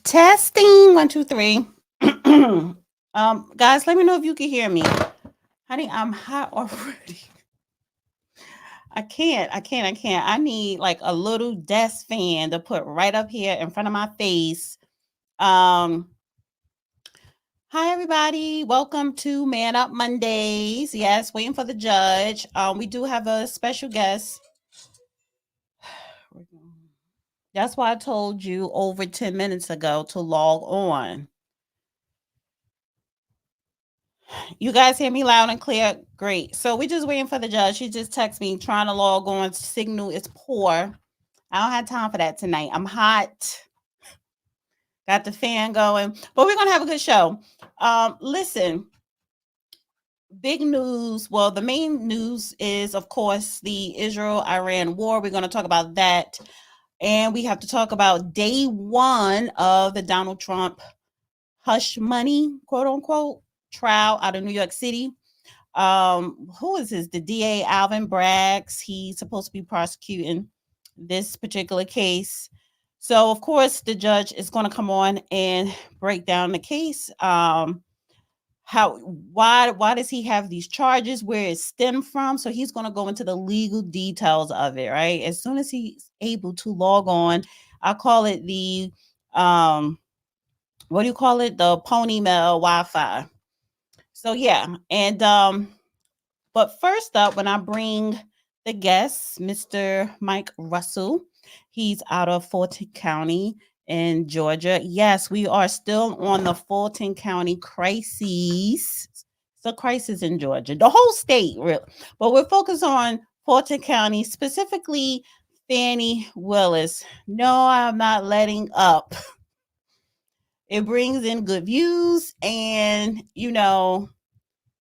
Testing 1, 2, 3. Guys, let me know if you can hear me. Honey, I'm hot already. I can't. I need like a little desk fan to put right up here in front of my face. Um, Hi everybody. Welcome to Man Up Mondays. Yes, waiting for the judge. We do have a special guest. That's why I told you over 10 minutes ago to log on. You guys hear me loud and clear? Great. So we just waiting for the judge. She just texted me trying to log on. Signal is poor. I don't have time for that tonight. I'm hot. Got the fan going. But we're gonna have a good show. Listen, big news. Well, the main news is, of course, the Israel-Iran war. We're going to talk about that. And we have to talk about day one of the Donald Trump hush money, quote unquote, trial out of New York City. Who is this? The DA Alvin Braggs. He's supposed to be prosecuting this particular case. So of course the judge is going to come on and break down the case. Why does he have these charges, where it stemmed from? So he's going to go into the legal details of it, right? As soon as he's able to log on, I call it the what do you call it? The pony mail Wi-Fi. So yeah, and but first up, when I bring the guest, Mr. Mike Russell, he's out of Fulton County in Georgia. Yes, we are still on the Fulton County crises. It's a crisis in Georgia, the whole state, really. But we're focused on Fulton County, specifically Fannie Willis. No, I'm not letting up. It brings in good views, and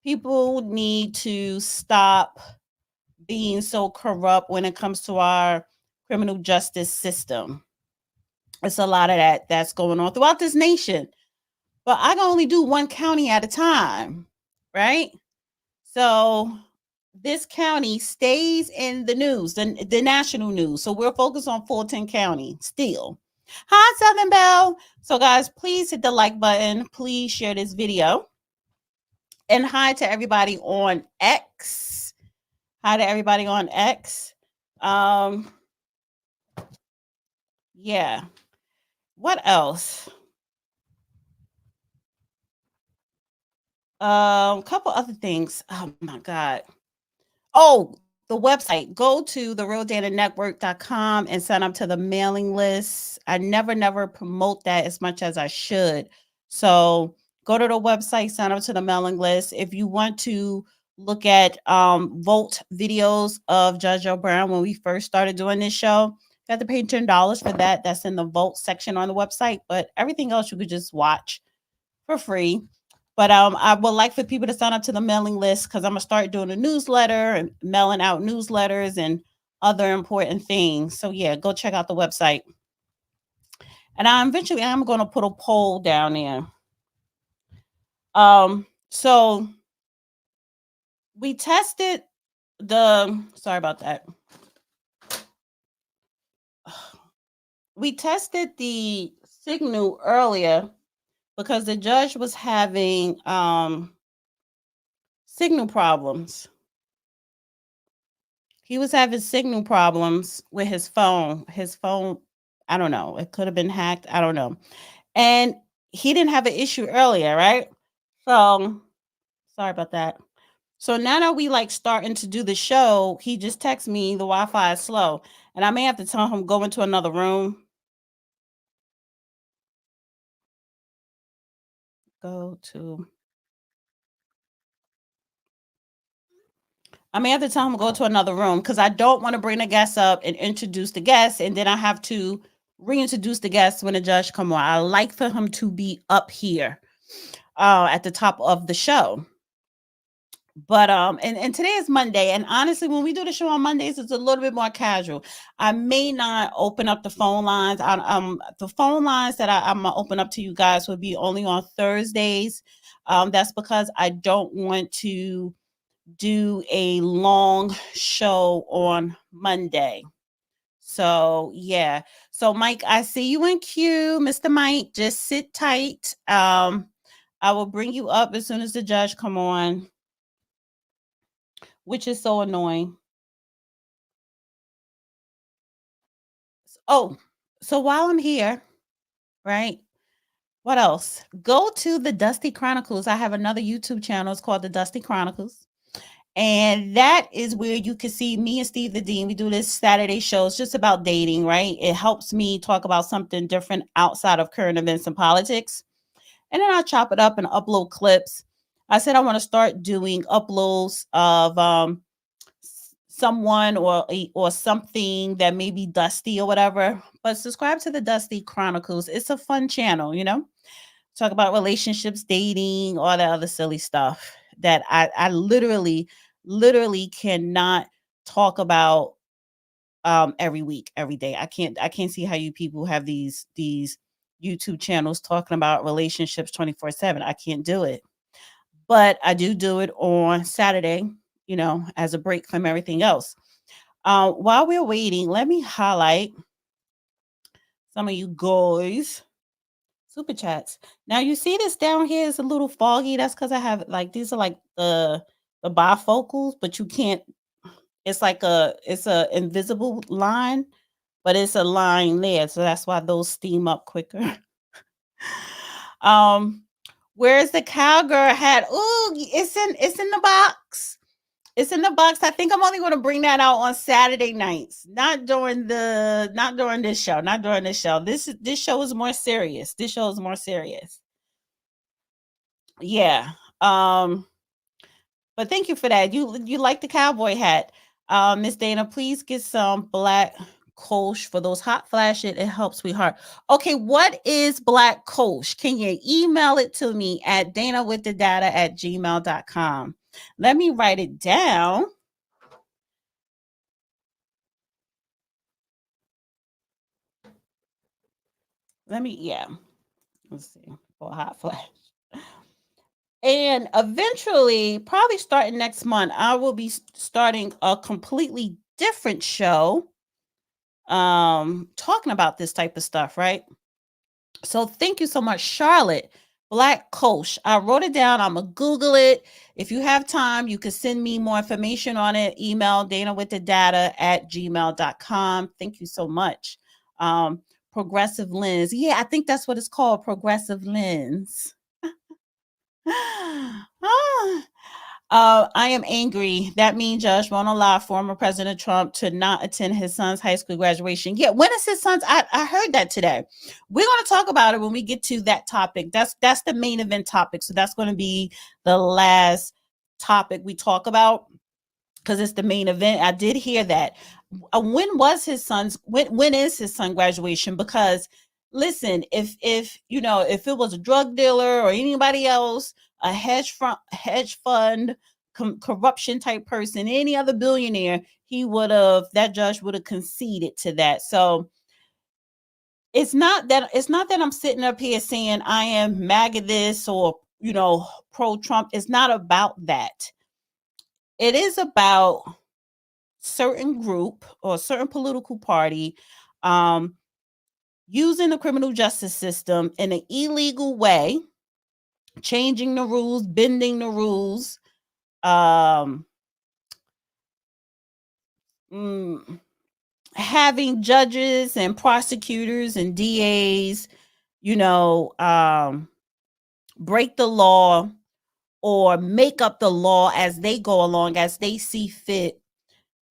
people need to stop being so corrupt when it comes to our criminal justice system. It's a lot of that's going on throughout this nation. But I can only do one county at a time, right? So this county stays in the news, the national news. So we're focused on Fulton County still. Hi, Southern Belle. So guys, please hit the like button. Please share this video. And hi to everybody on X. Hi to everybody on X. Yeah. What else? Couple other things. Oh my God. Oh, the website. Go to therealdatanetwork.com and sign up to the mailing list. I never promote that as much as I should. So go to the website, sign up to the mailing list. If you want to look at Volt videos of Judge O'Brien when we first started doing this show, you have to pay $10 for that. That's in the Volt section on the website. But everything else you could just watch for free. But I would like for people to sign up to the mailing list, because I'm gonna start doing a newsletter and mailing out newsletters and other important things. So yeah, go check out the website. And eventually I'm gonna put a poll down there. So we tested sorry about that. We tested the signal earlier because the judge was having signal problems. He was having signal problems with his phone. His phone, I don't know. It could have been hacked. I don't know. And he didn't have an issue earlier, right? So sorry about that. So now that we like starting to do the show, he just texts me the Wi-Fi is slow. And I may have to tell him go into another room. I may have to tell him to go to another room, because I don't want to bring the guests up and introduce the guests, and then I have to reintroduce the guests when the judge come on. I like for him to be up here at the top of the show. But and today is Monday, and honestly, when we do the show on Mondays, it's a little bit more casual. I may not open up the phone lines. The phone lines that I'm gonna open up to you guys would be only on Thursdays. That's because I don't want to do a long show on Monday. So yeah. So Mike, I see you in queue, Mr. Mike. Just sit tight. I will bring you up as soon as the judge come on, which is so annoying. Oh, so while I'm here, right? What else? Go to the Dusty Chronicles. I have another YouTube channel. It's called the Dusty Chronicles. And that is where you can see me and Steve the Dean. We do this Saturday show. It's just about dating, right? It helps me talk about something different outside of current events and politics. And then I chop it up and upload clips. I said I want to start doing uploads of someone or something that may be dusty or whatever. But subscribe to the Dusty Chronicles. It's a fun channel, you know? Talk about relationships, dating, all that other silly stuff that I literally cannot talk about every week, every day. I can't see how you people have these YouTube channels talking about relationships 24/7. I can't do it. But I do it on Saturday, you know, as a break from everything else. While we're waiting, let me highlight some of you guys. Super chats. Now you see this down here is a little foggy. That's because I have like these are like the bifocals, but you can't. It's a invisible line, but it's a line there, so that's why those steam up quicker. um, where's the cowgirl hat? Oh, it's in the box. It's in the box. I think I'm only going to bring that out on Saturday nights, not during this show, not during this show. This show is more serious. This show is more serious. Yeah. But thank you for that. You like the cowboy hat. Miss Dana, please get some black Kolsch for those hot flashes. It helps, sweetheart. Okay, what is black Kolsch? Can you email it to me at danawiththedata@gmail.com? Let me write it down. Let's see, for a hot flash. And eventually, probably starting next month, I will be starting a completely different show talking about this type of stuff, right? So thank you so much, Charlotte. Black Kolsch. I wrote it down. I'm gonna Google it. If you have time, you can send me more information on it. Email danawiththedata@gmail.com. Thank you so much. Progressive lens. Yeah, I think that's what it's called. Progressive lens. I am angry. That mean judge won't allow former President Trump to not attend his son's high school graduation. Yeah, when is his son's? I heard that today. We're going to talk about it when we get to that topic. That's the main event topic. So that's going to be the last topic we talk about because it's the main event. I did hear that. When was his son's? When is his son graduation? Because listen, if if it was a drug dealer or anybody else, a hedge fund corruption type person, any other billionaire, that judge would have conceded to that. So it's not that I'm sitting up here saying I am MAGA this or pro Trump. It's not about that. It is about certain group or certain political party using the criminal justice system in an illegal way, changing the rules, bending the rules, having judges and prosecutors and DAs, break the law or make up the law as they go along, as they see fit,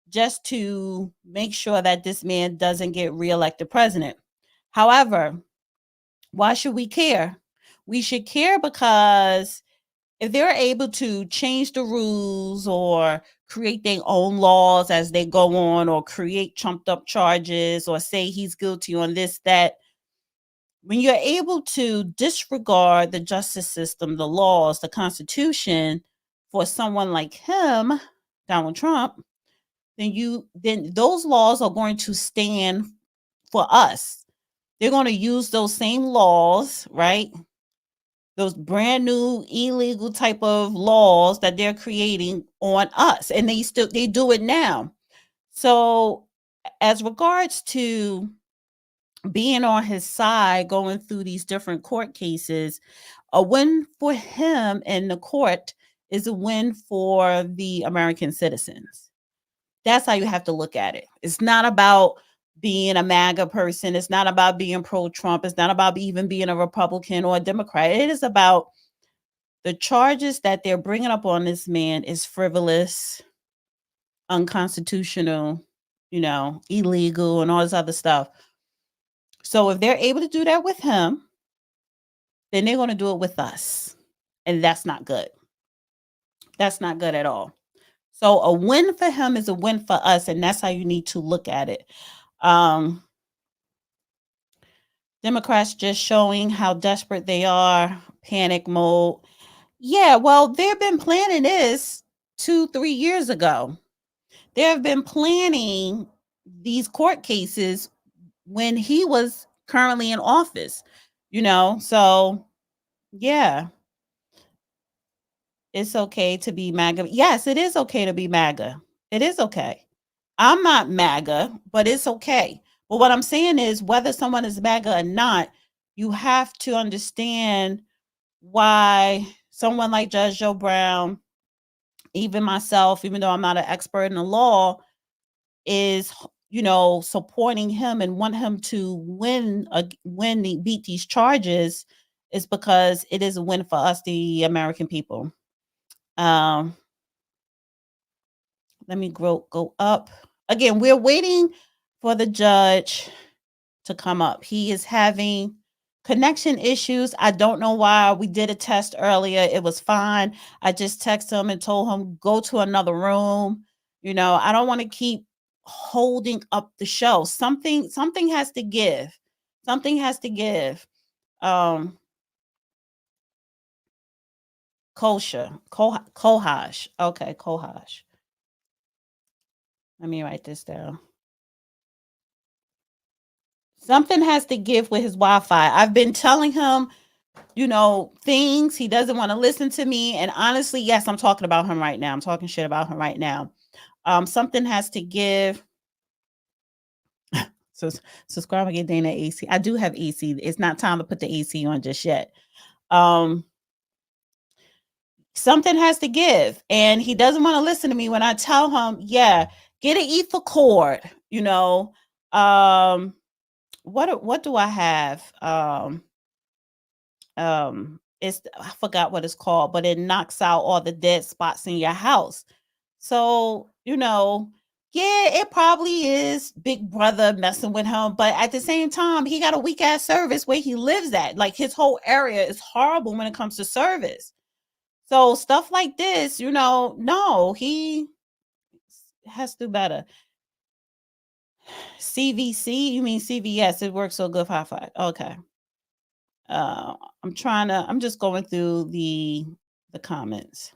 just to make sure that this man doesn't get reelected president. However, why should we care? We should care because if they're able to change the rules or create their own laws as they go on or create trumped up charges or say he's guilty on this, that, when you're able to disregard the justice system, the laws, the Constitution for someone like him, Donald Trump, then those laws are going to stand for us. They're going to use those same laws, right? Those brand new illegal type of laws that they're creating on us, and they do it now. So as regards to being on his side, going through these different court cases, a win for him in the court is a win for the American citizens. That's how you have to look at it. It's not about being a MAGA person. It's not about being pro Trump. It's not about even being a Republican or a Democrat. It is about the charges that they're bringing up on this man is frivolous, unconstitutional, illegal, and all this other stuff. So if they're able to do that with him, then they're going to do it with us. And that's not good. That's not good at all. So a win for him is a win for us. And that's how you need to look at it. Democrats just showing how desperate they are, panic mode. Yeah, well, they've been planning this 2-3 years ago. They have been planning these court cases when he was currently in office, so yeah, it's okay to be MAGA. Yes, it is okay to be MAGA. It is okay. I'm not MAGA, but it's okay. But what I'm saying is, whether someone is MAGA or not, you have to understand why someone like Judge Joe Brown, even myself, even though I'm not an expert in the law, is supporting him and want him to beat these charges, is because it is a win for us, the American people. Let me go up again. We're waiting for the judge to come up. He is having connection issues. I don't know why. We did a test earlier. It was fine. I just texted him and told him, go to another room. I don't want to keep holding up the show. Something has to give. Something has to give. Kohash. Okay, Kohash. Let me write this down. Something has to give with his Wi-Fi. I've been telling him, things. He doesn't want to listen to me. And honestly, yes, I'm talking about him right now. I'm talking shit about him right now. Something has to give. So subscribe and get Dana AC. I do have AC. It's not time to put the AC on just yet. Something has to give. And he doesn't want to listen to me when I tell him, yeah, get an ether cord, what do I have? It's, I forgot what it's called, but it knocks out all the dead spots in your house. So, yeah, it probably is Big Brother messing with him, but at the same time, he got a weak ass service where he lives at. Like, his whole area is horrible when it comes to service. So stuff like this, no, he has to do better. CVC, you mean CVS? It works so good. High five. Okay. I'm just going through the comments.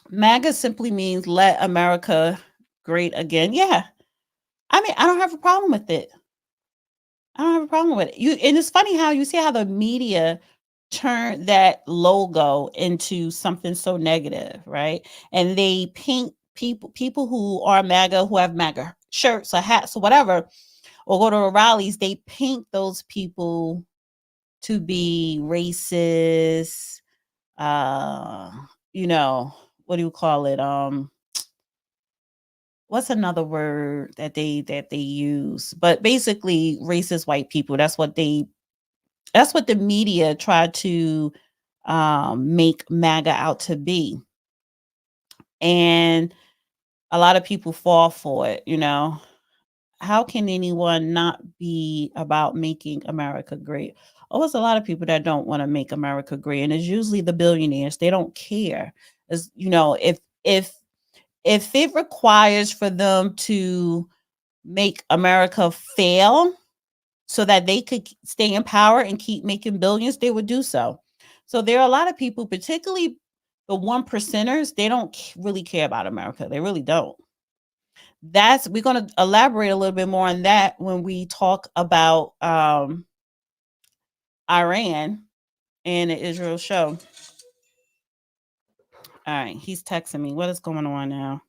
MAGA simply means let America great again. Yeah. I mean, I don't have a problem with it. I don't have a problem with it. And it's funny how you see how the media turned that logo into something so negative, right? And they paint people who are MAGA, who have MAGA shirts or hats or whatever, or go to rallies, they paint those people to be racist, what do you call it? What's another word that they use? But basically racist white people. That's what the media tried to make MAGA out to be. And a lot of people fall for it, How can anyone not be about making America great? Oh, there's a lot of people that don't want to make America great, and it's usually the billionaires. They don't care. As if it requires for them to make America fail so that they could stay in power and keep making billions, they would do so. So there are a lot of people, particularly the 1%ers, they don't really care about America. They really don't. We're going to elaborate a little bit more on that when we talk about Iran and the Israel show. All right, he's texting me. What is going on now?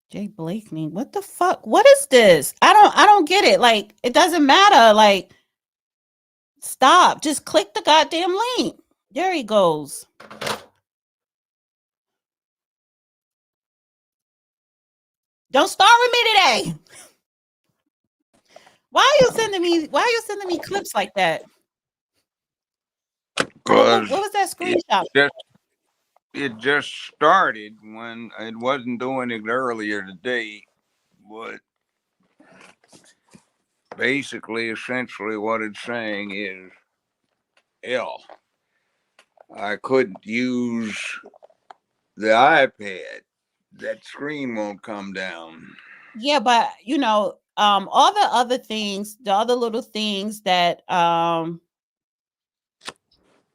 Jay Blakeney. What the fuck? What is this? I don't get it. Like, it doesn't matter. Like, stop. Just click the goddamn link. There he goes. Don't start with me today. Why are you sending me clips like that? What was that screenshot? It just started when it wasn't doing it earlier today, but basically, essentially what it's saying is, I couldn't use the iPad. That screen won't come down. Yeah, but all the other things, the other little things that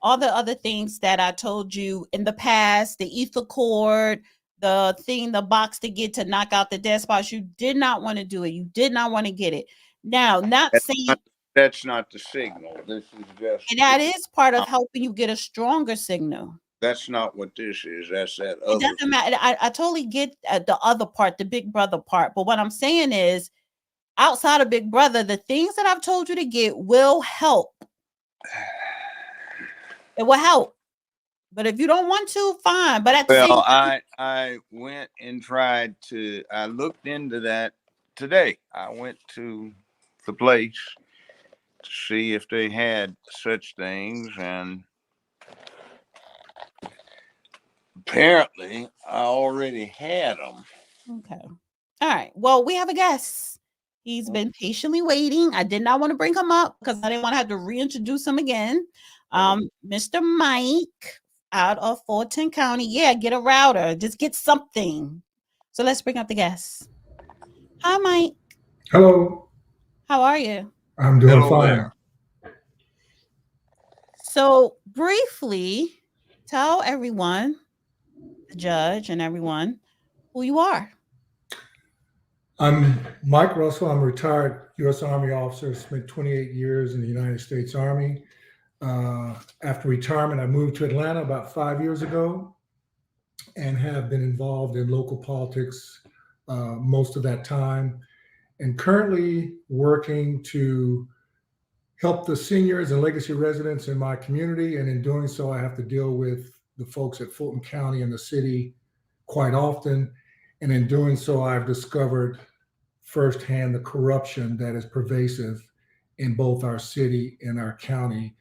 all the other things that I told you in the past, the ether cord, the box to get to knock out the dead spots, you did not want to do it. You did not want to get it. Now, that's not the signal. This is just, and that is part of helping you get a stronger signal. That's not what this is. That's that other. It doesn't matter. I totally get the other part, the Big Brother part. But what I'm saying is, outside of Big Brother, the things that I've told you to get will help. It will help. But if you don't want to, fine. But at the same time, I went and tried to. I looked into that today. I went to the place to see if they had such things, and apparently I already had them. Okay. All right. Well, we have a guest. He's been patiently waiting. I did not want to bring him up because I didn't want to have to reintroduce him again. Mr. Mike out of Fulton County. Yeah, get a router. Just get something. So let's bring up the guest. Hi, Mike. Hello. How are you? I'm doing fine. There. So briefly, tell everyone, the judge and everyone, who you are. I'm Mike Russell. I'm a retired U.S. Army officer, spent 28 years in the United States Army. After retirement, I moved to Atlanta about 5 years ago and have been involved in local politics most of that time, and currently working to help the seniors and legacy residents in my community. And in doing so, I have to deal with the folks at Fulton County and the city quite often. And in doing so, I've discovered firsthand the corruption that is pervasive in both our city and our county,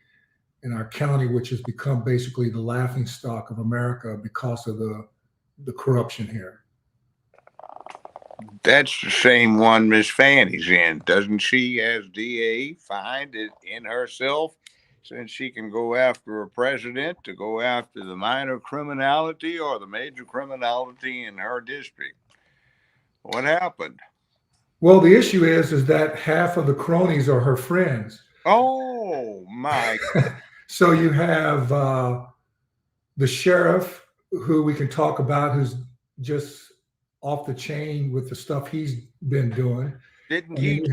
which has become basically the laughing stock of America because of the corruption here. That's the same one Miss Fanny's in. Doesn't she, as DA, find it in herself, since she can go after a president, to go after the minor criminality or the major criminality in her district? What happened? Well, the issue is that half of the cronies are her friends. Oh, my. So you have the sheriff, who we can talk about, who's just off the chain with the stuff he's been doing. Didn't he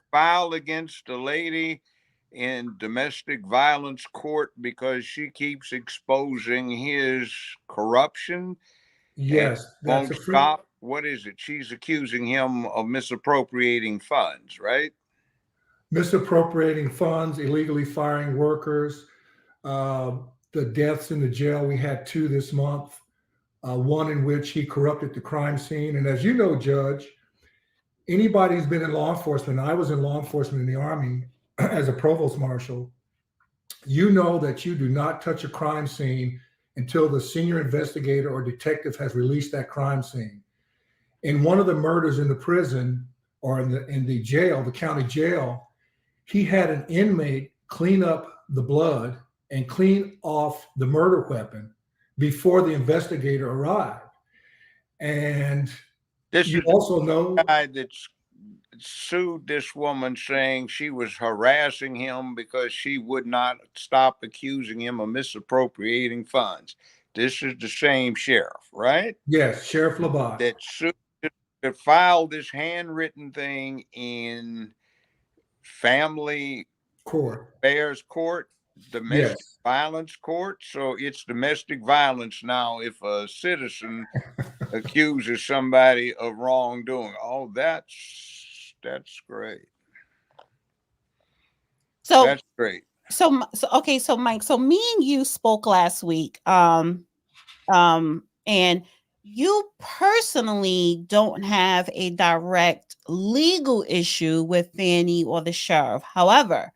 file against a lady in domestic violence court because she keeps exposing his corruption? Yes, that's won't stop. What is it? She's accusing him of misappropriating funds, right? Misappropriating funds, illegally firing workers, the deaths in the jail. We had 2 this month, one in which he corrupted the crime scene. And as you know, Judge, anybody who's been in law enforcement, I was in law enforcement in the Army as a provost marshal, you know that you do not touch a crime scene until the senior investigator or detective has released that crime scene. In one of the murders in the prison, or in the jail, the county jail, he had an inmate clean up the blood and clean off the murder weapon before the investigator arrived. And this you is also know the guy that's sued this woman, saying she was harassing him because she would not stop accusing him of misappropriating funds. This is the same sheriff, right? Yes, Sheriff Labat. That filed this handwritten thing in family affairs court, domestic violence court. So it's domestic violence now if a citizen accuses somebody of wrongdoing. Oh, that's great. So That's great. okay, so Mike, so me and you spoke last week. And you personally don't have a direct legal issue with Fannie or the sheriff. However,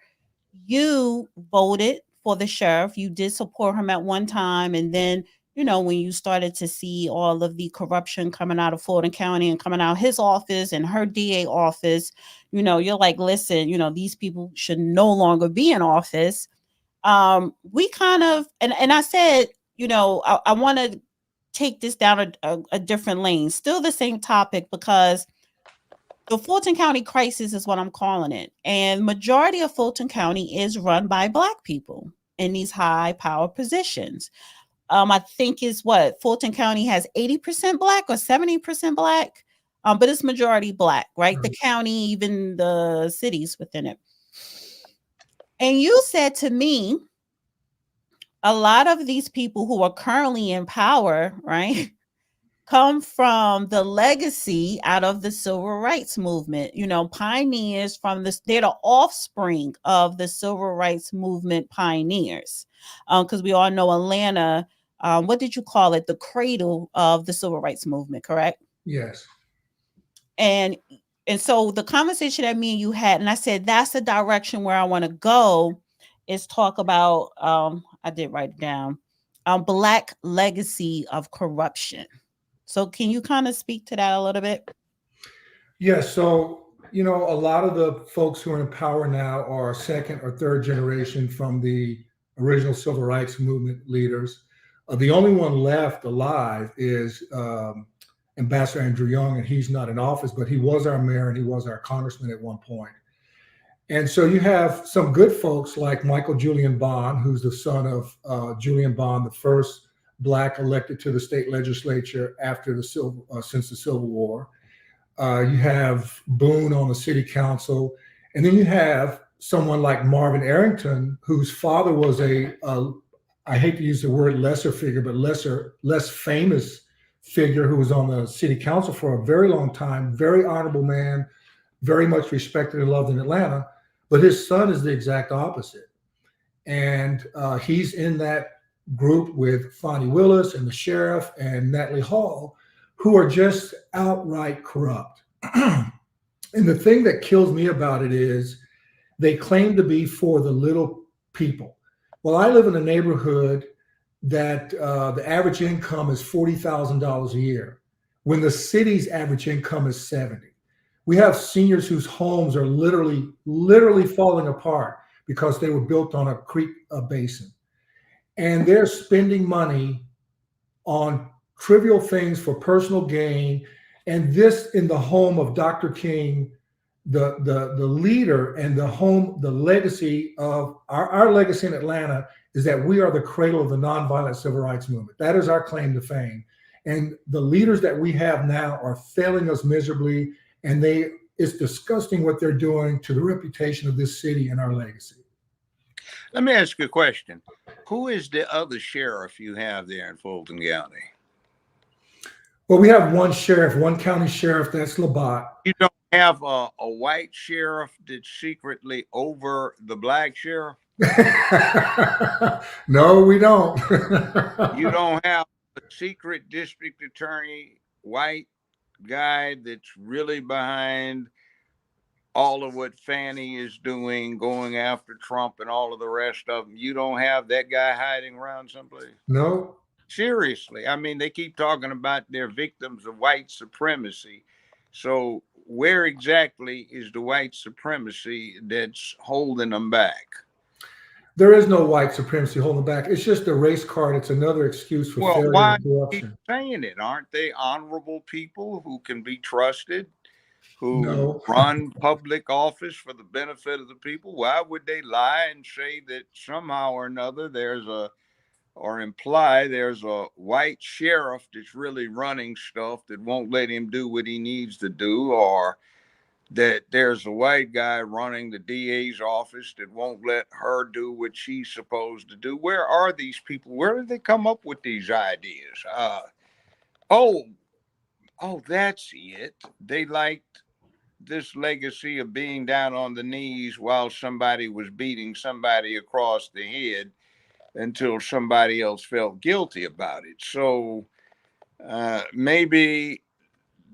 you voted for the sheriff. You did support him at one time. And then, when you started to see all of the corruption coming out of Fulton County and coming out of his office and her DA office, you're like, listen, these people should no longer be in office. We kind of, and I said, I want to take this down a different lane, still the same topic, because the Fulton County crisis is what I'm calling it. And majority of Fulton County is run by Black people in these high power positions. I think is what Fulton County has 80% Black or 70% Black, but it's majority Black, right? Right. The county, even the cities within it. And you said to me, a lot of these people who are currently in power, right, come from the legacy out of the civil rights movement, pioneers from this, they're the offspring of the civil rights movement pioneers. Because we all know Atlanta, what did you call it? The cradle of the civil rights movement, correct? Yes. And so the conversation that me and you had, and I said, that's the direction where I want to go, is talk about, I did write it down, Black legacy of corruption. So can you kind of speak to that a little bit? Yes. So, a lot of the folks who are in power now are second or third generation from the original civil rights movement leaders. The only one left alive is Ambassador Andrew Young, and he's not in office, but he was our mayor and he was our congressman at one point. And so you have some good folks like Michael Julian Bond, who's the son of Julian Bond, the first Black elected to the state legislature after since the Civil War. You have Boone on the city council, and then you have someone like Marvin Arrington, whose father was I hate to use the word lesser figure, but less famous figure, who was on the city council for a very long time, very honorable man, very much respected and loved in Atlanta. But his son is the exact opposite. And he's in that group with Fonnie Willis and the sheriff and Natalie Hall, who are just outright corrupt. And the thing that kills me about it is they claim to be for the little people. Well, I live in a neighborhood that the average income is $40,000 a year, when the city's average income is 70. We have seniors whose homes are literally falling apart because they were built on a creek basin. And they're spending money on trivial things for personal gain. And this in the home of Dr. King, the leader, and the legacy of our legacy in Atlanta is that we are the cradle of the nonviolent civil rights movement. That is our claim to fame. And the leaders that we have now are failing us miserably. And it's disgusting what they're doing to the reputation of this city and our legacy. Let me ask you a question. Who is the other sheriff you have there in Fulton County? Well, we have one county sheriff, that's Labatt. You don't have a white sheriff that's secretly over the Black sheriff? No, we don't. You don't have a secret district attorney, white guy that's really behind all of what Fannie is doing, going after Trump and all of the rest of them. You don't have that guy hiding around someplace? No. Seriously. I mean, they keep talking about they're victims of white supremacy. So where exactly is the white supremacy that's holding them back? There is no white supremacy holding back. It's just a race card. It's another excuse for failure and corruption. Keep saying it? Aren't they honorable people who can be trusted, who run public office for the benefit of the people? Why would they lie and say that somehow or another imply there's a white sheriff that's really running stuff that won't let him do what he needs to do, or that there's a white guy running the DA's office that won't let her do what she's supposed to do? Where are these people? Where did they come up with these ideas? Oh, that's it. They liked this legacy of being down on the knees while somebody was beating somebody across the head until somebody else felt guilty about it. So maybe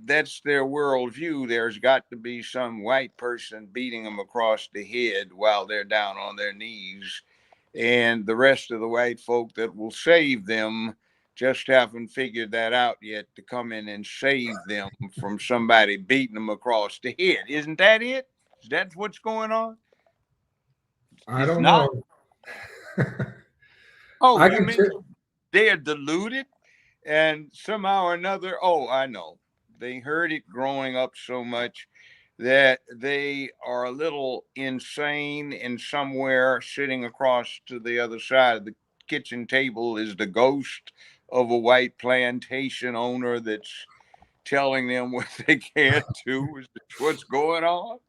that's their worldview. There's got to be some white person beating them across the head while they're down on their knees. And the rest of the white folk that will save them just haven't figured that out yet to come in and save them from somebody beating them across the head. Isn't that it? Is that what's going on? I It's don't not. know. Oh, I you can mean tell. they are deluded and somehow or another? Oh, I know. They heard it growing up so much that they are a little insane, and somewhere sitting across to the other side of the kitchen table is the ghost of a white plantation owner that's telling them what they can't do. Is this what's going on?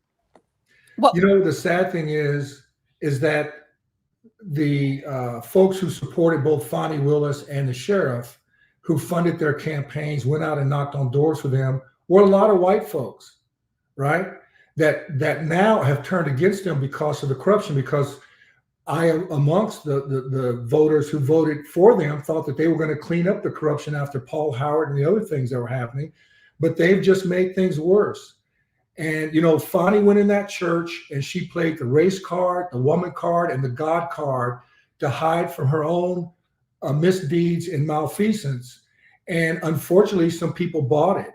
You know, the sad thing is that the folks who supported both Fonnie Willis and the sheriff, who funded their campaigns, went out and knocked on doors for them, were a lot of white folks, right? That now have turned against them because of the corruption. Because I, amongst the voters who voted for them, thought that they were going to clean up the corruption after Paul Howard and the other things that were happening, but they've just made things worse. And, you know, Fonnie went in that church and she played the race card, the woman card, and the God card to hide from her own misdeeds and malfeasance. And unfortunately, some people bought it.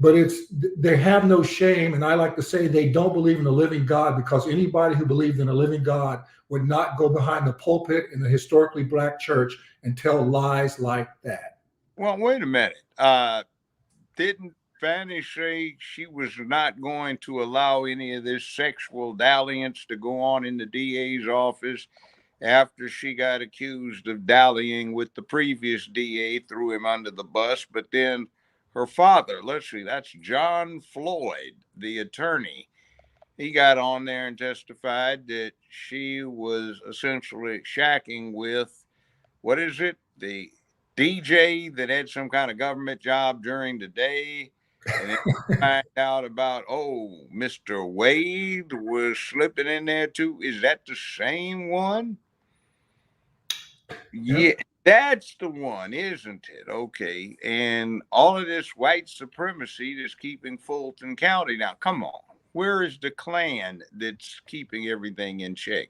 But they have no shame. And I like to say they don't believe in a living God, because anybody who believed in a living God would not go behind the pulpit in the historically black church and tell lies like that. Well, wait a minute. Didn't Fanny say she was not going to allow any of this sexual dalliance to go on in the DA's office after she got accused of dallying with the previous DA, threw him under the bus? But then her father, let's see, that's John Floyd, the attorney, he got on there and testified that she was essentially shacking with, what is it, the DJ that had some kind of government job during the day. And then find out about, oh, Mr. Wade was slipping in there too. Is that the same one? Yeah, that's the one, isn't it? Okay. And all of this white supremacy that's keeping Fulton County. Now, come on. Where is the Klan that's keeping everything in check?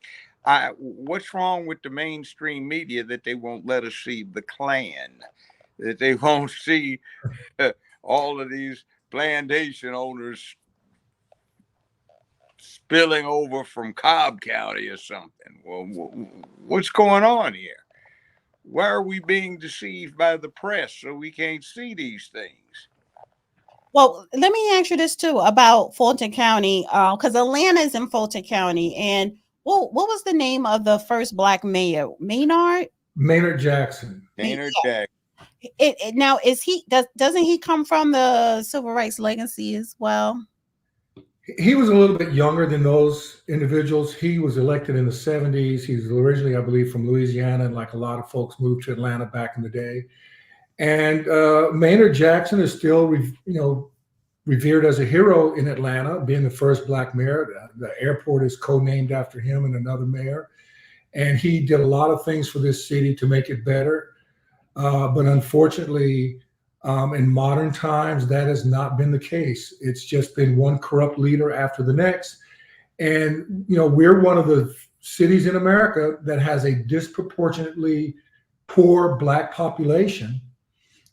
What's wrong with the mainstream media that they won't let us see the Klan? That they won't see all of these plantation owners spilling over from Cobb County or something? Well, what's going on here? Why are we being deceived by the press so we can't see these things? Well, let me ask you this too about Fulton County, because Atlanta is in Fulton County, and what was the name of the first black mayor? Maynard Jackson. Maynard Jackson. Now doesn't he come from the civil rights legacy as well? He was a little bit younger than those individuals. He was elected in the 70s. He was originally, I believe, from Louisiana, and like a lot of folks moved to Atlanta back in the day. And Maynard Jackson is still, revered as a hero in Atlanta, being the first black mayor. The airport is codenamed after him and another mayor. And he did a lot of things for this city to make it better. But unfortunately, in modern times, that has not been the case. It's just been one corrupt leader after the next. And, we're one of the cities in America that has a disproportionately poor black population.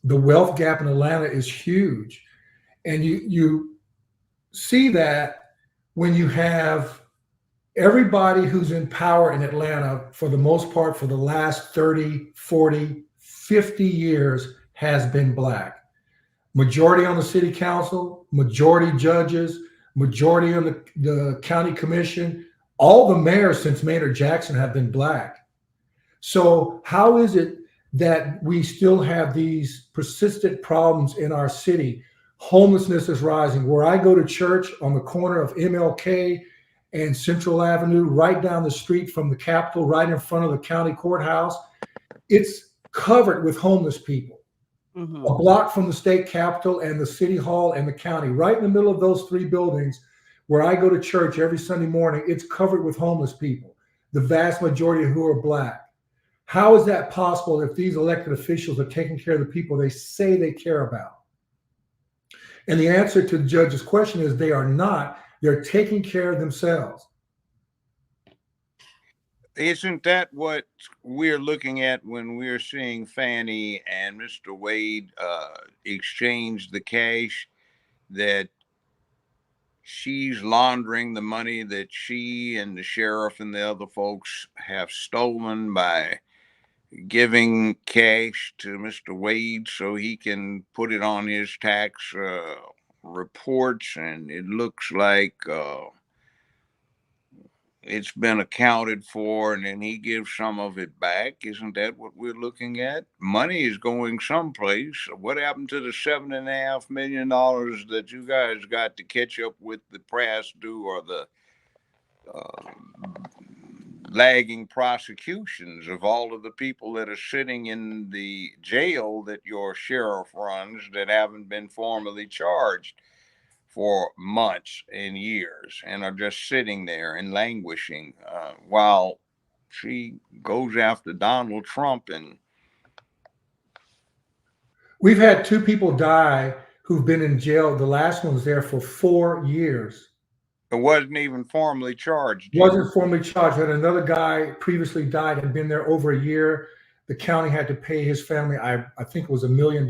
The wealth gap in Atlanta is huge. And you see that when you have everybody who's in power in Atlanta, for the most part, for the last 30, 40, 50 years, has been black. Majority on the city council, majority judges, majority on the county commission. All the mayors since Maynard Jackson have been black. So how is it that we still have these persistent problems in our city? Homelessness is rising. Where I go to church on the corner of MLK and Central Avenue, right down the street from the Capitol, right in front of the county courthouse, it's covered with homeless people. a block from the state capitol and the city hall and the county, right in the middle of those three buildings where I go to church every Sunday morning. It's covered with homeless people, the vast majority of who are Black. How is that possible if these elected officials are taking care of the people they say they care about? And the answer to the judge's question is they are not. They're taking care of themselves. Isn't that what we're looking at when we're seeing Fannie and Mr. Wade exchange the cash, that she's laundering the money that she and the sheriff and the other folks have stolen by giving cash to Mr. Wade so he can put it on his tax reports, and it looks like it's been accounted for, and then he gives some of it back? Isn't that what we're looking at? Money is going someplace. What happened to the $7.5 million that you guys got to catch up with the past due, or the lagging prosecutions of all of the people that are sitting in the jail that your sheriff runs that haven't been formally charged for months and years and are just sitting there and languishing while she goes after Donald Trump? And we've had two people die who've been in jail. The last one was there for 4 years. It wasn't even formally charged. Wasn't formally charged. But another guy previously died, had been there over a year. The county had to pay his family, I think it was $1 million.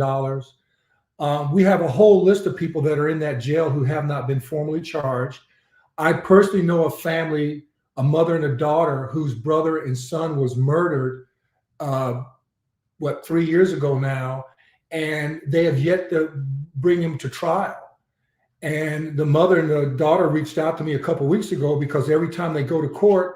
We have a whole list of people that are in that jail who have not been formally charged. I personally know a family, a mother and a daughter, whose brother and son was murdered, 3 years ago now, and they have yet to bring him to trial. And the mother and the daughter reached out to me a couple of weeks ago because every time they go to court,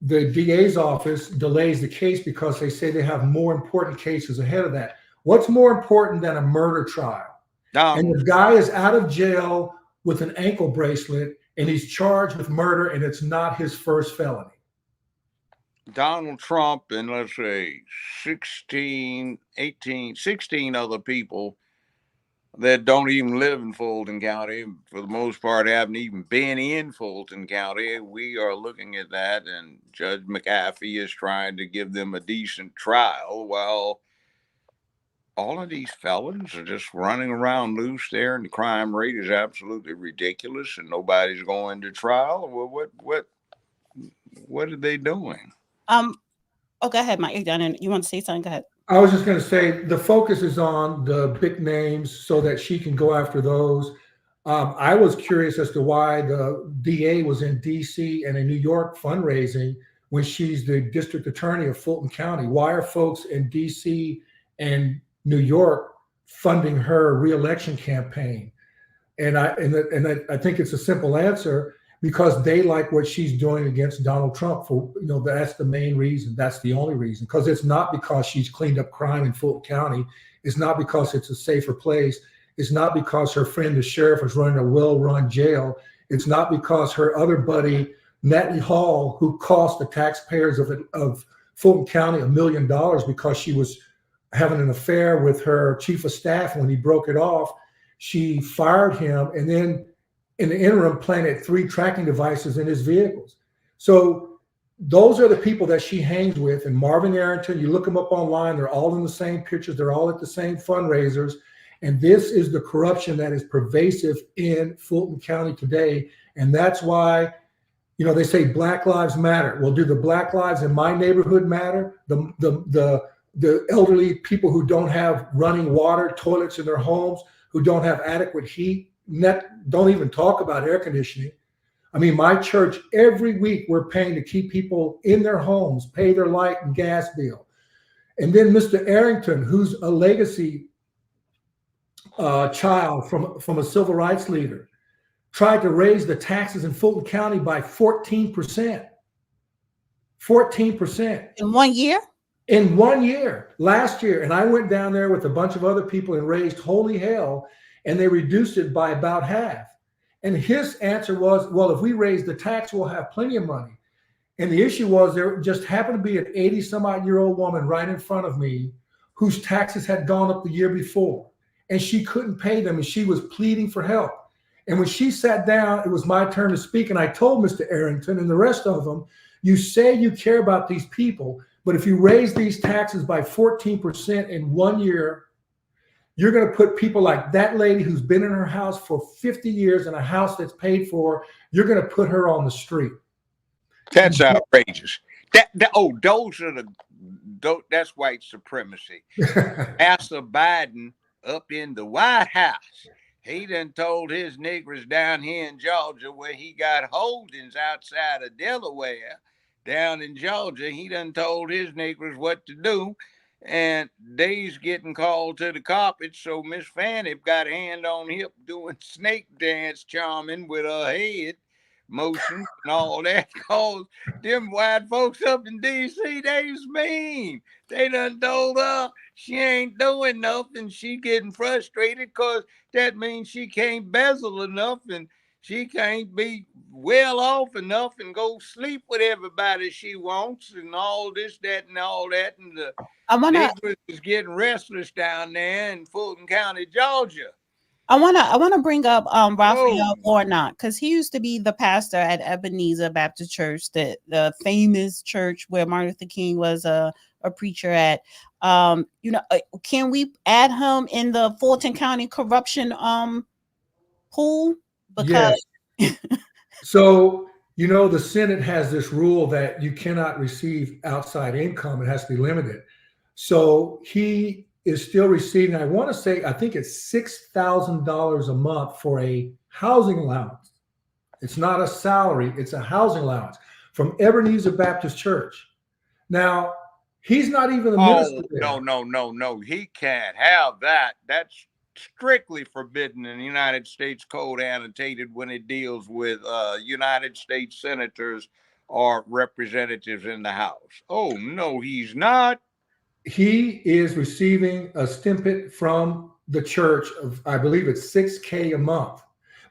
the DA's office delays the case because they say they have more important cases ahead of that. What's more important than a murder trial? And the guy is out of jail with an ankle bracelet, and he's charged with murder, and it's not his first felony. Donald Trump and, let's say, 16 other people that don't even live in Fulton County, for the most part, haven't even been in Fulton County. We are looking at that, and Judge McAfee is trying to give them a decent trial while all of these felons are just running around loose there, and the crime rate is absolutely ridiculous, and nobody's going to trial. Well, what are they doing? Oh, go ahead, Mike. You want to say something? Go ahead. I was just going to say the focus is on the big names so that she can go after those. I was curious as to why the DA was in DC and in New York fundraising when she's the district attorney of Fulton County. Why are folks in DC and New York funding her reelection campaign? And I think it's a simple answer, because they like what she's doing against Donald Trump. That's the main reason. That's the only reason. Because it's not because she's cleaned up crime in Fulton County. It's not because it's a safer place. It's not because her friend, the sheriff, is running a well-run jail. It's not because her other buddy, Natalie Hall, who cost the taxpayers of Fulton County $1 million because she was having an affair with her chief of staff. When he broke it off, she fired him, and then in the interim planted 3 tracking devices in his vehicles. So those are the people that she hangs with. And Marvin Arrington, you look them up online, they're all in the same pictures. They're all at the same fundraisers. And this is the corruption that is pervasive in Fulton County today. And that's why, they say Black Lives Matter. Well, do the Black lives in my neighborhood matter? The elderly people who don't have running water, toilets in their homes, who don't have adequate heat, don't even talk about air conditioning. I mean, my church, every week we're paying to keep people in their homes, pay their light and gas bill. And then Mr. Arrington, who's a legacy child from a civil rights leader, tried to raise the taxes in Fulton County by 14%. 14%. In 1 year? In 1 year, last year. And I went down there with a bunch of other people and raised holy hell, and they reduced it by about half. And his answer was, well, if we raise the tax, we'll have plenty of money. And the issue was there just happened to be an 80-some-odd-year-old woman right in front of me whose taxes had gone up the year before, and she couldn't pay them, and she was pleading for help. And when she sat down, it was my turn to speak, and I told Mr. Arrington and the rest of them, you say you care about these people, but if you raise these taxes by 14% in 1 year, you're going to put people like that lady who's been in her house for 50 years in a house that's paid for, you're going to put her on the street. That's outrageous. That's white supremacy. Master Biden up in the White House, he done told his niggers down here in Georgia, where he got holdings outside of Delaware, down in Georgia, he done told his niggers what to do, and they's getting called to the carpet. So Miss Fanny got a hand on hip doing snake dance charming with her head motion and all that, cause them white folks up in D.C., they's mean. They done told her she ain't doing nothing. She getting frustrated because that means she can't bezel enough and she can't be well off enough and go sleep with everybody she wants and all this, that, and all that. And the neighbors is getting restless down there in Fulton County, Georgia. I wanna bring up Raphael Warnock, because he used to be the pastor at Ebenezer Baptist Church, the famous church where Martin Luther King was a preacher at. Can we add him in the Fulton County corruption pool? Because yes. So the Senate has this rule that you cannot receive outside income; it has to be limited. So he is still receiving, I want to say, I think it's $6,000 a month for a housing allowance. It's not a salary, it's a housing allowance from Ebenezer Baptist Church. Now, he's not even a minister there. No. He can't have that. That's strictly forbidden in the United States Code, annotated when it deals with United States senators or representatives in the House. Oh, no, he's not. He is receiving a stipend from the church of, I believe it's $6,000 a month.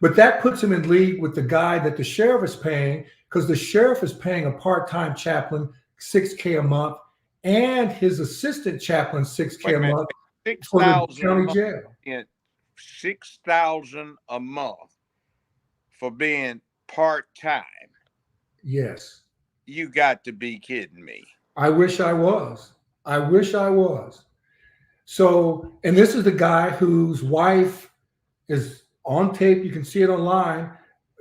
But that puts him in league with the guy that the sheriff is paying, because the sheriff is paying a part-time chaplain $6,000 a month and his assistant chaplain $6,000 a month for the county jail. $6,000 a month for being part-time. Yes. You got to be kidding me. I wish I was. So, and this is the guy whose wife is on tape, you can see it online,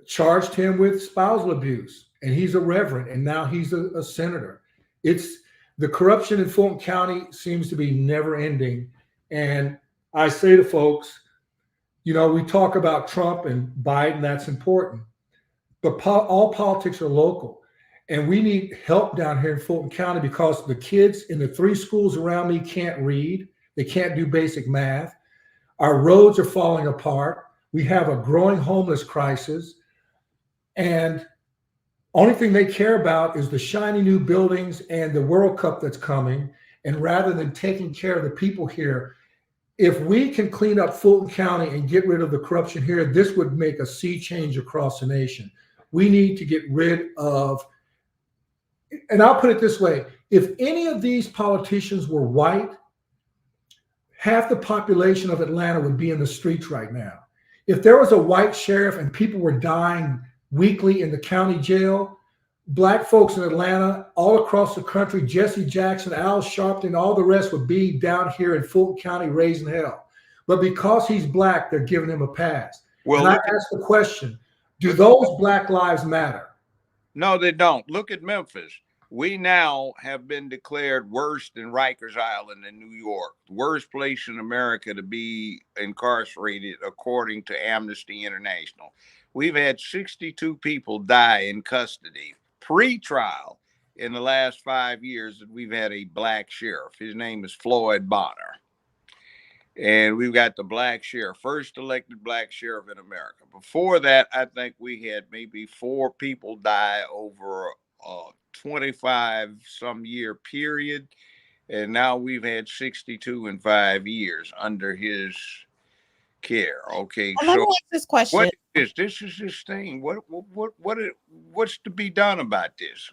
charged him with spousal abuse, and he's a reverend, and now he's a senator. It's the corruption in Fulton County seems to be never ending. And I say to folks, we talk about Trump and Biden, that's important, but all politics are local. And we need help down here in Fulton County because the kids in the 3 schools around me can't read. They can't do basic math. Our roads are falling apart. We have a growing homeless crisis. And only thing they care about is the shiny new buildings and the World Cup that's coming. And rather than taking care of the people here, if we can clean up Fulton County and get rid of the corruption here, this would make a sea change across the nation. We need to get rid of, and I'll put it this way, if any of these politicians were white, half the population of Atlanta would be in the streets right now. If there was a white sheriff and people were dying weekly in the county jail, black folks in Atlanta, all across the country, Jesse Jackson, Al Sharpton, all the rest would be down here in Fulton County raising hell. But because he's black, they're giving him a pass. Well, and I ask the question, do those black lives matter? No, they don't. Look at Memphis. We now have been declared worse than Rikers Island in New York, the worst place in America to be incarcerated, according to Amnesty International. We've had 62 people die in custody, pre-trial, in the last 5 years that we've had a black sheriff. His name is Floyd Bonner. And we've got the black sheriff, first elected black sheriff in America. Before that, I think we had maybe 4 people die over a 25-some year period. And now we've had 62 in 5 years under his care. Okay, well, let me ask this question. What is this? Is this thing? What's to be done about this?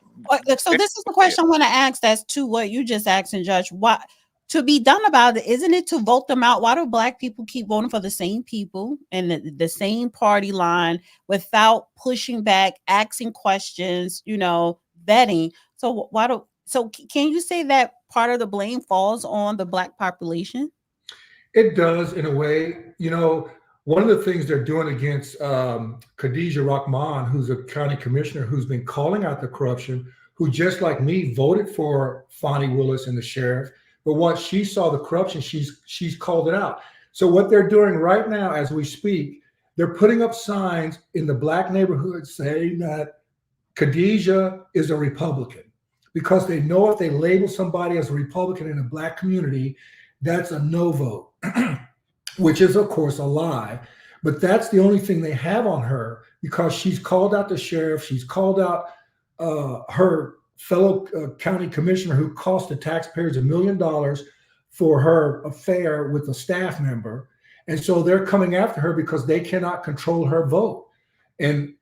So this is the question I want to ask. That's to what you just asked, and Judge. to be done about it? Isn't it to vote them out? Why do Black people keep voting for the same people and the same party line without pushing back, asking questions, vetting? So can you say that part of the blame falls on the Black population? It does in a way. One of the things they're doing against Khadijah Rahman, who's a county commissioner who's been calling out the corruption, who just like me voted for Fonnie Willis and the sheriff, but once she saw the corruption, she's called it out. So what they're doing right now as we speak, they're putting up signs in the Black neighborhoods saying that Khadijah is a Republican, because they know if they label somebody as a Republican in a Black community, that's a no vote, which is, of course, a lie. But that's the only thing they have on her, because she's called out the sheriff. She's called out her fellow county commissioner who cost the taxpayers $1 million for her affair with a staff member. And so they're coming after her because they cannot control her vote. And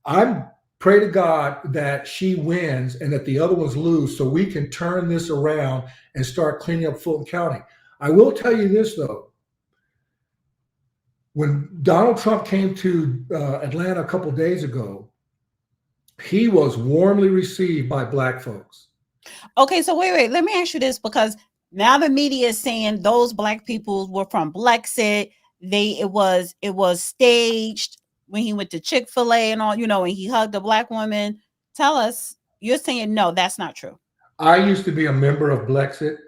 I pray to God that she wins and that the other ones lose, so we can turn this around and start cleaning up Fulton County. I will tell you this, though. When Donald Trump came to Atlanta a couple of days ago, he was warmly received by Black folks. Okay, so wait. Let me ask you this, because now the media is saying those Black people were from Blexit. It was staged when he went to Chick-fil-A and all, and he hugged a Black woman. Tell us, you're saying no, that's not true. I used to be a member of Blexit,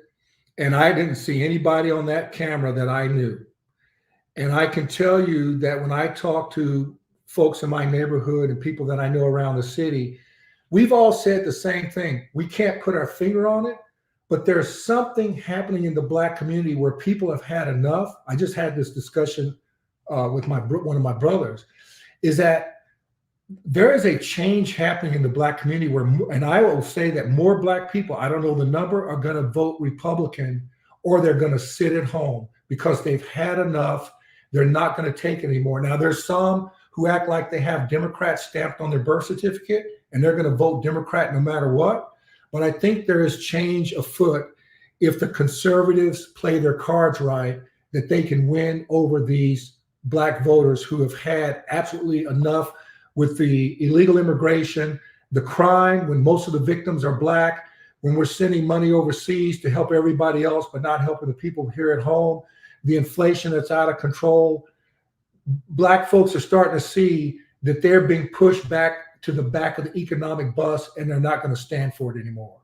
and I didn't see anybody on that camera that I knew. And I can tell you that when I talk to folks in my neighborhood and people that I know around the city, we've all said the same thing. We can't put our finger on it, but there's something happening in the Black community where people have had enough. I just had this discussion with one of my brothers, is that there is a change happening in the Black community where, and I will say that more Black people, I don't know the number, are going to vote Republican, or they're going to sit at home because they've had enough. They're not going to take it anymore. Now, there's some who act like they have Democrat stamped on their birth certificate and they're going to vote Democrat no matter what. But I think there is change afoot if the conservatives play their cards right, that they can win over these Black voters who have had absolutely enough with the illegal immigration, the crime, when most of the victims are Black, when we're sending money overseas to help everybody else but not helping the people here at home, the inflation that's out of control. Black folks are starting to see that they're being pushed back to the back of the economic bus, and they're not going to stand for it anymore.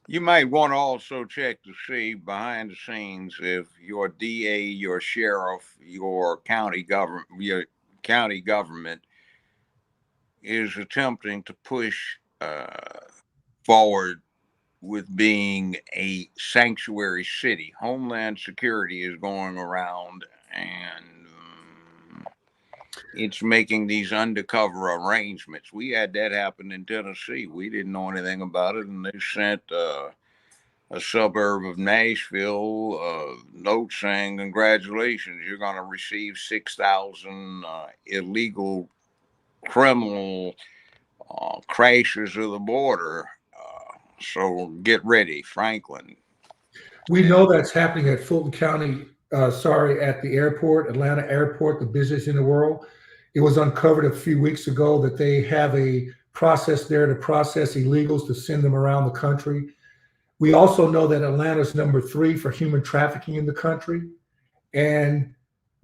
You might want to also check to see behind the scenes if your DA, your sheriff, your county government is attempting to push forward with being a sanctuary city. Homeland Security is going around and it's making these undercover arrangements. We had that happen in Tennessee. We didn't know anything about it, and they sent a suburb of Nashville a note saying, "Congratulations, you're going to receive 6,000 illegal criminal crashes of the border. So get ready, Franklin." We know that's happening at Fulton County, at the airport, Atlanta airport, the busiest in the world. It was uncovered a few weeks ago that they have a process there to process illegals to send them around the country. We also know that Atlanta's number 3 for human trafficking in the country. And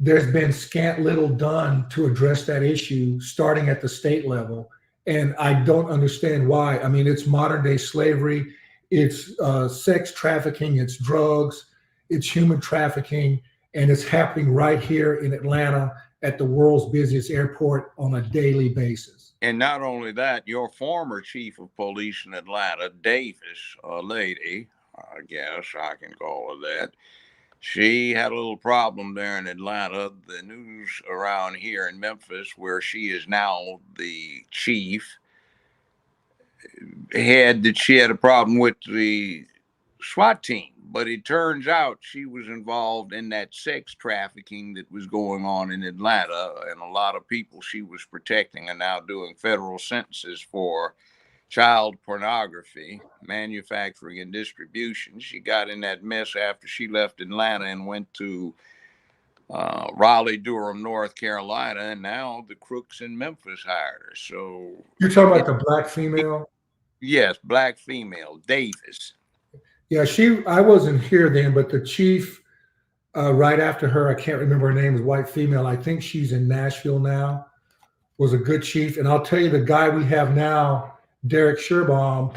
there's been scant little done to address that issue, starting at the state level. And I don't understand why. I mean, it's modern day slavery, it's sex trafficking, it's drugs, it's human trafficking, and it's happening right here in Atlanta at the world's busiest airport on a daily basis. And not only that, your former chief of police in Atlanta, Davis, a lady, I guess I can call her that, she had a little problem there in Atlanta. The news around here in Memphis, where she is now the chief, she had a problem with the SWAT team. But it turns out she was involved in that sex trafficking that was going on in Atlanta. And a lot of people she was protecting are now doing federal sentences for child pornography manufacturing and distribution. She got in that mess after she left Atlanta and went to Raleigh, Durham, North Carolina, and now the crooks in Memphis hired her. So You're talking about the black female? yes, black female, Davis. Yeah, I wasn't here then, but the chief right after her, I can't remember her name, is white female. I think she's in Nashville now, was a good chief. And I'll tell you, the guy we have now, Derek Sherbaum,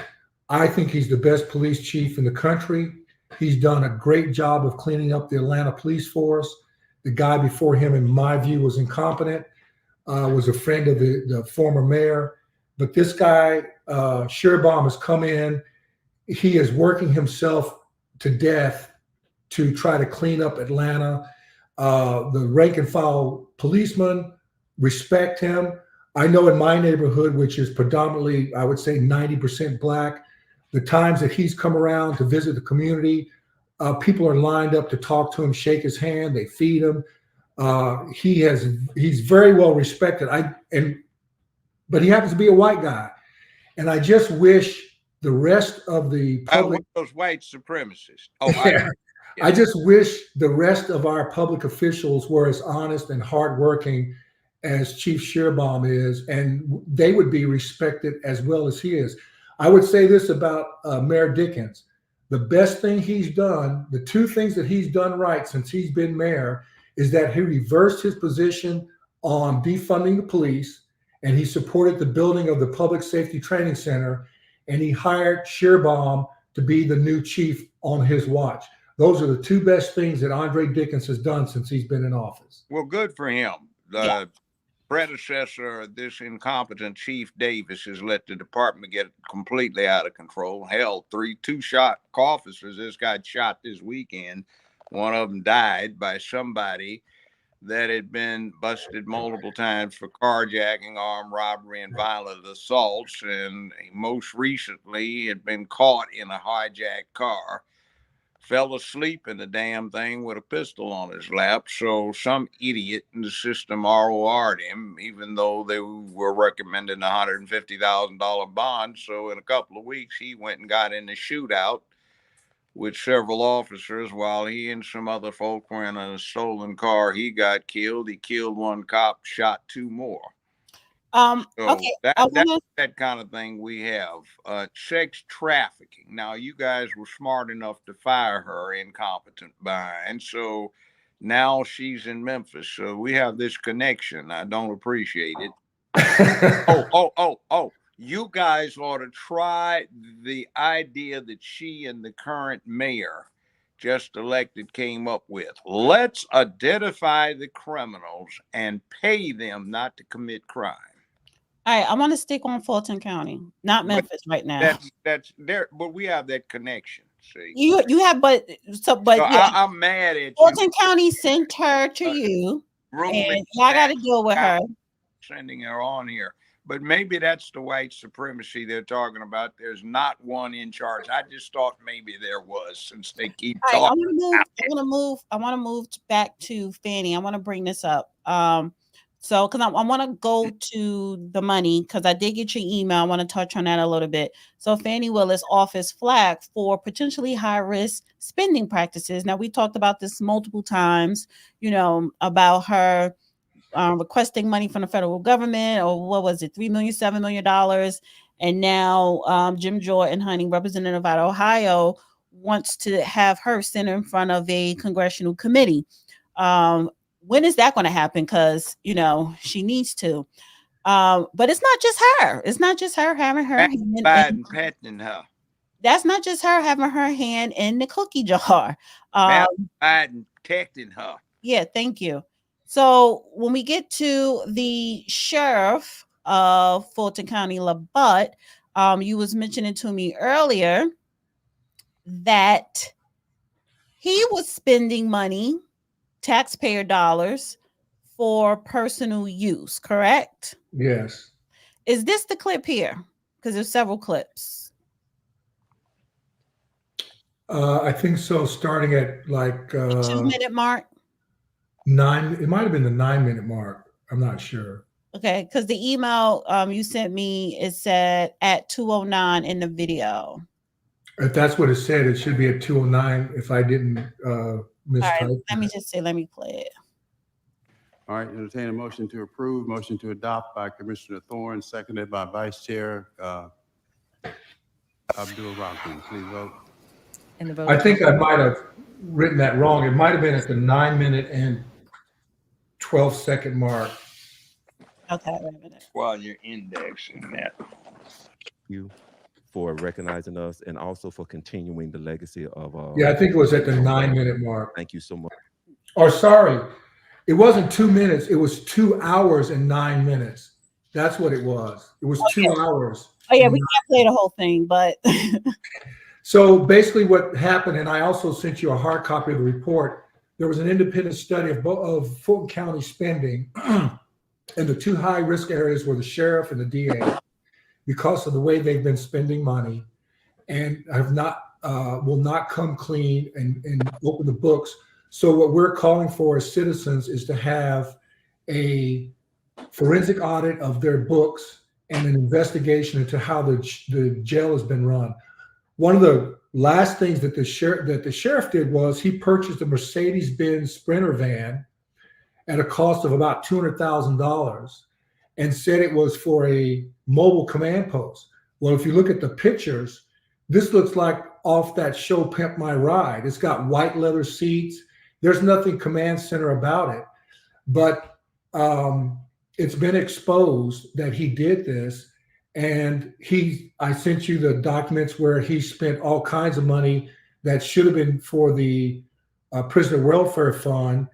I think he's the best police chief in the country. He's done a great job of cleaning up the Atlanta police force. The guy before him, in my view, was incompetent, was a friend of the former mayor. But this guy, Sherbaum, has come in. He is working himself to death to try to clean up Atlanta. The rank and file policemen respect him. I know in my neighborhood, which is predominantly, I would say 90% black, the times that he's come around to visit the community, people are lined up to talk to him, shake his hand, they feed him. He's very well respected. But he happens to be a white guy. And I just wish the rest of the public, those white supremacists. Oh, I just wish the rest of our public officials were as honest and hardworking as Chief Sherbaum is, and they would be respected as well as he is. I would say this about Mayor Dickens. The best thing he's done, the two things that he's done right since he's been mayor, is that he reversed his position on defunding the police, and he supported the building of the Public Safety Training Center, and he hired Sherbaum to be the new chief on his watch. Those are the two best things that Andre Dickens has done since he's been in office. Well, good for him. The predecessor, this incompetent Chief Davis, has let the department get completely out of control. Hell, two shot officers this guy shot this weekend. One of them died by somebody that had been busted multiple times for carjacking, armed robbery, and violent assaults. And most recently had been caught in a hijacked car. Fell asleep in the damn thing with a pistol on his lap. So some idiot in the system ROR'd him, even though they were recommending a $150,000 bond. So in a couple of weeks, he went and got in a shootout with several officers while he and some other folk were in a stolen car. He got killed. He killed one cop, shot two more. Okay. That's that kind of thing we have. Sex trafficking. Now, you guys were smart enough to fire her, incompetent behind. So now she's in Memphis. So we have this connection. I don't appreciate it. Oh. You guys ought to try the idea that she and the current mayor just elected came up with. Let's identify the criminals and pay them not to commit crime. All right, I want to stick on Fulton County, not Memphis right now. That's there, but we have that connection. See, you have, but yeah. I'm mad at Fulton you. County sent her to you, and y'all got to deal with her. Sending her on here, but maybe that's the white supremacy they're talking about. There's not one in charge. I just thought maybe there was, since they keep talking. I want to move back to Fannie. I want to bring this up. So, because I want to go to the money, because I did get your email. I want to touch on that a little bit. So, Fannie Willis office flagged for potentially high-risk spending practices. Now, we talked about this multiple times, about her requesting money from the federal government, or what was it, $3 million, $7 million. And now Jim Jordan, honey, representative out of Ohio, wants to have her sit in front of a congressional committee. When is that going to happen? Because, she needs to. But it's not just her. It's not just her having her hand Biden petting her. That's not just her having her hand in the cookie jar. Biden protecting her. Yeah, thank you. So when we get to the sheriff of Fulton County, LaButte, you was mentioning to me earlier that he was spending money, taxpayer dollars, for personal use, correct? Yes. Is this the clip here? Because there's several clips. I think so, starting at like 2-minute mark. 9, it might have been the 9-minute mark. I'm not sure. Okay, because the email you sent me, it said at 2:09 in the video. If that's what it said, it should be at 2:09 if I didn't All mistype. right, let me just say, let me play it. All right, entertain a motion to approve, motion to adopt by Commissioner Thorne, seconded by Vice Chair Abdul Rahman. Please vote. And the vote. I think I might have written that wrong. It might have been at the 9-minute and 12-second mark. Okay, wait a minute. While you're indexing that. You for recognizing us and also for continuing the legacy of. Yeah, I think it was at the 9-minute mark. Thank you so much. Or sorry, it wasn't 2 minutes. It was 2 hours and 9 minutes. That's what it was. It was 2 hours. Oh yeah, we can't play the whole thing, but So basically what happened, and I also sent you a hard copy of the report, there was an independent study of Fulton County spending, and the two high-risk areas were the sheriff and the DA because of the way they've been spending money and have not will not come clean and open the books. So what we're calling for as citizens is to have a forensic audit of their books and an investigation into how the jail has been run. One of the last things that the sheriff did was he purchased a Mercedes-Benz Sprinter van at a cost of about $200,000 and said it was for a mobile command post. Well, if you look at the pictures, this looks like off that show Pimp My Ride. It's got white leather seats. There's nothing command center about it, but it's been exposed that he did this. And I sent you the documents where he spent all kinds of money that should have been for the prisoner welfare fund.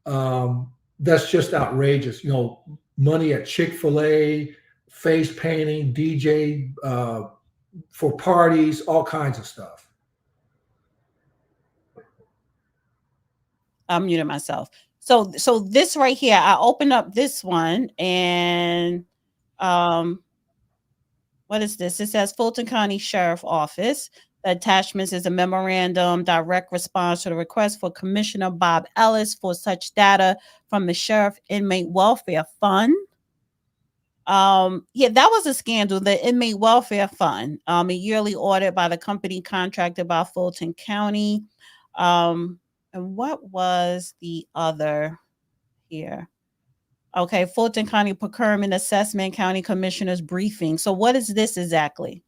That's just outrageous. You know, money at Chick-fil-A, face painting, DJ for parties, all kinds of stuff. I'm muting myself. So this right here, I opened up this one and what is this? It says Fulton County Sheriff Office. The attachments is a memorandum, direct response to the request for Commissioner Bob Ellis for such data from the Sheriff Inmate Welfare Fund. Yeah, that was a scandal. The Inmate Welfare Fund, a yearly audit by the company contracted by Fulton County. And what was the other here? Okay, Fulton County Procurement Assessment County Commissioners Briefing. So what is this exactly?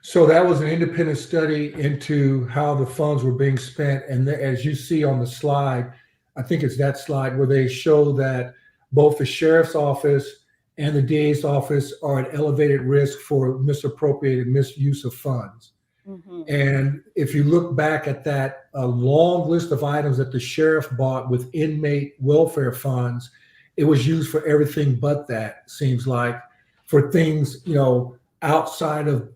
So that was an independent study into how the funds were being spent. And as you see on the slide, I think it's that slide where they show that both the sheriff's office and the DA's office are at elevated risk for misappropriated misuse of funds. Mm-hmm. And if you look back at that long list of items that the sheriff bought with inmate welfare funds, it was used for everything but that, seems like, for things, you know, outside of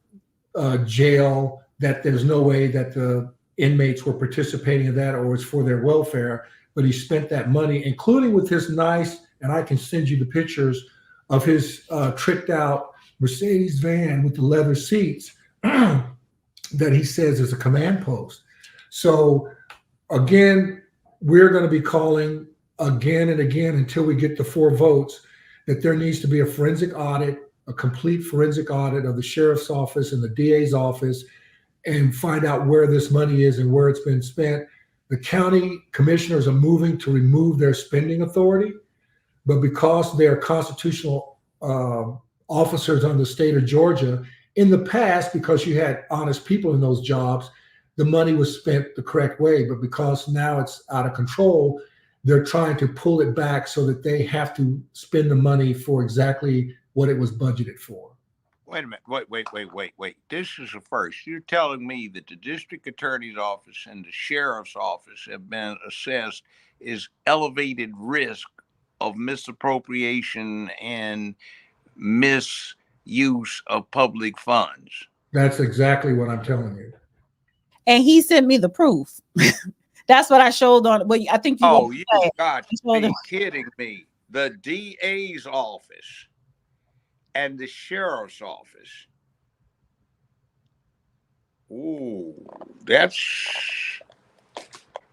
jail, that there's no way that the inmates were participating in that or it's for their welfare. But he spent that money, including with his nice, and I can send you the pictures of his tricked out Mercedes van with the leather seats that he says is a command post. So again, we're going to be calling again and again until we get the 4 votes that there needs to be a forensic audit, a complete forensic audit of the sheriff's office and the DA's office, and find out where this money is and where it's been spent. The county commissioners are moving to remove their spending authority, but because they are constitutional officers under the state of Georgia, in the past, because you had honest people in those jobs, the money was spent the correct way. But because now it's out of control, they're trying to pull it back so that they have to spend the money for exactly what it was budgeted for. Wait a minute. Wait. This is a first. You're telling me that the district attorney's office and the sheriff's office have been assessed as elevated risk of misappropriation and misuse of public funds. That's exactly what I'm telling you. And he sent me the proof. That's what I showed on. Well, I think you. Oh, you got to be kidding me! The DA's office and the sheriff's office. Ooh, that's.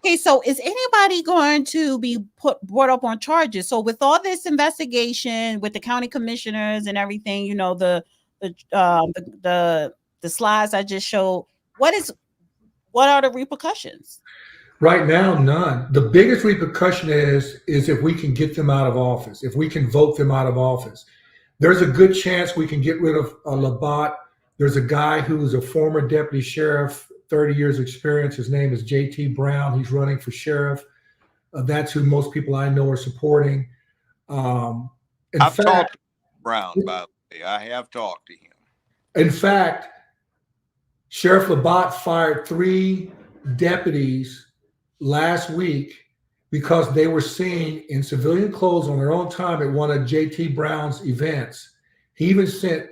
Okay, so is anybody going to be brought up on charges? So with all this investigation with the county commissioners and everything, you know, the slides I just showed, what are the repercussions? Right now, none. The biggest repercussion is if we can get them out of office, if we can vote them out of office. There's a good chance we can get rid of Labat. There's a guy who's a former deputy sheriff, 30 years experience. His name is J.T. Brown. He's running for sheriff. That's who most people I know are supporting. I've talked to Brown, by the way. I have talked to him. In fact, Sheriff Labat fired 3 deputies last week because they were seen in civilian clothes on their own time at one of J.T. Brown's events. He even sent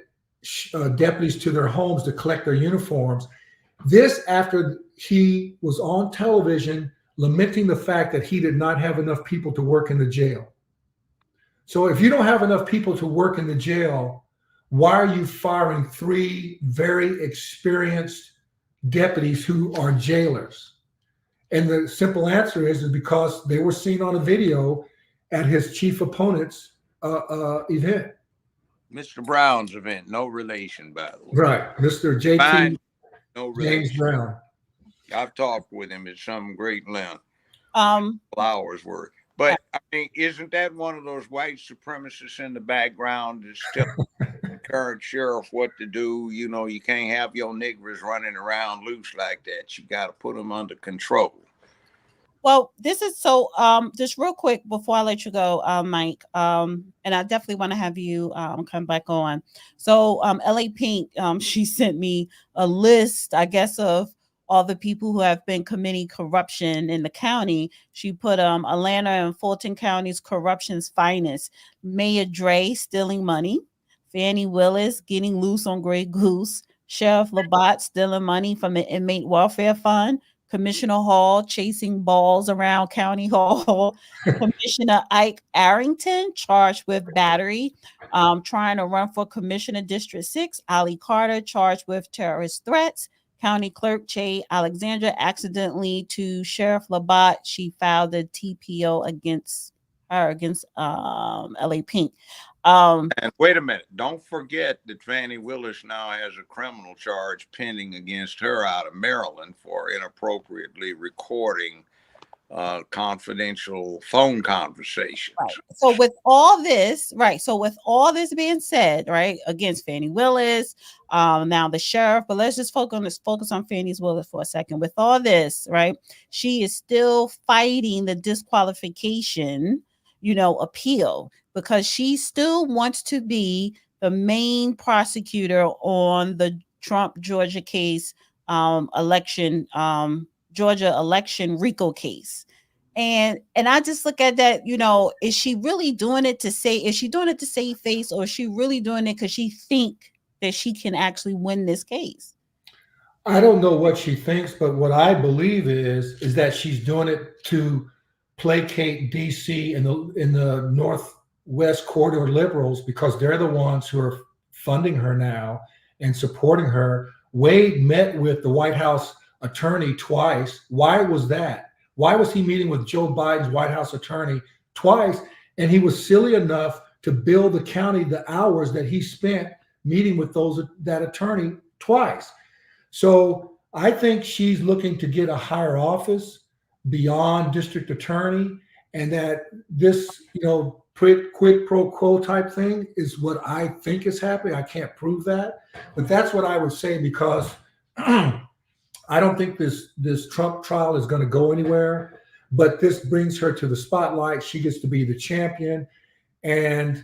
deputies to their homes to collect their uniforms. This after he was on television lamenting the fact that he did not have enough people to work in the jail. So if you don't have enough people to work in the jail, why are you firing 3 very experienced deputies who are jailers? And the simple answer is because they were seen on a video at his chief opponent's event. Mr. Brown's event, no relation, by the way. Right, Mr. J.T. Fine, no James relation. Brown. I've talked with him at some great length, hours worth. But I mean, isn't that one of those white supremacists in the background that still current sheriff what to do? You know, you can't have your niggers running around loose like that. You got to put them under control. Well, this is so just real quick before I let you go, Mike, and I definitely want to have you come back on. So LA Pink, she sent me a list, I guess, of all the people who have been committing corruption in the county. She put Atlanta and Fulton counties corruption's finest. Mayor Dre stealing money, Fannie Willis getting loose on Grey Goose, Sheriff Labat stealing money from the inmate welfare fund, Commissioner Hall chasing balls around County Hall, Commissioner Ike Arrington charged with battery, trying to run for Commissioner District 6, Ali Carter charged with terrorist threats, County Clerk Che Alexandra accidentally to Sheriff Labat. She filed a TPO against LA Pink. And wait a minute, don't forget that Fannie Willis now has a criminal charge pending against her out of Maryland for inappropriately recording confidential phone conversations. Right. So with all this, being said, right, against Fannie Willis, now the sheriff, but let's just focus on Fannie Willis for a second. With all this, right, she is still fighting the disqualification, appeal, because she still wants to be the main prosecutor on the Trump Georgia case, Georgia election RICO case. And I just look at that, is she really doing it to save face, or is she really doing it because she think that she can actually win this case? I don't know what she thinks, but what I believe is that she's doing it to placate DC in the Northwest corridor liberals, because they're the ones who are funding her now and supporting her. Wade met with the White House attorney twice. Why was that? Why was he meeting with Joe Biden's White House attorney twice? And he was silly enough to bill the county the hours that he spent meeting with that attorney twice. So I think she's looking to get a higher office beyond district attorney, and that this, quid pro quo type thing is what I think is happening. I can't prove that, but that's what I would say, because I don't think this Trump trial is going to go anywhere, but this brings her to the spotlight. She gets to be the champion. And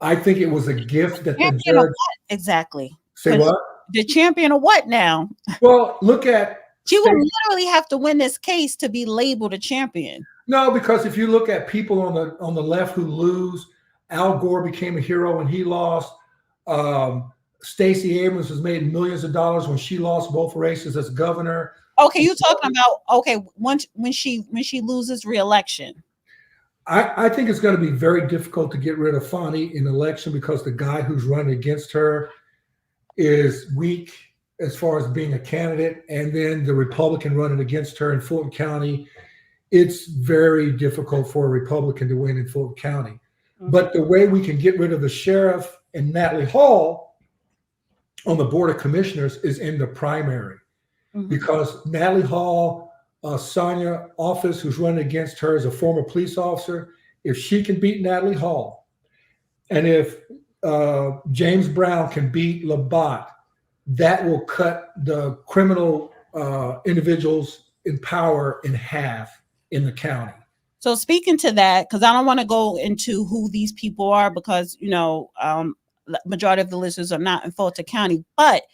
I think it was a gift that the judge. Exactly. Say what? The champion of what now? Well, look at. She would literally have to win this case to be labeled a champion. No, because if you look at people on the left who lose, Al Gore became a hero when he lost. Stacey Abrams has made millions of dollars when she lost both races as governor. Okay, you're talking about when she loses re-election. I think it's going to be very difficult to get rid of Fani in the election, because the guy who's running against her is weak. as far as being a candidate, and then the Republican running against her in Fulton County. It's very difficult for a Republican to win in Fulton County. Mhm. But the way we can get rid of the sheriff and Natalie Hall on the Board of Commissioners is in the primary. Mhm. Because Natalie Hall, Sonia Office, who's running against her, is a former police officer. If she can beat Natalie Hall, and if James Brown can beat Labatt, that will cut the criminal individuals in power in half in the county. So speaking to that, because I don't want to go into who these people are, because majority of the listeners are not in Fulton County. But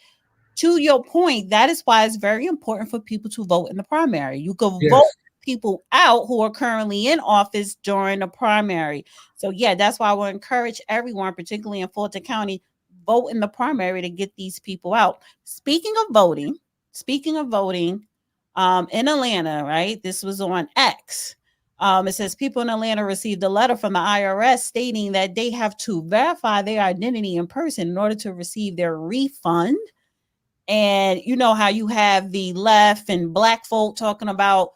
to your point, that is why it's very important for people to vote in the primary. You can Yes. vote people out who are currently in office during the primary. So yeah, that's why I will encourage everyone, particularly in Fulton County, vote in the primary to get these people out. Speaking of voting, in Atlanta, right? This was on X. It says people in Atlanta received a letter from the IRS stating that they have to verify their identity in person in order to receive their refund. And you know how you have the left and black folk talking about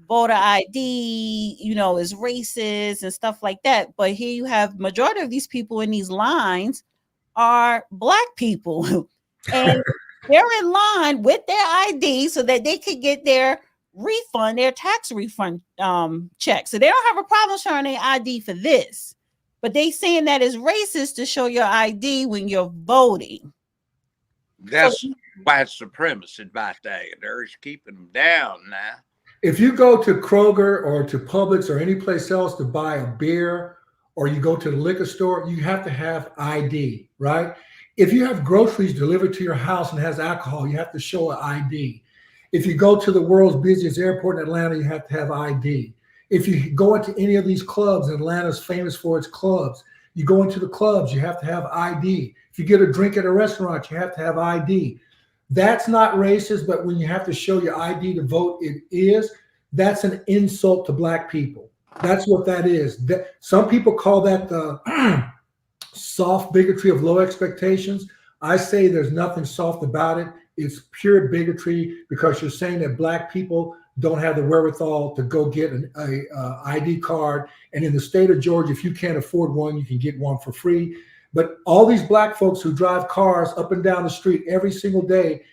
voter ID, is racist and stuff like that. But here you have majority of these people in these lines are black people. And they're in line with their ID so that they could get their refund, their tax refund check. So they don't have a problem showing their ID for this. But they saying that it's racist to show your ID when you're voting. That's white supremacy right there. They're keeping them down now. If you go to Kroger or to Publix or any place else to buy a beer, or you go to the liquor store, you have to have ID, right? If you have groceries delivered to your house and has alcohol, you have to show an ID. If you go to the world's busiest airport in Atlanta, you have to have ID. If you go into any of these clubs, Atlanta's famous for its clubs, you go into the clubs, you have to have ID. If you get a drink at a restaurant, you have to have ID. That's not racist, but when you have to show your ID to vote, it is. That's an insult to black people. That's what that is. Some people call that the soft bigotry of low expectations. I say there's nothing soft about it. It's pure bigotry because you're saying that black people don't have the wherewithal to go get an ID card. And in the state of Georgia, if you can't afford one, you can get one for free. But all these black folks who drive cars up and down the street every single day,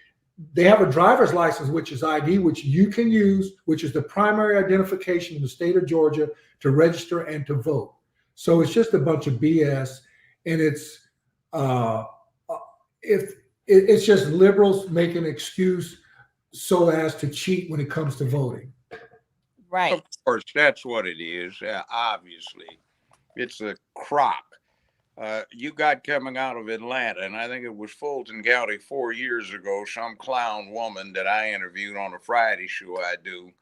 they have a driver's license, which is ID, which you can use, which is the primary identification in the state of Georgia to register and to vote. So it's just a bunch of BS. And it's just liberals making an excuse so as to cheat when it comes to voting. Right. Of course, that's what it is. Obviously, it's a crock. You got coming out of Atlanta, and I think it was Fulton County 4 years ago, some clown woman that I interviewed on a Friday show I do,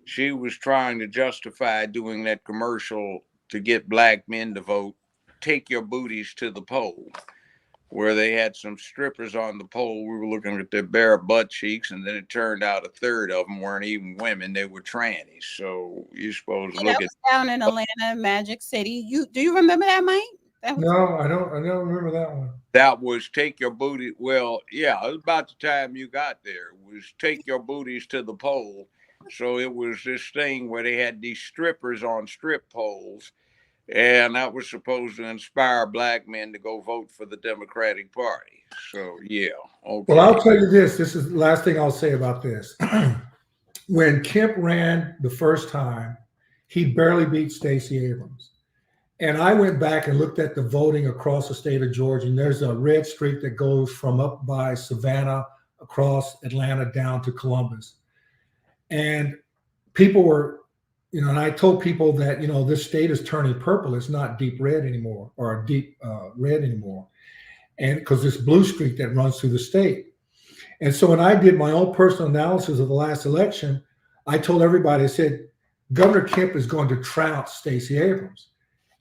she was trying to justify doing that commercial to get black men to vote, take your booties to the poll, where they had some strippers on the pole. We were looking at their bare butt cheeks, and then it turned out a third of them weren't even women. They were trannies. So you're supposed to look at down in Atlanta, Magic City. Do you remember that, Mike? No, I don't remember that one. That was take your booty. Well, yeah, it was about the time you got there. It was take your booties to the pole. So it was this thing where they had these strippers on strip poles, and that was supposed to inspire black men to go vote for the Democratic Party. So, yeah. Okay. Well, I'll tell you this. This is the last thing I'll say about this. When Kemp ran the first time, he barely beat Stacey Abrams. And I went back and looked at the voting across the state of Georgia, and there's a red streak that goes from up by Savannah across Atlanta down to Columbus. And people were, and I told people that, this state is turning purple. It's not deep red anymore, or deep red anymore. And because this blue streak that runs through the state. And so when I did my own personal analysis of the last election, I told everybody, I said, Governor Kemp is going to trounce Stacey Abrams.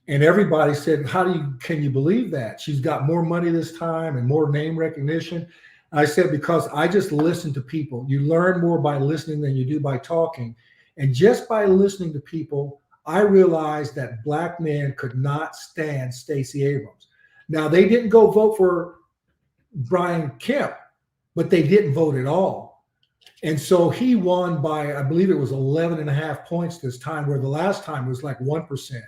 And everybody said, can you believe that? She's got more money this time and more name recognition. I said, because I just listen to people. You learn more by listening than you do by talking. And just by listening to people, I realized that black men could not stand Stacey Abrams. Now, they didn't go vote for Brian Kemp, but they didn't vote at all. And so he won by, I believe it was 11.5 points this time, where the last time was like 1%.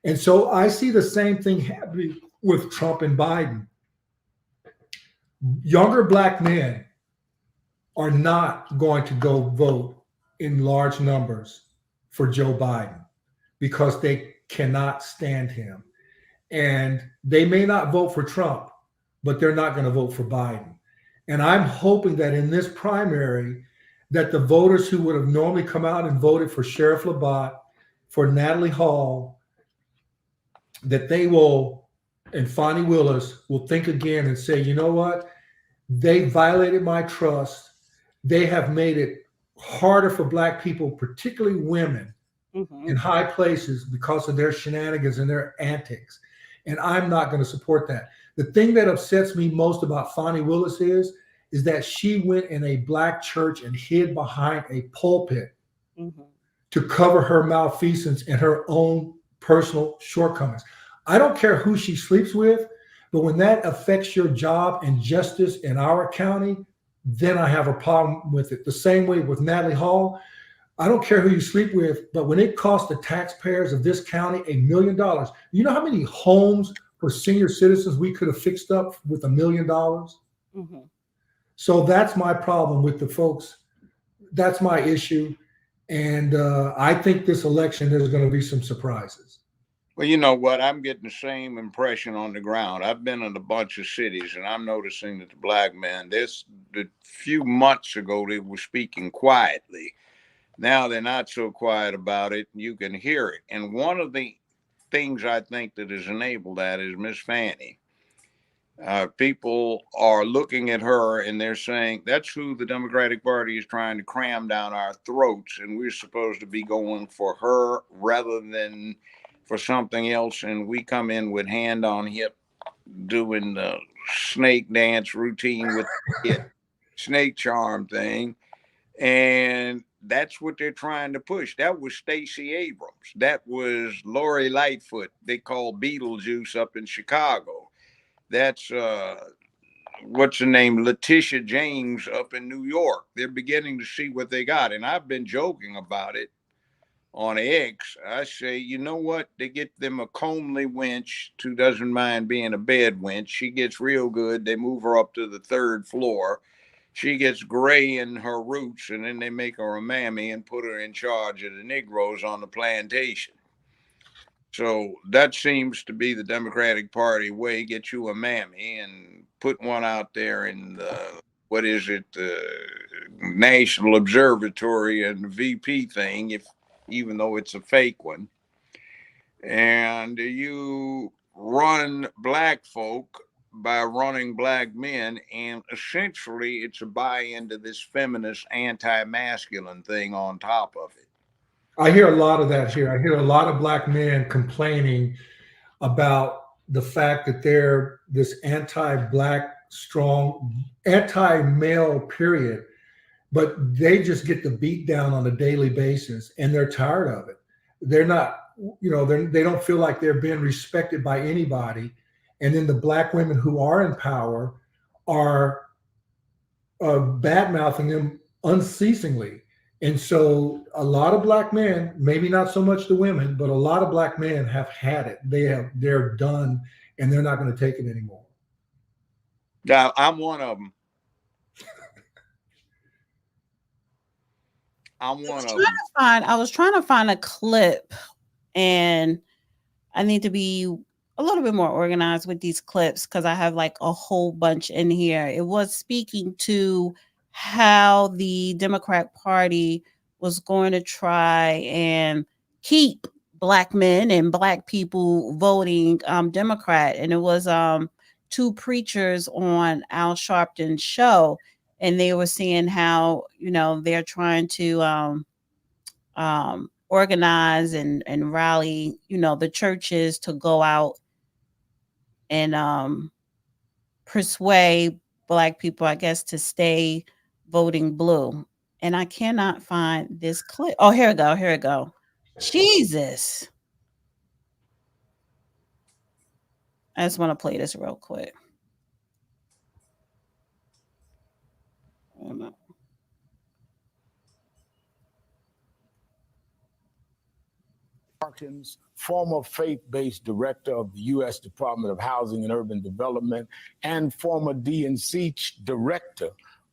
And so I see the same thing happening with Trump and Biden. Younger black men are not going to go vote in large numbers for Joe Biden because they cannot stand him. And they may not vote for Trump, but they're not going to vote for Biden. And I'm hoping that in this primary, that the voters who would have normally come out and voted for Sheriff Labatt, for Natalie Hall, that they will, and Fonnie Willis will think again and say, you know what? They violated my trust. They have made it harder for black people, particularly women, in high places because of their shenanigans and their antics. And I'm not going to support that. The thing that upsets me most about Fonnie Willis is that she went in a black church and hid behind a pulpit to cover her malfeasance and her own personal shortcomings. I don't care who she sleeps with, but when that affects your job and justice in our county, then I have a problem with it. The same way with Natalie Hall. I don't care who you sleep with, but when it costs the taxpayers of this county $1 million, you know how many homes for senior citizens we could have fixed up with $1 million? So that's my problem with the folks. That's my issue. And I think this election, there's going to be some surprises. Well, you know what? I'm getting the same impression on the ground. I've been in a bunch of cities, and I'm noticing that the black men, a few months ago, they were speaking quietly. Now they're not so quiet about it. You can hear it. And one of the things I think that has enabled that is Miss Fannie. People are looking at her and they're saying that's who the Democratic Party is trying to cram down our throats, and we're supposed to be going for her rather than for something else. And we come in with hand on hip doing the snake dance routine with the snake charm thing. And that's what they're trying to push. That was Stacey Abrams. That was Lori Lightfoot. They call Beetlejuice up in Chicago. That's what's her name? Letitia James up in New York. They're beginning to see what they got. And I've been joking about it on X. I say, you know what? They get them a comely wench who doesn't mind being a bed wench. She gets real good. They move her up to the 3rd floor. She gets gray in her roots, and then they make her a mammy and put her in charge of the Negroes on the plantation. So that seems to be the Democratic Party way. Get you a mammy and put one out there in the, what is it, the National Observatory and the VP thing, even though it's a fake one. And you run black folk by running black men, and essentially it's a buy-in to this feminist anti-masculine thing on top of it. I hear a lot of that here. I hear a lot of black men complaining about the fact that they're this anti-black, strong, anti-male period, but they just get the beat down on a daily basis and they're tired of it. They're not, they don't feel like they're being respected by anybody. And then the black women who are in power are bad-mouthing them unceasingly. And so a lot of black men, maybe not so much the women, but a lot of black men have had it. They're done, and they're not going to take it anymore. Yeah, I'm one of them. I was trying to find a clip, and I need to be a little bit more organized with these clips because I have like a whole bunch in here. It was speaking to how the Democrat Party was going to try and keep black men and black people voting Democrat. And it was 2 preachers on Al Sharpton's show, and they were saying how, they're trying to organize and rally, the churches to go out and persuade black people, I guess, to stay voting blue. And I cannot find this clip. Oh, here we go. Jesus. I just want to play this real quick. Harkins, former faith-based director of the U.S. Department of Housing and Urban Development and former DNC director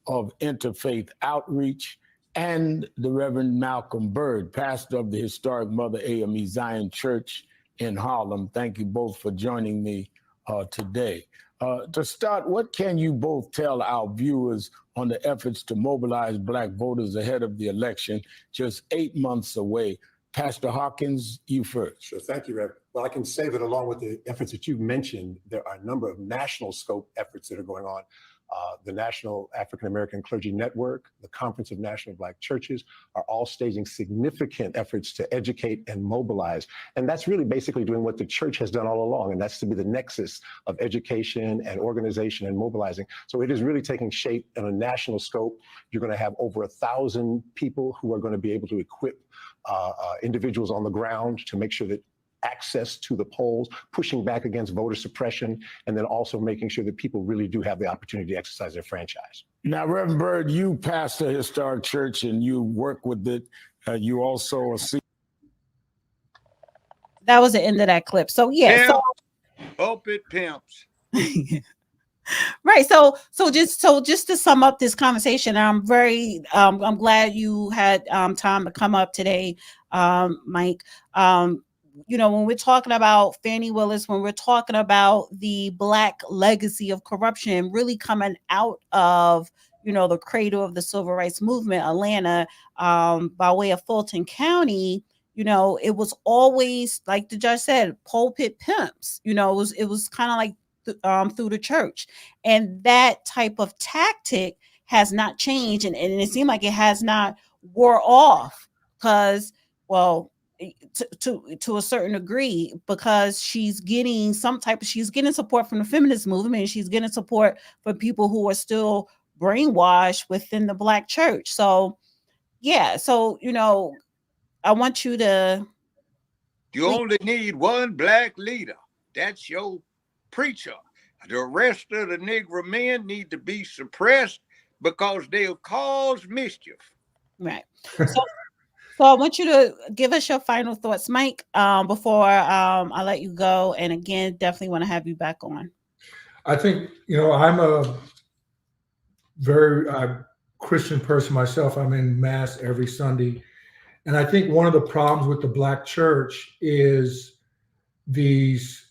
of Interfaith Outreach, and the Reverend Malcolm Byrd, pastor of the historic Mother AME Zion Church in Harlem. Thank you both for joining me today. To start, what can you both tell our viewers on the efforts to mobilize Black voters ahead of the election, just 8 months away? Pastor Hawkins, you first. Sure, thank you, Rev. Well, I can say that along with the efforts that you've mentioned, there are a number of national scope efforts that are going on. The National African American Clergy Network, the Conference of National Black Churches are all staging significant efforts to educate and mobilize. And that's really basically doing what the church has done all along, and that's to be the nexus of education and organization and mobilizing. So it is really taking shape in a national scope. You're going to have over 1,000 people who are going to be able to equip individuals on the ground to make sure that access to the polls, pushing back against voter suppression, and then also making sure that people really do have the opportunity to exercise their franchise. Now, Reverend Byrd, you pastor a historic church and you work with it. You also see. That was the end of that clip. So yeah, Pimp. Hope it pimps. Right. So just to sum up this conversation, I'm very I'm glad you had time to come up today, Mike. You know, when we're talking about Fannie Willis, when we're talking about the Black legacy of corruption really coming out of, you know, the cradle of the civil rights movement, Atlanta, by way of Fulton County, you know, it was always, like the judge said, pulpit pimps. You know, it was kind of like through the church, and that type of tactic has not changed, and it seemed like it has not wore off, because, well, to a certain degree, because she's getting support from the feminist movement, and she's getting support from people who are still brainwashed within the Black church. So yeah, so, you know, I want you to. You only need one Black leader. That's your preacher. The rest of the Negro men need to be suppressed because they'll cause mischief. Right. So I want you to give us your final thoughts, Mike, before I let you go. And again, definitely want to have you back on. I think, you know, I'm a very Christian person myself. I'm in Mass every Sunday. And I think one of the problems with the Black church is these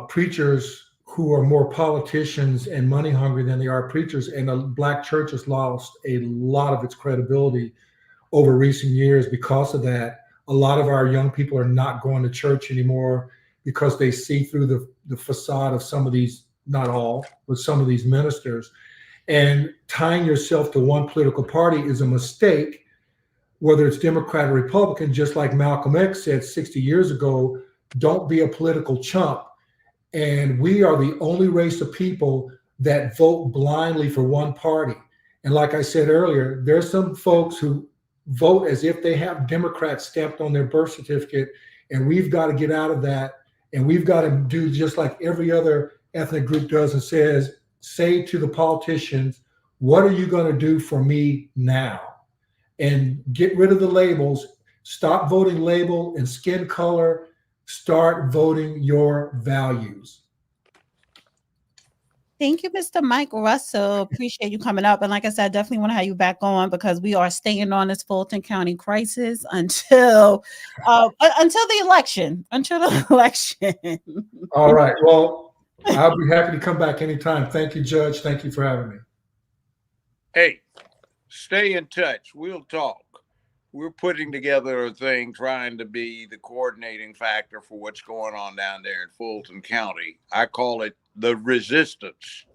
preachers who are more politicians and money hungry than they are preachers. And the Black church has lost a lot of its credibility over recent years because of that. A lot of our young people are not going to church anymore because they see through the facade of some of these, not all, but some of these ministers. And tying yourself to one political party is a mistake, whether it's Democrat or Republican. Just like Malcolm X said 60 years ago, don't be a political chump. And we are the only race of people that vote blindly for one party. And like I said earlier, there's some folks who vote as if they have Democrats stamped on their birth certificate, and we've got to get out of that. And we've got to do just like every other ethnic group does and say to the politicians, what are you going to do for me now? And get rid of the labels. Stop voting label and skin color. Start voting your values. Thank you, Mr. Mike Russell. Appreciate you coming up. And like I said, I definitely want to have you back on, because we are staying on this Fulton County crisis until the election. All right. Well, I'll be happy to come back anytime. Thank you, Judge. Thank you for having me. Hey, stay in touch. We'll talk. We're putting together a thing trying to be the coordinating factor for what's going on down there in Fulton County. I call it the resistance.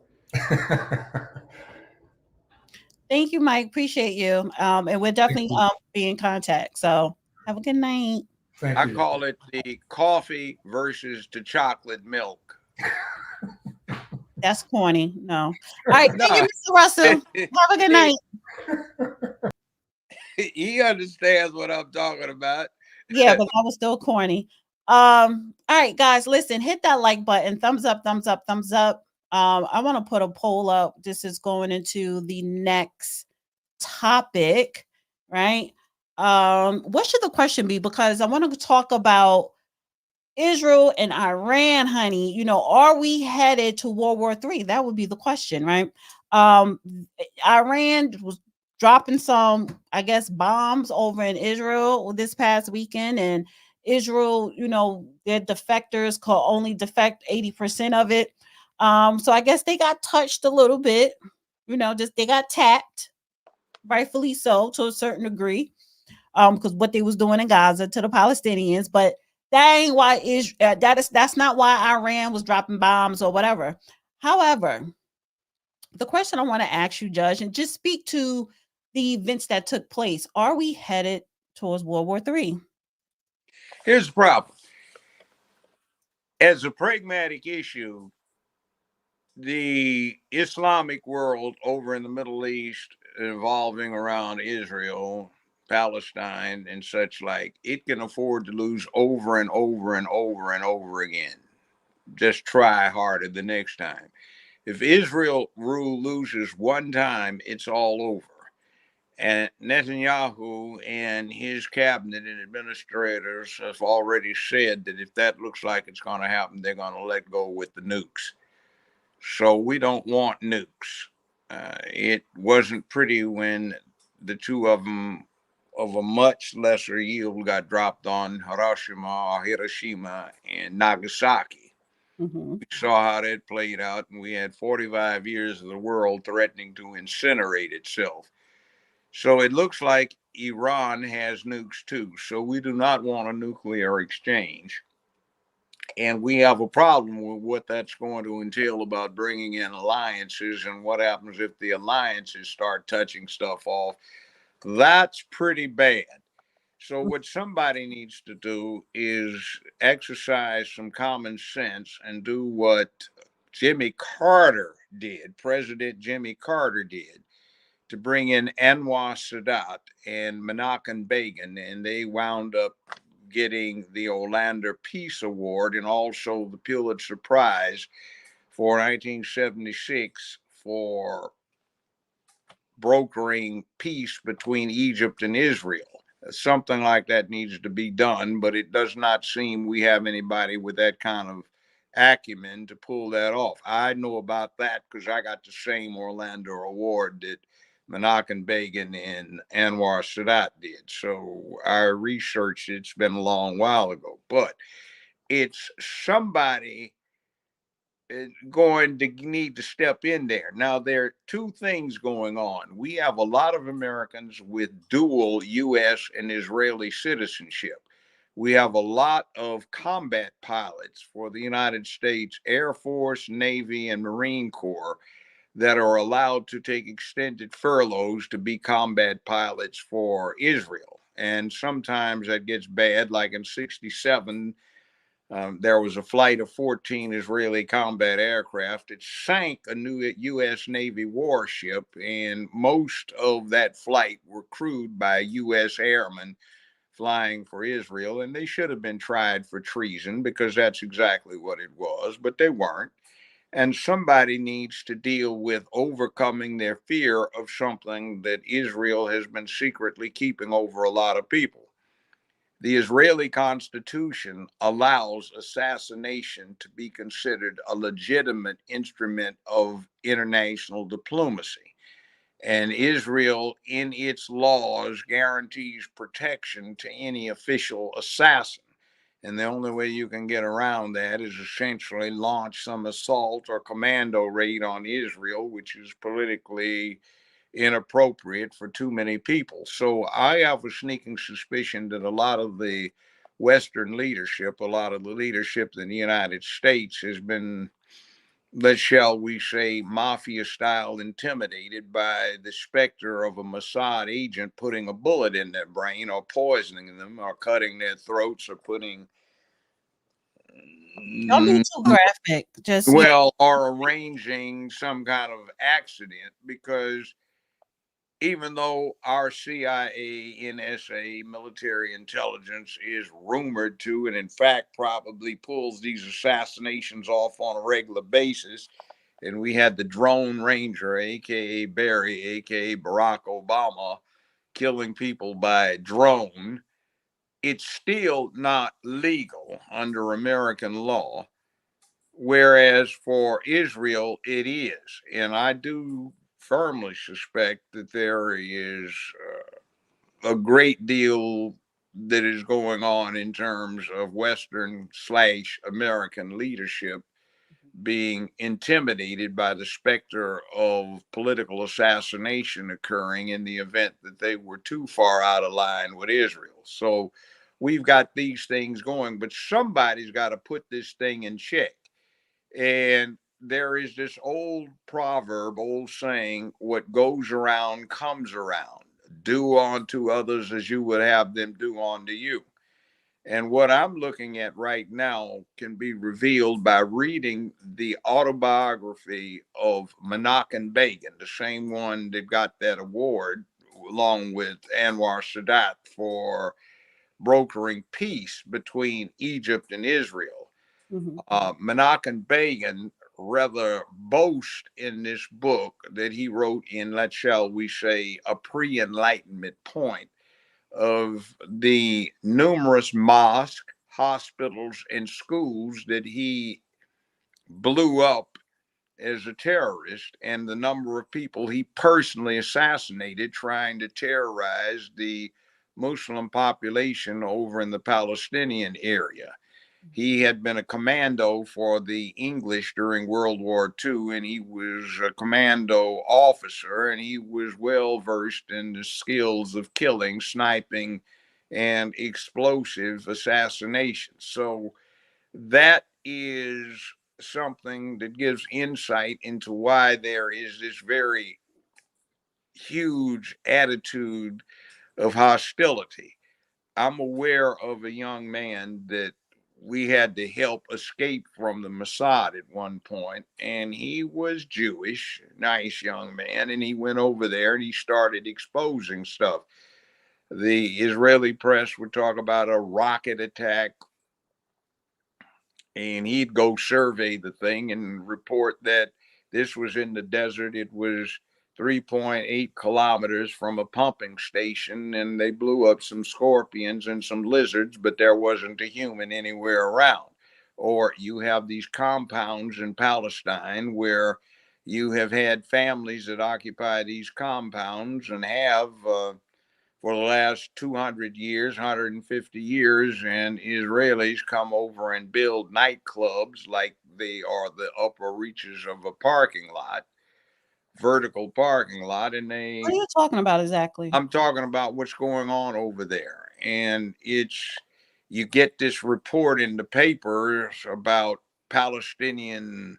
Thank you, Mike. Appreciate you. And we'll definitely be in contact. So have a good night. Thank I you. call it the coffee versus the chocolate milk. That's corny. No. All right. Thank you, Mr. Russell. Have a good night. He understands what I'm talking about. Yeah, but that was still corny. All right, guys, listen, hit that like button. Thumbs up, thumbs up, thumbs up. I want to put a poll up. This is going into the next topic, right? What should the question be? Because I want to talk about Israel and Iran, honey. You know, are we headed to World War III? That would be the question, right? Iran was dropping some, I guess, bombs over in Israel this past weekend, and Israel, you know, their defectors could only defect 80% of it. So I guess they got touched a little bit, you know, just they got tapped, rightfully so, to a certain degree, because what they was doing in Gaza to the Palestinians, but that ain't why that's not why Iran was dropping bombs or whatever. However, the question I want to ask you, Judge, and just speak to the events that took place. Are we headed towards World War III? Here's the problem. As a pragmatic issue, the Islamic world over in the Middle East, involving around Israel, Palestine, and such like, it can afford to lose over and over and over and over again. Just try harder the next time. If Israel loses one time, it's all over. And Netanyahu and his cabinet and administrators have already said that if that looks like it's going to happen, they're going to let go with the nukes. So we don't want nukes. It wasn't pretty when the two of them of a much lesser yield got dropped on Hiroshima, and Nagasaki. Mm-hmm. We saw how that played out, and we had 45 years of the world threatening to incinerate itself. So it looks like Iran has nukes too. So we do not want a nuclear exchange. And we have a problem with what that's going to entail about bringing in alliances and what happens if the alliances start touching stuff off. That's pretty bad. So what somebody needs to do is exercise some common sense and do what Jimmy Carter did, President Jimmy Carter did, to bring in Anwar Sadat and Menachem Begin, and they wound up getting the Olander Peace Award and also the Pulitzer Prize for 1976 for brokering peace between Egypt and Israel. Something like that needs to be done, but it does not seem we have anybody with that kind of acumen to pull that off. I know about that because I got the same Orlando Award that Menachem Begin and Anwar Sadat did. So I researched it's been a long while ago, but it's somebody going to need to step in there. Now, there are two things going on. We have a lot of Americans with dual U.S. and Israeli citizenship. We have a lot of combat pilots for the United States Air Force, Navy, and Marine Corps that are allowed to take extended furloughs to be combat pilots for Israel. And sometimes that gets bad, like in 67, there was a flight of 14 Israeli combat aircraft. It sank a new U.S. Navy warship, and most of that flight were crewed by U.S. airmen flying for Israel, and they should have been tried for treason because that's exactly what it was, but they weren't. And somebody needs to deal with overcoming their fear of something that Israel has been secretly keeping over a lot of people. The Israeli Constitution allows assassination to be considered a legitimate instrument of international diplomacy. And Israel, in its laws, guarantees protection to any official assassin. And the only way you can get around that is essentially launch some assault or commando raid on Israel, which is politically inappropriate for too many people. So I have a sneaking suspicion that a lot of the Western leadership, a lot of the leadership in the United States has been, let's shall we say, mafia style intimidated by the specter of a Mossad agent putting a bullet in their brain or poisoning them or cutting their throats or putting Don't be too graphic. Just well, or arranging some kind of accident, because even though our CIA, NSA, military intelligence is rumored to, and in fact probably pulls these assassinations off on a regular basis, and we had the drone ranger, aka Barry, aka Barack Obama, killing people by drone, it's still not legal under American law. Whereas for Israel, it is. And I do firmly suspect that there is a great deal that is going on in terms of Western / American leadership being intimidated by the specter of political assassination occurring in the event that they were too far out of line with Israel. So we've got these things going, but somebody's got to put this thing in check. And there is this old proverb, old saying, what goes around comes around. Do unto others as you would have them do unto you. And what I'm looking at right now can be revealed by reading the autobiography of Menachem Begin, the same one that got that award, along with Anwar Sadat, for brokering peace between Egypt and Israel. Mhm. Menachem Begin rather boasts in this book that he wrote in, let's shall we say, a pre-Enlightenment point of the numerous mosques, hospitals, and schools that he blew up as a terrorist, and the number of people he personally assassinated trying to terrorize the Muslim population over in the Palestinian area. He had been a commando for the English during World War II, and he was a commando officer, and he was well versed in the skills of killing, sniping, and explosive assassination. So that is something that gives insight into why there is this very huge attitude of hostility. I'm aware of a young man that we had to help escape from the Mossad at one point, and he was Jewish, nice young man, and he went over there and he started exposing stuff. The Israeli press would talk about a rocket attack, and he'd go survey the thing and report that this was in the desert. It was 3.8 kilometers from a pumping station, and they blew up some scorpions and some lizards, but there wasn't a human anywhere around. Or you have these compounds in Palestine where you have had families that occupy these compounds and have for the last 200 years, 150 years, and Israelis come over and build nightclubs like they are the upper reaches of a parking lot, vertical parking lot. And What are you talking about exactly? I'm talking about what's going on over there. And you get this report in the papers about Palestinian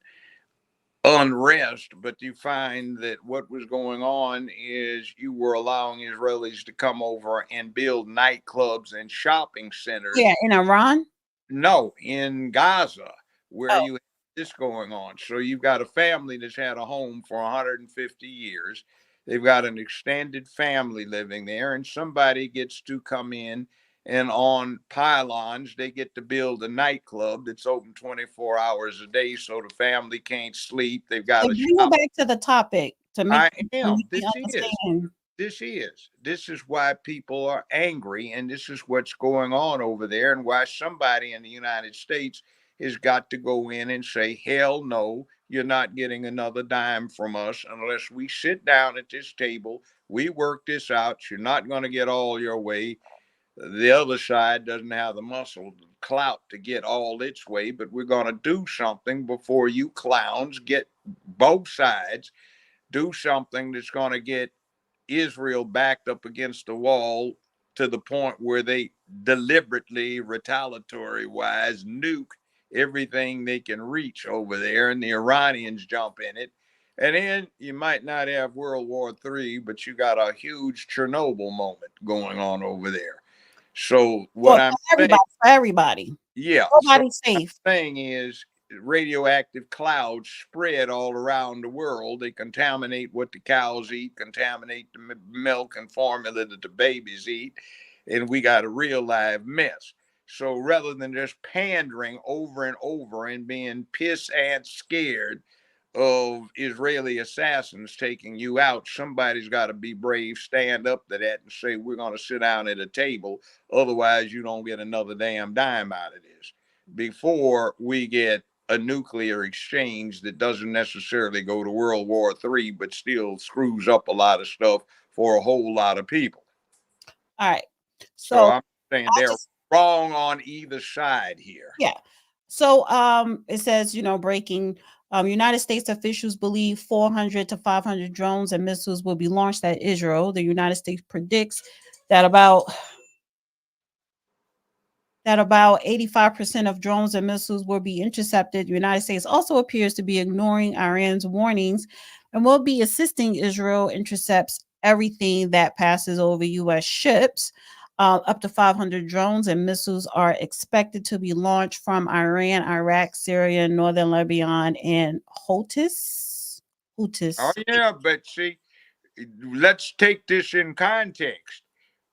unrest, but you find that what was going on is you were allowing Israelis to come over and build nightclubs and shopping centers. Yeah, in Iran? No, in Gaza, where Oh. you have this going on. So you've got a family that's had a home for 150 years. They've got an extended family living there, and somebody gets to come in and on pylons, they get to build a nightclub that's open 24 hours a day so the family can't sleep. They've got So a bring it back to the topic to make I to am. make me understand. This is why people are angry, and this is what's going on over there, and why somebody in the United States has got to go in and say, hell no, you're not getting another dime from us unless we sit down at this table, we work this out. You're not going to get all your way. The other side doesn't have the muscle clout to get all its way, but we're going to do something before you clowns get both sides. Do something that's going to get Israel backed up against the wall to the point where they deliberately, retaliatory wise, nuke everything they can reach over there, and the Iranians jump in it. And then you might not have World War III, but you got a huge Chernobyl moment going on over there. So what For I'm everybody, saying, for everybody. yeah, Nobody's safe. thing is radioactive clouds spread all around the world. They contaminate what the cows eat, contaminate the milk and formula that the babies eat, and we got a real live mess. So rather than just pandering over and over and being piss and scared of Israeli assassins taking you out, somebody's got to be brave, stand up to that and say, we're going to sit down at a table. Otherwise, you don't get another damn dime out of this before we get a nuclear exchange that doesn't necessarily go to World War III, but still screws up a lot of stuff for a whole lot of people. All right. So So I'm saying they're wrong on either side here. yeah. So it says, breaking. United States officials believe 400 to 500 drones and missiles will be launched at Israel. The United States predicts that about 85% of drones and missiles will be intercepted. The United States also appears to be ignoring Iran's warnings and will be assisting Israel intercepts everything that passes over U.S. ships. Up to 500 drones and missiles are expected to be launched from Iran, Iraq, Syria, northern Lebanon, and Houthis. Oh, yeah, but see, let's take this in context.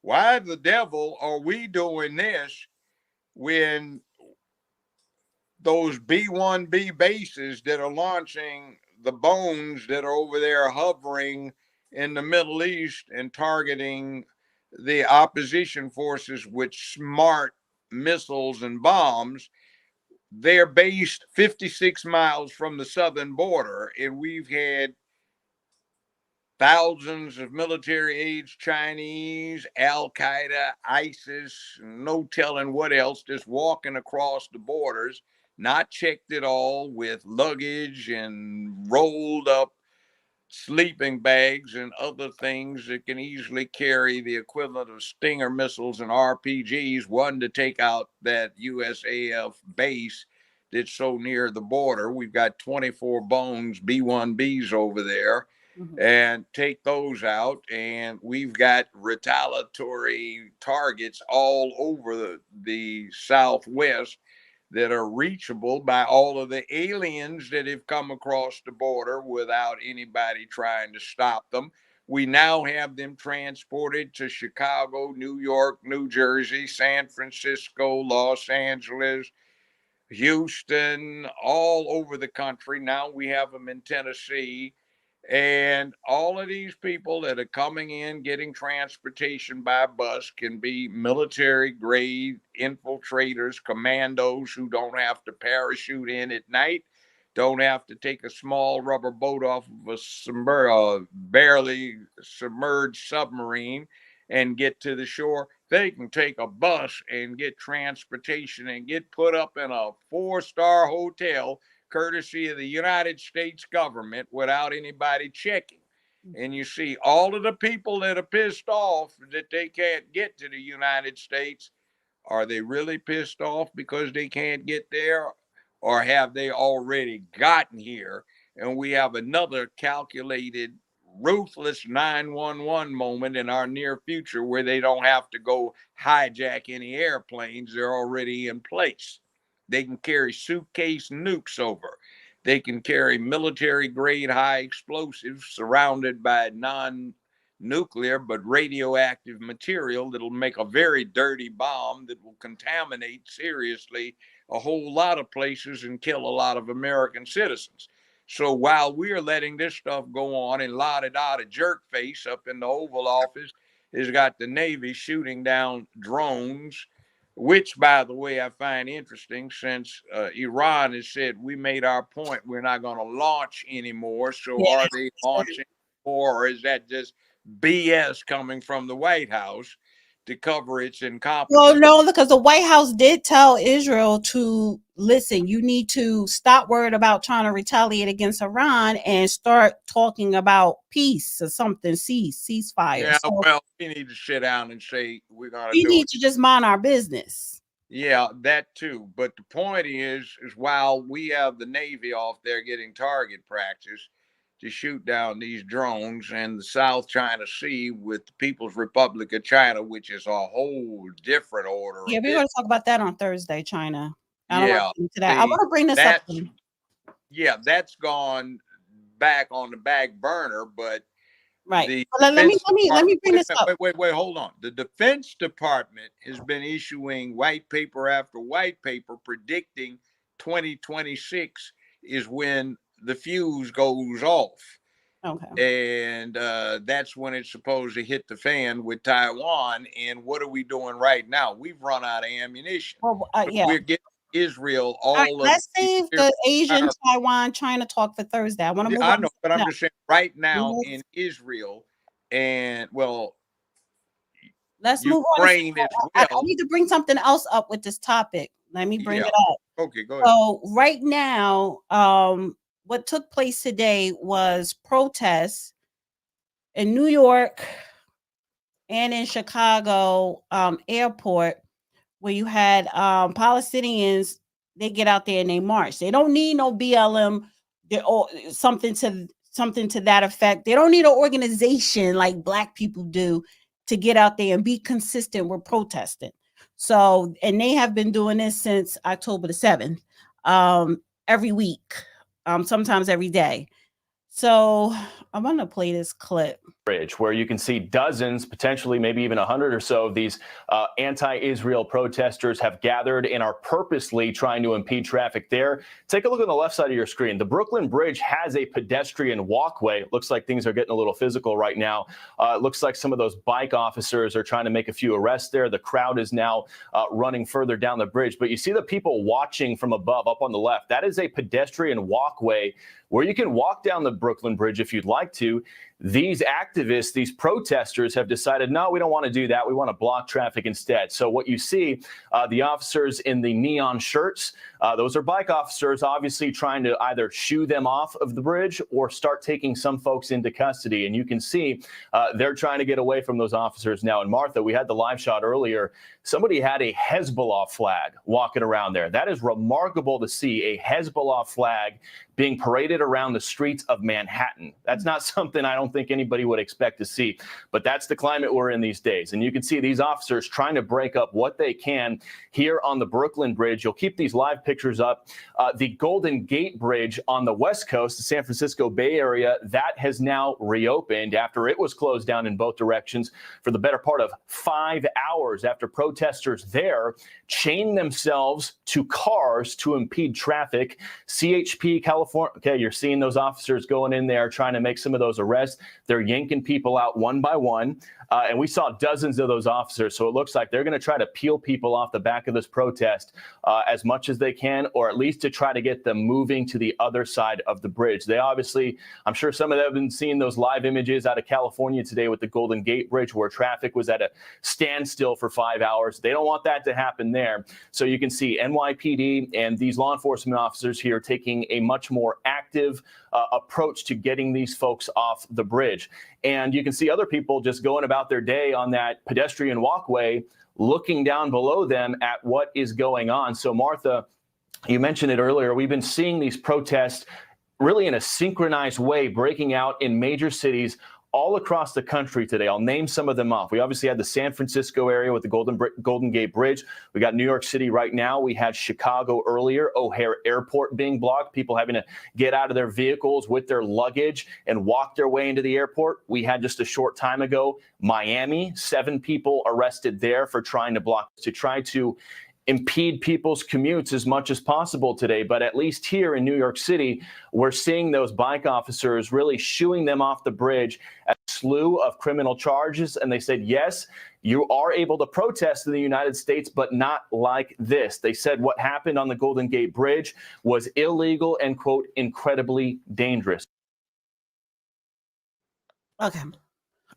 Why the devil are we doing this when those B-1B bases that are launching the bones that are over there hovering in the Middle East and targeting the opposition forces with smart missiles and bombs, they're based 56 miles from the southern border, and we've had thousands of military-age Chinese, Al-Qaeda, ISIS, no telling what else, just walking across the borders, not checked at all, with luggage and rolled up sleeping bags and other things that can easily carry the equivalent of Stinger missiles and RPGs, one to take out that USAF base that's so near the border. We've got 24 bones, B-1Bs over there, and take those out. And we've got retaliatory targets all over the Southwest that are reachable by all of the aliens that have come across the border without anybody trying to stop them. We now have them transported to Chicago, New York, New Jersey, San Francisco, Los Angeles, Houston, all over the country. Now we have them in Tennessee. And all of these people that are coming in, getting transportation by bus, can be military grade infiltrators, commandos who don't have to parachute in at night, don't have to take a small rubber boat off of a barely submerged submarine and get to the shore. They can take a bus and get transportation and get put up in a 4-star hotel courtesy of the United States government without anybody checking. And you see all of the people that are pissed off that they can't get to the United States. Are they really pissed off because they can't get there? Or have they already gotten here? And we have another calculated, ruthless 911 moment in our near future where they don't have to go hijack any airplanes. They're already in place. They can carry suitcase nukes over. They can carry military grade high explosives surrounded by non-nuclear but radioactive material that'll make a very dirty bomb that will contaminate seriously a whole lot of places and kill a lot of American citizens. So while we're letting this stuff go on, and la-da-da, jerk face up in the Oval Office has got the Navy shooting down drones, which, by the way, I find interesting, since Iran has said we made our point, we're not going to launch anymore. So are they launching more, or is that just BS coming from the White House to cover its incompetence? Well, no, because the White House did tell Israel to listen, you need to stop worried about trying to retaliate against Iran and start talking about peace or something, ceasefire. Yeah, so well, we need to sit down and say we're going to we do need it. to just mind our business. Yeah, that too. But the point is while we have the Navy off there getting target practice to shoot down these drones, and the South China Sea with the People's Republic of China, which is a whole different order. Yeah, we're going to talk about that on Thursday, China. I don't Yeah, want to get into that. I want to bring this up. Yeah, that's gone back on the back burner, but right. Let me bring this up. Wait, hold on. The Defense Department has been issuing white paper after white paper predicting 2026 is when the fuse goes off. Okay. And that's when it's supposed to hit the fan with Taiwan. And what are we doing right now? We've run out of ammunition. Well, So yeah. we're giving Israel All right, all of let's save the Asian, Taiwan, China talk for Thursday. I want to move I on. know, but I'm just saying right now Let's- in Israel, and well, Let's move on. Ukraine as I well. need to bring something else up with this topic. Let me bring Yeah. it up. Okay, go ahead. So right now, what took place today was protests in New York and in Chicago airport, where you had Palestinians. They get out there and they march. They don't need no BLM or something to that effect. They don't need an organization like Black people do to get out there and be consistent with protesting. So, and they have been doing this since October the 7th, every week, sometimes every day. So I want to play this clip. Bridge, where you can see dozens, potentially maybe even 100 or so of these anti-Israel protesters have gathered and are purposely trying to impede traffic there. Take a look on the left side of your screen. The Brooklyn Bridge has a pedestrian walkway. It looks like things are getting a little physical right now. It looks like some of those bike officers are trying to make a few arrests there. The crowd is now running further down the bridge. But you see the people watching from above up on the left. That is a pedestrian walkway where you can walk down the Brooklyn Bridge if you'd like to. These activists, these protesters have decided, no, we don't want to do that. We want to block traffic instead. So what you see, the officers in the neon shirts, those are bike officers, obviously trying to either shoo them off of the bridge or start taking some folks into custody. And you can see they're trying to get away from those officers now. And Martha, we had the live shot earlier. Somebody had a Hezbollah flag walking around there. That is remarkable to see, a Hezbollah flag being paraded around the streets of Manhattan. That's not something I don't think anybody would expect to see, but that's the climate we're in these days. And you can see these officers trying to break up what they can here on the Brooklyn Bridge. You'll keep these live pictures up. The Golden Gate Bridge on the West Coast, the San Francisco Bay Area, that has now reopened after it was closed down in both directions for the better part of 5 hours after protesters there chained themselves to cars to impede traffic. CHP California. Okay, you're seeing those officers going in there trying to make some of those arrests. They're yanking people out one by one. And we saw dozens of those officers. So it looks like they're going to try to peel people off the back of this protest as much as they can, or at least to try to get them moving to the other side of the bridge. They obviously, I'm sure some of them have been seeing those live images out of California today with the Golden Gate Bridge where traffic was at a standstill for 5 hours. They don't want that to happen there. So you can see NYPD and these law enforcement officers here taking a much more active approach to getting these folks off the bridge. And you can see other people just going about their day on that pedestrian walkway, looking down below them at what is going on. So Martha, you mentioned it earlier, we've been seeing these protests really in a synchronized way breaking out in major cities all across the country today. I'll name some of them off. We obviously had the San Francisco area with the Golden Gate Bridge. We got New York City right now. We had Chicago earlier, O'Hare Airport being blocked, people having to get out of their vehicles with their luggage and walk their way into the airport. We had just a short time ago, Miami, 7 people arrested there for trying to impede people's commutes as much as possible today. But at least here in New York City, we're seeing those bike officers really shooing them off the bridge, a slew of criminal charges. And they said, yes, you are able to protest in the United States, but not like this. They said what happened on the Golden Gate Bridge was illegal and, quote, incredibly dangerous. Okay.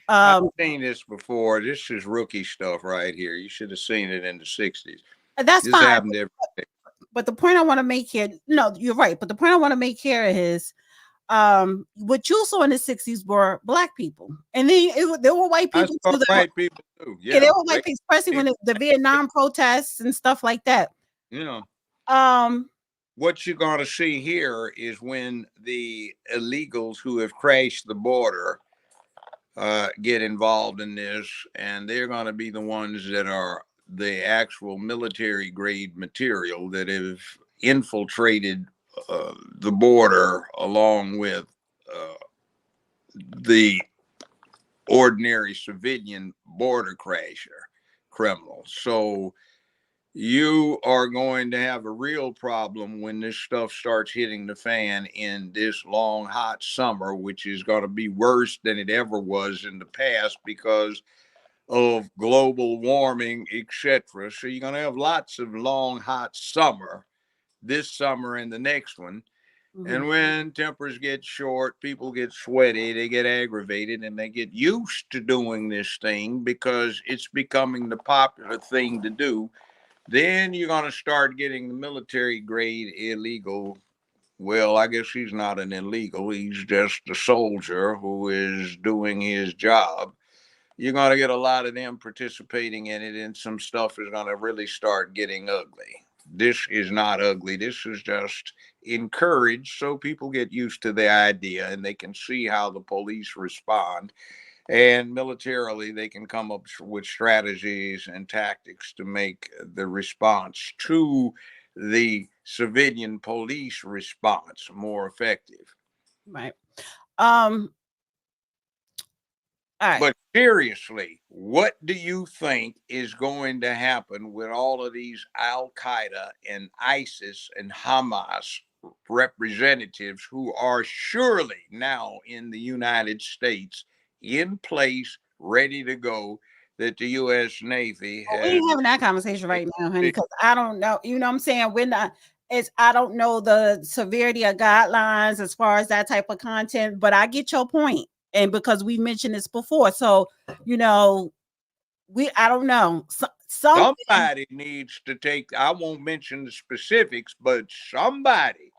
I've seen this before. This is rookie stuff right here. You should have seen it in the 60s. That's This fine. happened every day. But the point I want to make here, no, you're right. But the point I want to make here is what you saw in the 60s were Black people. And then there were white I people saw too. white people too. Yeah, there were white people, especially when the Vietnam protests and stuff like that. You know, what you're going to see here is when the illegals who have crashed the border get involved in this, and they're going to be the ones that are the actual military grade material that have infiltrated the border along with the ordinary civilian border crasher criminals. So you are going to have a real problem when this stuff starts hitting the fan in this long, hot summer, which is going to be worse than it ever was in the past because of global warming, etc. So you're going to have lots of long, hot summer this summer and the next one. And when tempers get short, people get sweaty, they get aggravated, and they get used to doing this thing because it's becoming the popular thing to do. Then you're going to start getting the military grade illegal. Well, I guess he's not an illegal. He's just a soldier who is doing his job. You're going to get a lot of them participating in it, and some stuff is going to really start getting ugly. This is not ugly. This is just encouraged so people get used to the idea and they can see how the police respond. And militarily, they can come up with strategies and tactics to make the response to the civilian police response more effective. Right. All right. But seriously, what do you think is going to happen with all of these Al Qaeda and ISIS and Hamas representatives who are surely now in the United States in place, ready to go, that the U.S. Navy Well, has? we ain't having that conversation right now, honey, because I don't know. You know what I'm saying? We're not. I don't know the severity of guidelines as far as that type of content, but I get your point. And because we mentioned this before, so you know, I don't know. Somebody needs to take, I won't mention the specifics, but somebody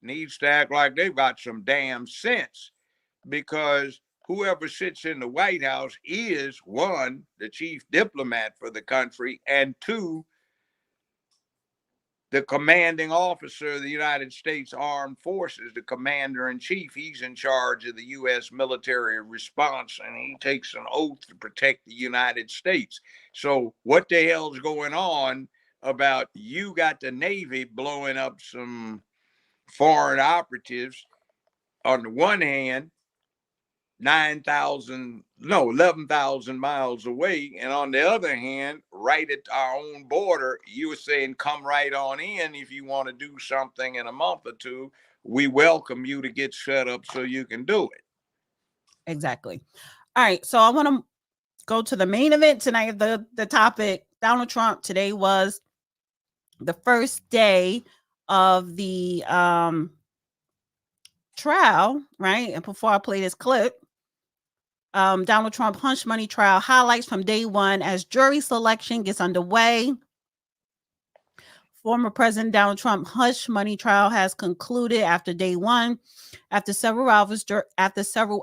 needs to act like they've got some damn sense, because whoever sits in the White House is, one, the chief diplomat for the country, and two, the commanding officer of the United States Armed Forces, the commander in chief. He's in charge of the U.S. military response, and he takes an oath to protect the United States. So what the hell's going on about you got the Navy blowing up some foreign operatives on the one hand, 11,000 miles away, and on the other hand, right at our own border, you were saying come right on in if you want to do something in a month or two. We welcome you to get set up so you can do it. Exactly. All right, so I want to go to the main event tonight. The topic: Donald Trump. Today was the first day of the trial, right? And before I play this clip, Donald Trump hush money trial highlights from day one as jury selection gets underway. Former President Donald Trump hush money trial has concluded after day one. After several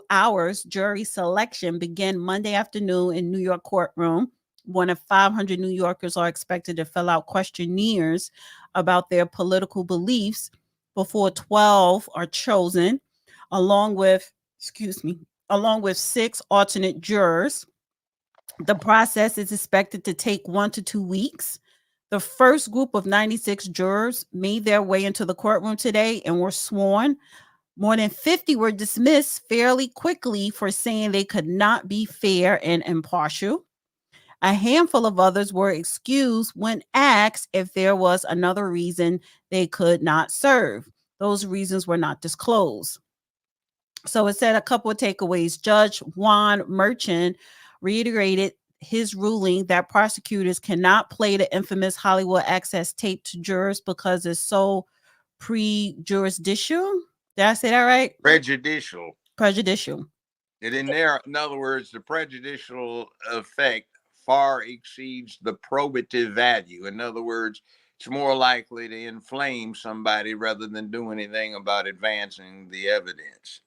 hours, jury selection began Monday afternoon in New York courtroom. More than 500 New Yorkers are expected to fill out questionnaires about their political beliefs before 12 are chosen, along with 6 alternate jurors. The process is expected to take 1 to 2 weeks. The first group of 96 jurors made their way into the courtroom today and were sworn. More than 50 were dismissed fairly quickly for saying they could not be fair and impartial. A handful of others were excused when asked if there was another reason they could not serve. Those reasons were not disclosed. So it said a couple of takeaways. Judge Juan Merchant reiterated his ruling that prosecutors cannot play the infamous Hollywood access tape to jurors because it's so prejudicial. Did I say that right? Prejudicial. And in other words, the prejudicial effect far exceeds the probative value. In other words, it's more likely to inflame somebody rather than do anything about advancing the evidence.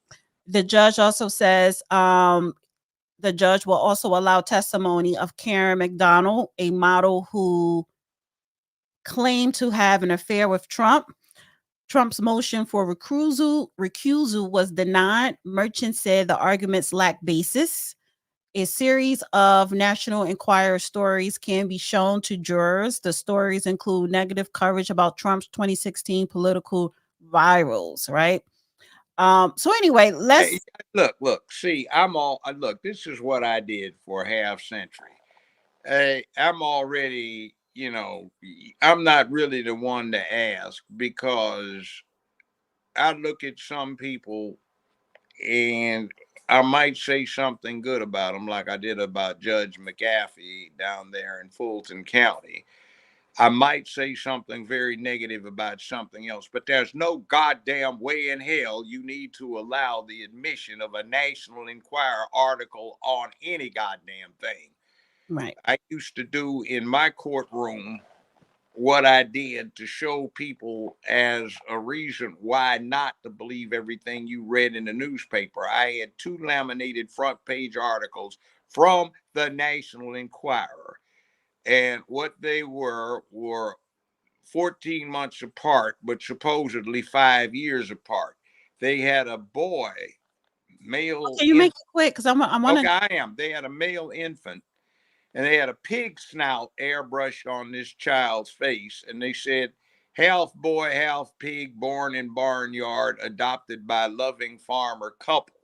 The judge also says the judge will also allow testimony of Karen McDonald, a model who claimed to have an affair with Trump. Trump's motion for recusal was denied. Merchant said the arguments lack basis. A series of National Enquirer stories can be shown to jurors. The stories include negative coverage about Trump's 2016 political rivals, right? So anyway, let's look. See, this is what I did for a half century. I'm already, you know, I'm not really the one to ask, because I look at some people and I might say something good about them, like I did about Judge McAfee down there in Fulton County. I might say something very negative about something else, but there's no goddamn way in hell you need to allow the admission of a National Enquirer article on any goddamn thing. Right. I used to do in my courtroom what I did to show people as a reason why not to believe everything you read in the newspaper. I had 2 laminated front page articles from the National Enquirer. And what they were 14 months apart, but supposedly 5 years apart. They had a boy, male. Can you make it quick? Because I want Okay, to. I am. They had a male infant, and they had a pig snout airbrushed on this child's face. And they said, half boy, half pig, born in barnyard, adopted by loving farmer couple.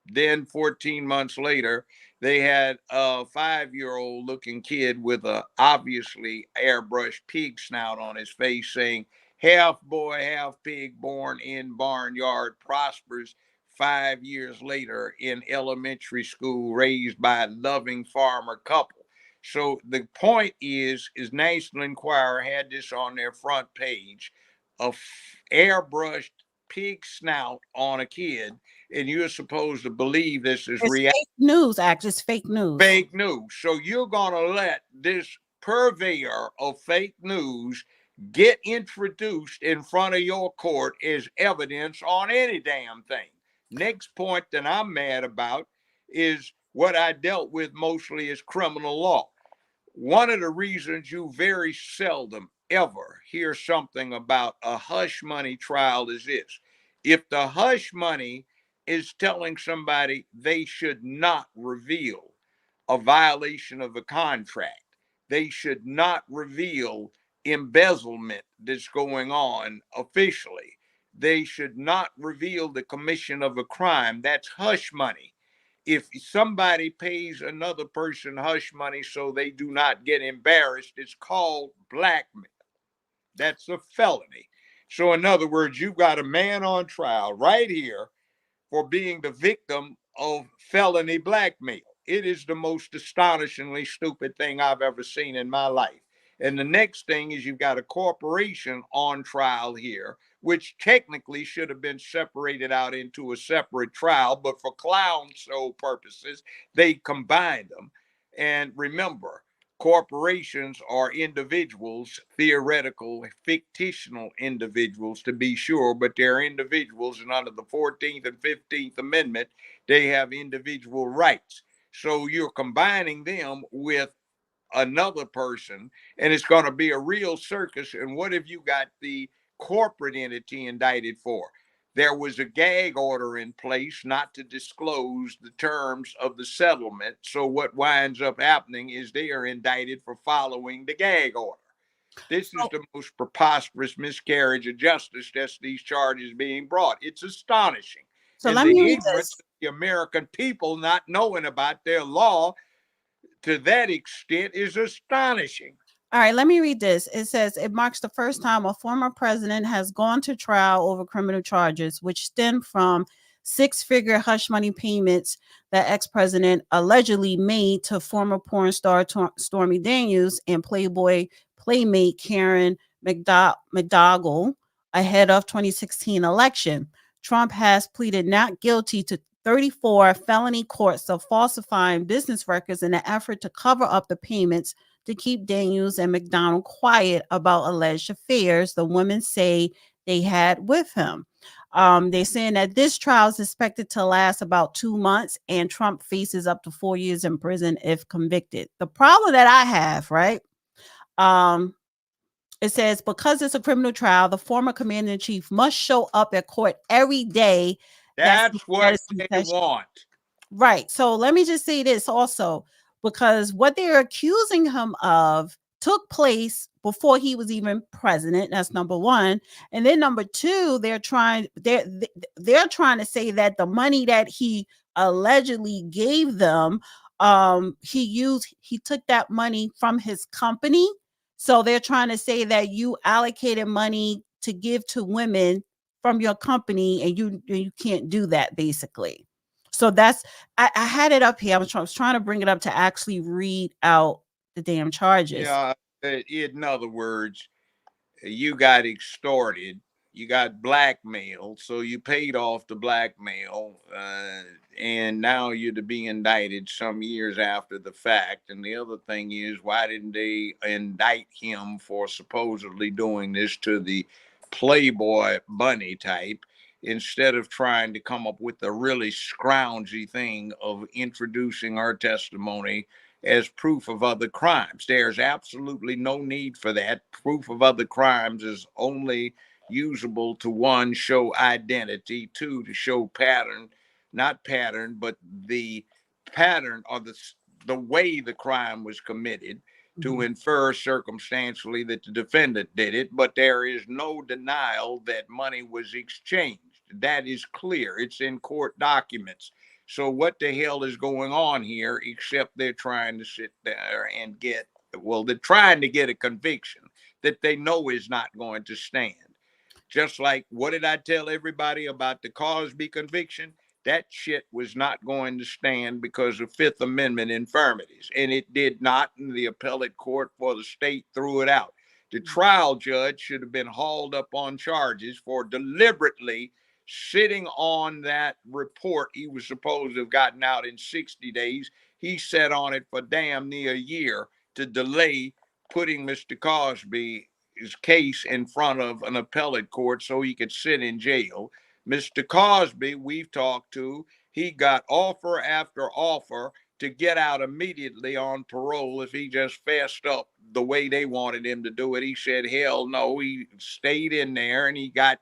Then 14 months later, they had a 5-year-old looking kid with a obviously airbrushed pig snout on his face saying, half boy, half pig, born in barnyard, prospers 5 years later in elementary school, raised by a loving farmer couple. So the point is National Enquirer had this on their front page, a airbrushed pig snout on a kid, and you're supposed to believe this is It's fake news, actually. It's fake news. fake news. So you're going to let this purveyor of fake news get introduced in front of your court as evidence on any damn thing. Next point that I'm mad about is what I dealt with mostly is criminal law. One of the reasons you very seldom ever hear something about a hush money trial is this. If the hush money is telling somebody they should not reveal a violation of a contract, they should not reveal embezzlement that's going on officially, they should not reveal the commission of a crime, that's hush money. If somebody pays another person hush money so they do not get embarrassed, it's called blackmail. That's a felony. So in other words, you've got a man on trial right here for being the victim of felony blackmail. It is the most astonishingly stupid thing I've ever seen in my life. And the next thing is you've got a corporation on trial here, which technically should have been separated out into a separate trial, but for clown show purposes, they combined them. And remember, corporations are individuals, theoretical, fictional individuals to be sure, but they're individuals, and under the 14th and 15th Amendment, they have individual rights. So you're combining them with another person, and it's going to be a real circus. And what have you got the corporate entity indicted for? There was a gag order in place not to disclose the terms of the settlement. So what winds up happening is they are indicted for following the gag order. This is the most preposterous miscarriage of justice that's these charges being brought. It's astonishing. So and let the me read ignorance this. of the American people not knowing about their law to that extent is astonishing. All right, let me read this. It says it marks the first time a former president has gone to trial over criminal charges, which stem from 6-figure hush money payments that ex-president allegedly made to former porn star Stormy Daniels and Playboy playmate Karen McDougal ahead of 2016 election. Trump has pleaded not guilty to 34 felony courts of falsifying business records in an effort to cover up the payments to keep Daniels and McDonald quiet about alleged affairs the women say they had with him. They're saying that this trial is expected to last about 2 months, and Trump faces up to 4 years in prison if convicted. The problem that I have, right? It says because it's a criminal trial, the former commander-in-chief must show up at court every day. That's what they want. Right. So let me just say this also, because what they're accusing him of took place before he was even president. That's number one. And then number two, they're trying to say that the money that he allegedly gave them, he took that money from his company So they're trying to say that you allocated money to give to women from your company, and you can't do that, basically. So that's I had it up here. I was trying to bring it up to actually read out the damn charges. Yeah, in other words, you got extorted, you got blackmailed, so you paid off the blackmail, and now you're to be indicted some years after the fact. And the other thing is, why didn't they indict him for supposedly doing this to the Playboy bunny type, instead of trying to come up with the really scroungy thing of introducing our testimony as proof of other crimes? There's absolutely no need for that. Proof of other crimes is only usable to, one, show identity, two, to show pattern, not pattern, but the pattern or the way the crime was committed, to infer circumstantially that the defendant did it. But there is no denial that money was exchanged. That is clear. It's in court documents. So what the hell is going on here, except they're trying to sit there and get, well, they're trying to get a conviction that they know is not going to stand. Just like, what did I tell everybody about the Cosby conviction? That shit was not going to stand because of Fifth Amendment infirmities. And it did not, and the appellate court for the state threw it out. The trial judge should have been hauled up on charges for deliberately sitting on that report he was supposed to have gotten out in 60 days. He sat on it for damn near a year to delay putting Mr. Cosby's case in front of an appellate court so he could sit in jail. Mr. Cosby, we've talked to, he got offer after offer to get out immediately on parole if he just fessed up the way they wanted him to do it. He said, hell no. He stayed in there and he got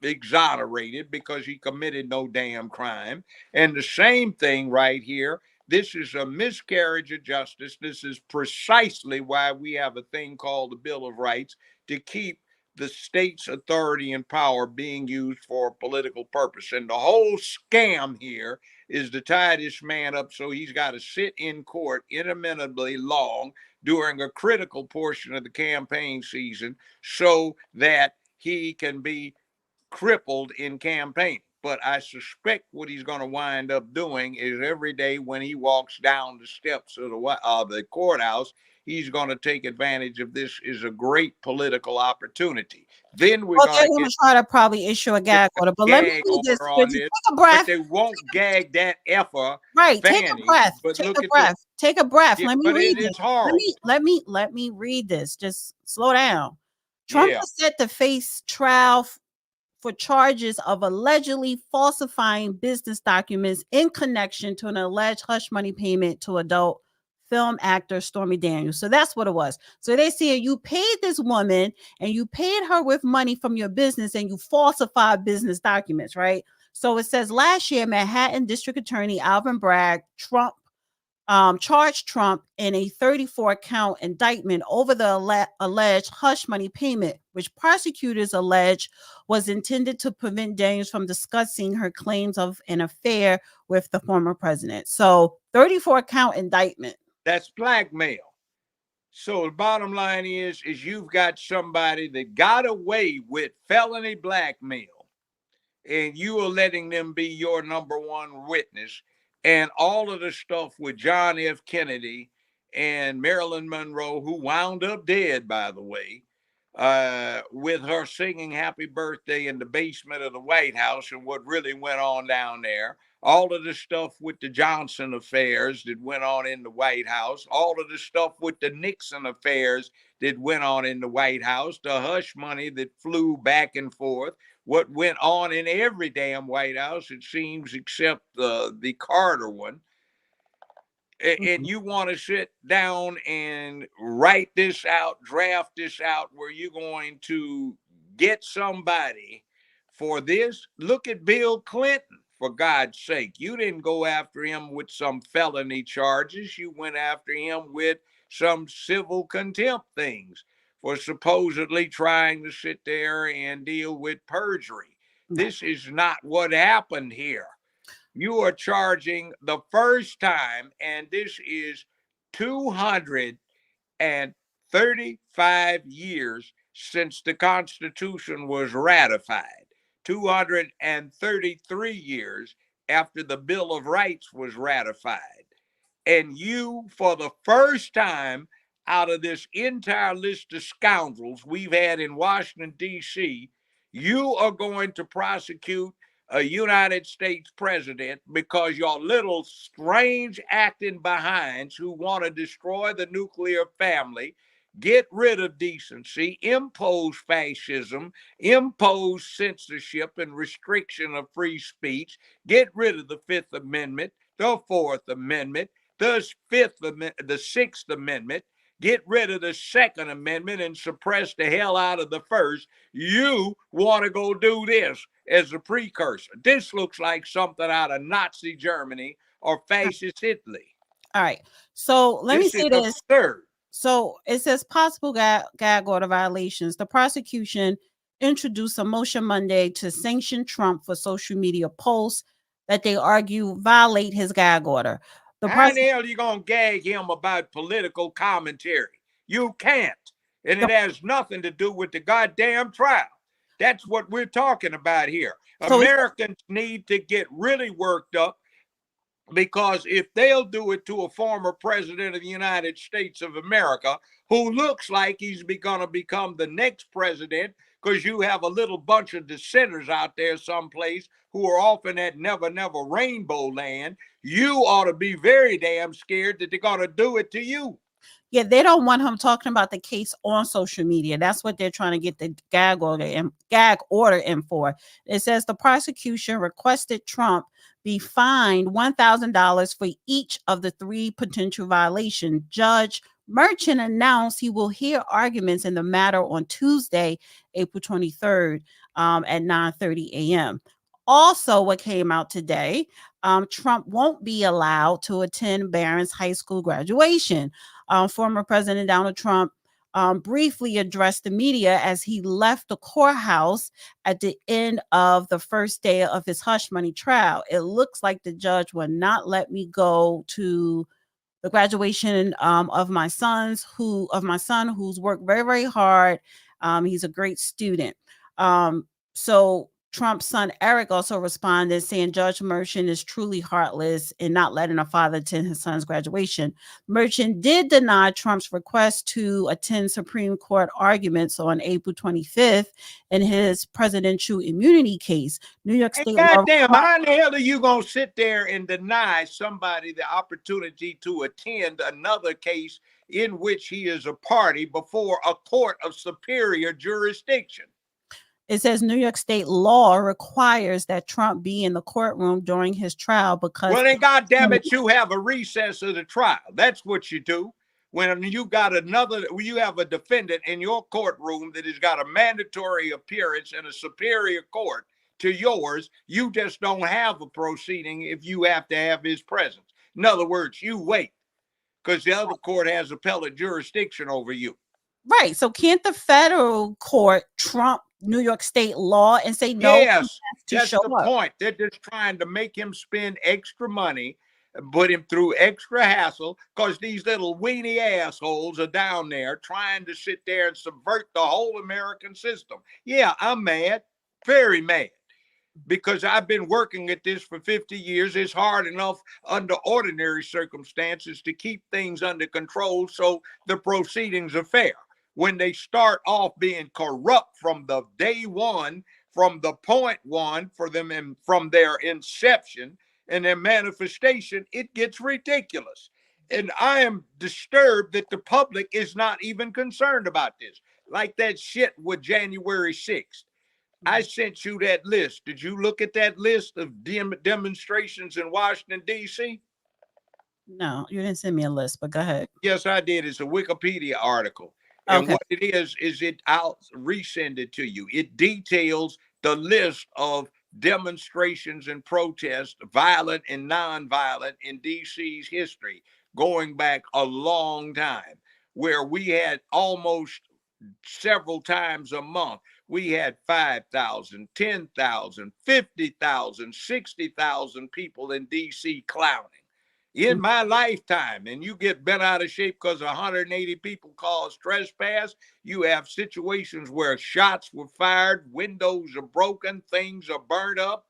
exonerated because he committed no damn crime. And the same thing right here. This is a miscarriage of justice. This is precisely why we have a thing called the Bill of Rights, to keep the state's authority and power being used for a political purpose. And the whole scam here is to tie this man up so he's got to sit in court interminably long during a critical portion of the campaign season so that he can be crippled in campaigning. But I suspect what he's going to wind up doing is every day when he walks down the steps of the courthouse, he's going to take advantage of this as a great political opportunity. Then we're they're going to try to probably issue a gag order. But let me read this. Take a breath. But they won't gag that effer. Right. Fanny, take a breath. But take look a at breath. this. Take a breath. Yeah, let me read this. It's horrible. Let me read this. Just slow down. Trump is set to face trial for charges of allegedly falsifying business documents in connection to an alleged hush money payment to adult film actor Stormy Daniels. So that's what it was. So they say you paid this woman and you paid her with money from your business and you falsified business documents, right? So it says last year, Manhattan District Attorney Alvin Bragg charged Trump in a 34-count indictment over the alleged hush money payment, which prosecutors allege was intended to prevent Daniels from discussing her claims of an affair with the former president. So 34-count indictment. That's blackmail. So the bottom line is you've got somebody that got away with felony blackmail, and you are letting them be your number one witness. And all of the stuff with John F. Kennedy and Marilyn Monroe, who wound up dead, by the way, with her singing happy birthday in the basement of the White House and what really went on down there. All of the stuff with the Johnson affairs that went on in the White House. All of the stuff with the Nixon affairs that went on in the White House. The hush money that flew back and forth. What went on in every damn White House, it seems, except the Carter one. And you want to sit down and write this out, draft this out, where you're going to get somebody for this? Look at Bill Clinton, for God's sake. You didn't go after him with some felony charges. You went after him with some civil contempt things for supposedly trying to sit there and deal with perjury. This is not what happened here. You are charging the first time, and this is $230 35 years since the Constitution was ratified, 233 years after the Bill of Rights was ratified. And you, for the first time out of this entire list of scoundrels we've had in Washington, D.C., you are going to prosecute a United States president because your little strange acting behinds who want to destroy the nuclear family, get rid of decency, impose fascism, impose censorship and restriction of free speech, get rid of the Fifth Amendment, the Fourth Amendment, the Sixth Amendment, get rid of the Second Amendment and suppress the hell out of the First. You want to go do this as a precursor. This looks like something out of Nazi Germany or fascist Italy. All right. So let me say this. Absurd. So it says possible gag order violations. The prosecution introduced a motion Monday to sanction Trump for social media posts that they argue violate his gag order. How in the hell are you going to gag him about political commentary? You can't. And it has nothing to do with the goddamn trial. That's what we're talking about here. So Americans need to get really worked up, because if they'll do it to a former president of the United States of America who looks like he's going to become the next president, because you have a little bunch of dissenters out there someplace who are off in that never, never rainbow land, you ought to be very damn scared that they're going to do it to you. Yeah, they don't want him talking about the case on social media. That's what they're trying to get the gag order in for. It says the prosecution requested Trump be fined $1,000 for each of the 3 potential violations. Judge Merchant announced he will hear arguments in the matter on Tuesday, April 23rd at 9:30 a.m. Also, what came out today, Trump won't be allowed to attend Barron's high school graduation. Former President Donald Trump briefly addressed the media as he left the courthouse at the end of the first day of his hush money trial. It looks like the judge will not let me go to the graduation of my son, who's worked very, very hard. He's a great student. So Trump's son, Eric, also responded saying Judge Merchant is truly heartless in not letting a father attend his son's graduation. Merchant did deny Trump's request to attend Supreme Court arguments on April 25th in his presidential immunity case. New York State. Goddamn, how in the hell are you going to sit there and deny somebody the opportunity to attend another case in which he is a party before a court of superior jurisdiction? It says New York State law requires that Trump be in the courtroom during his trial because. Well, then, goddamn it, you have a recess of the trial. That's what you do. When you have a defendant in your courtroom that has got a mandatory appearance in a superior court to yours, you just don't have a proceeding if you have to have his presence. In other words, you wait because the other court has appellate jurisdiction over you. Right. So can't the federal court trump New York State law and say no? Yes, that's the point. They're just trying to make him spend extra money, put him through extra hassle, because these little weenie assholes are down there trying to sit there and subvert the whole American system. Yeah, I'm mad, very mad, because I've been working at this for 50 years. It's hard enough under ordinary circumstances to keep things under control so the proceedings are fair. When they start off being corrupt from the day one, from the point one for them and from their inception and their manifestation, it gets ridiculous. And I am disturbed that the public is not even concerned about this. Like that shit with January 6th. I sent you that list. Did you look at that list of demonstrations in Washington, D.C.? No, you didn't send me a list, but go ahead. Yes, I did. It's a Wikipedia article. And what it is I'll resend it to you. It details the list of demonstrations and protests, violent and nonviolent, in D.C.'s history, going back a long time, where we had almost several times a month. We had 5,000, 10,000, 50,000, 60,000 people in D.C. clowning. in my lifetime, and you get bent out of shape because 180 people cause trespass. You have situations where shots were fired, windows are broken, things are burnt up,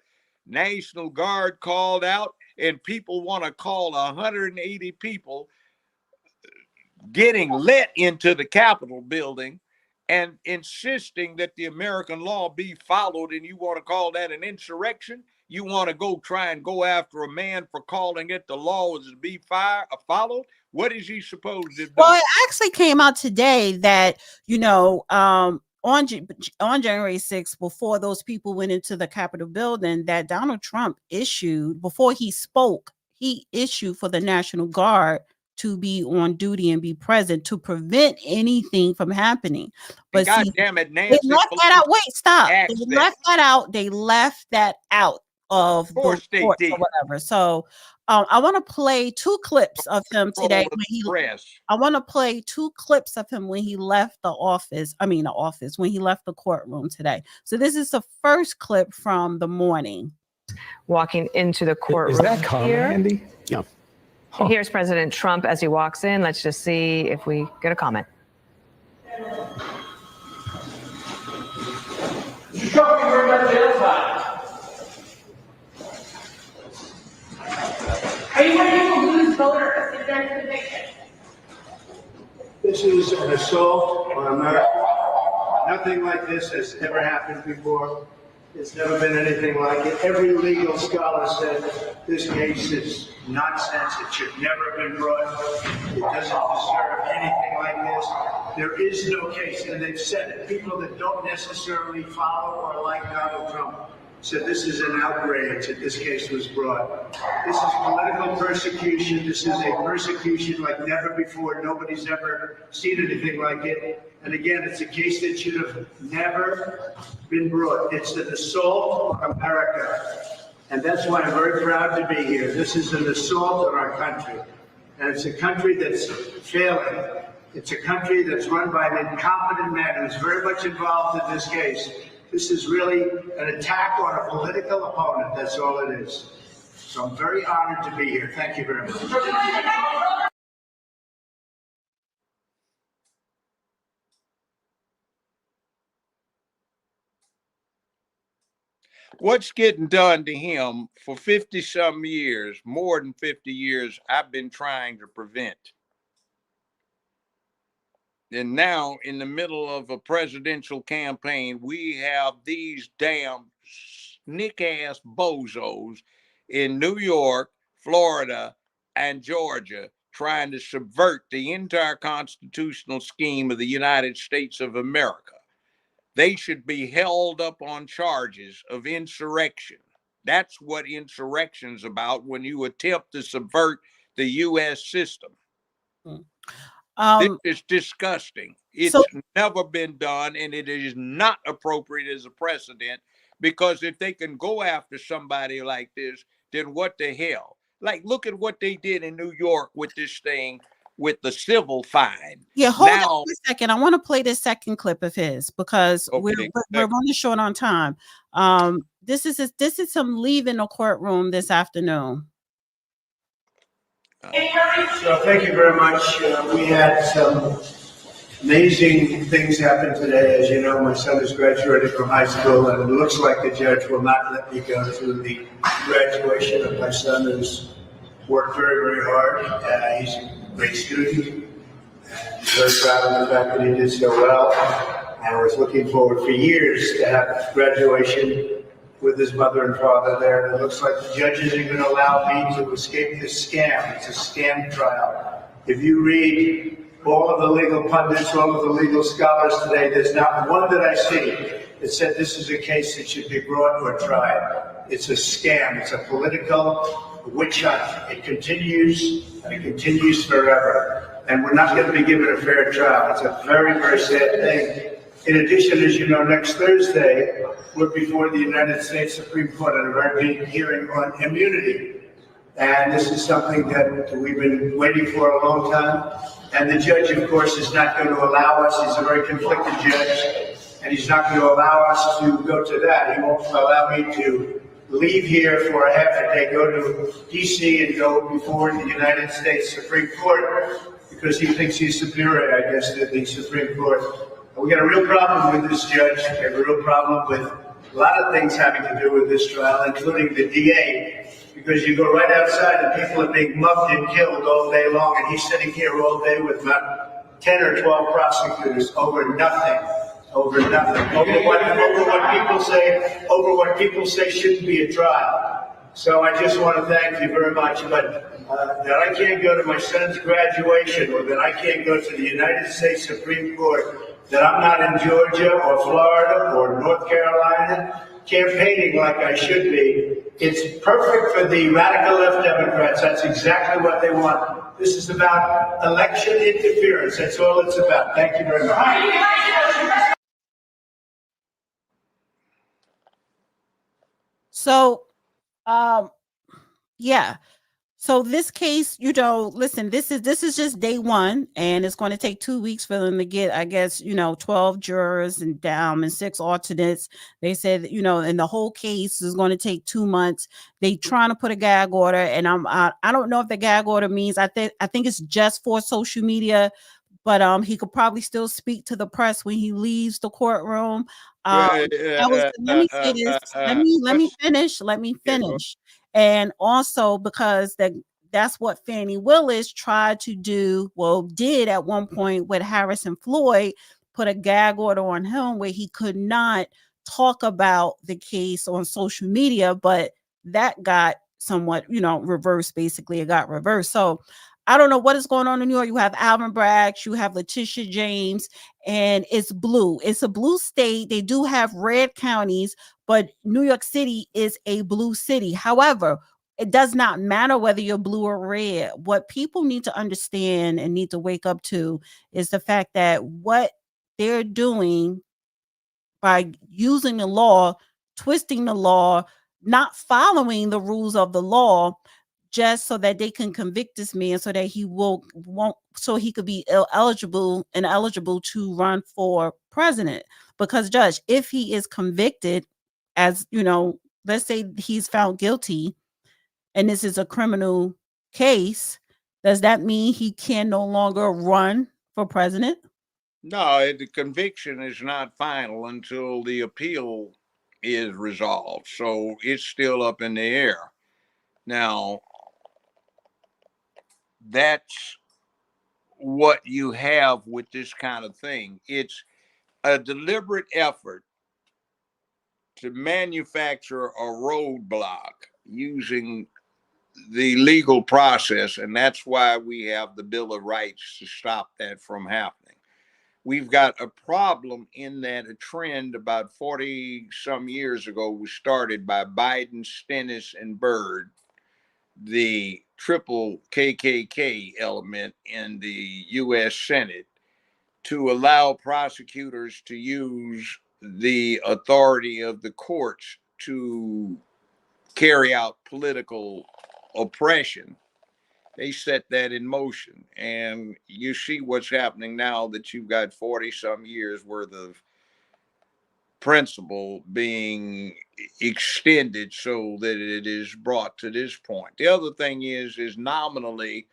National Guard called out, and people want to call 180 people getting let into the Capitol building and insisting that the American law be followed, and you want to call that an insurrection? You want to try and go after a man for calling it the law is to be followed? What is he supposed to do? Well, it actually came out today that, on January 6th, before those people went into the Capitol building, that Donald Trump issued, before he spoke, he issued for the National Guard to be on duty and be present to prevent anything from happening. But God damn it, Nancy. they left that out. Wait, stop. They left that out. They left that out of the courts or whatever. So I want to play two clips of him today. I want to play two clips of him when he left the office. When he left the courtroom today. So this is the first clip from the morning. Walking into the courtroom. Is that common, Andy? Yeah. Huh. Here's President Trump as he walks in. Let's just see if we get a comment. Mr. Trump, you were at jail time. Are you ready to lose voters if there's conviction? This is an assault on America. Nothing like this has ever happened before. There's never been anything like it. Every legal scholar said this case is nonsense. It should never have been brought. It doesn't deserve anything like this. There is no case, and they've said it. People that don't necessarily follow or like Donald Trump said this is an outrage that this case was brought. This is political persecution. This is a persecution like never before. Nobody's ever seen anything like it. And again, it's a case that should have never been brought. It's an assault on America. And that's why I'm very proud to be here. This is an assault on our country. And it's a country that's failing. It's a country that's run by an incompetent man who's very much involved in this case. This is really an attack on a political opponent. That's all it is. So I'm very honored to be here. Thank you very much. What's getting done to him for 50-some years, more than 50 years, I've been trying to prevent. And now, in the middle of a presidential campaign, we have these damn snick-ass bozos in New York, Florida, and Georgia trying to subvert the entire constitutional scheme of the United States of America. They should be held up on charges of insurrection. That's what insurrection's about, when you attempt to subvert the U.S. system. This is disgusting. It's never been done, and it is not appropriate as a precedent, because if they can go after somebody like this, then what the hell? Like, look at what they did in New York with this thing, with the civil fine. Yeah, hold on a second. I want to play this second clip of his, because we're running short on time. This is him leaving the courtroom this afternoon. So thank you very much. We had some amazing things happen today. As you know, my son is graduating from high school, and it looks like the judge will not let me go to the graduation of my son, who's worked very, very hard. He's a great student. I'm very proud of the fact that he did so well. And I was looking forward for years to have graduation with his mother and father there. And it looks like the judge isn't going to allow me to escape this scam. It's a scam trial. If you read all of the legal pundits, all of the legal scholars today, there's not one that I see that said this is a case that should be brought or tried. It's a scam. It's a political witch hunt. It continues, and it continues forever. And we're not going to be given a fair trial. It's a very, very sad thing. In addition, as you know, next Thursday, we're before the United States Supreme Court on a very big hearing on immunity. And this is something that we've been waiting for a long time. And the judge, of course, is not going to allow us. He's a very conflicted judge. And he's not going to allow us to go to that. He won't allow me to leave here for a half a day, go to D.C. and go before the United States Supreme Court because he thinks he's superior, I guess, to the Supreme Court. We got a real problem with this judge. We have a real problem with a lot of things having to do with this trial, including the DA, because you go right outside and people are being mugged and killed all day long, and he's sitting here all day with about 10 or 12 prosecutors over nothing. Over nothing. Over what people say shouldn't be a trial. So I just want to thank you very much. But that I can't go to my son's graduation, or that I can't go to the United States Supreme Court, that I'm not in Georgia or Florida or North Carolina campaigning like I should be. It's perfect for the radical left Democrats. That's exactly what they want. This is about election interference. That's all it's about. Thank you very much. So, yeah. So this case, listen, this is just day one, and it's going to take 2 weeks for them to get, I guess, 12 jurors and 6 alternates. They said, and the whole case is going to take 2 months. They trying to put a gag order, and I don't know if the gag order means, I think it's just for social media, but he could probably still speak to the press when he leaves the courtroom. Let me say this. Let me finish. And also because that's what Fannie Willis tried to do, did at one point with Harrison Floyd, put a gag order on him where he could not talk about the case on social media, but that got somewhat, reversed. Basically, it got reversed. So I don't know what is going on in New York. You have Alvin Bragg, you have Letitia James, and it's blue. It's a blue state. They do have red counties, but New York City is a blue city. However, it does not matter whether you're blue or red. What people need to understand and need to wake up to is the fact that what they're doing by using the law, twisting the law, not following the rules of the law, just so that they can convict this man, so that he so he could be eligible to run for president. Because, Judge, if he is convicted, as let's say he's found guilty, and this is a criminal case, does that mean he can no longer run for president? No, the conviction is not final until the appeal is resolved. So it's still up in the air. Now, that's what you have with this kind of thing. It's a deliberate effort to manufacture a roadblock using the legal process, and that's why we have the Bill of Rights to stop that from happening. We've got a problem in that a trend about 40 some years ago was started by Biden, Stennis, and Byrd, the triple KKK element in the U.S. Senate, to allow prosecutors to use the authority of the courts to carry out political oppression. They set that in motion, and you see what's happening now that you've got 40 some years worth of principle being extended so that it is brought to this point. The other thing is nominally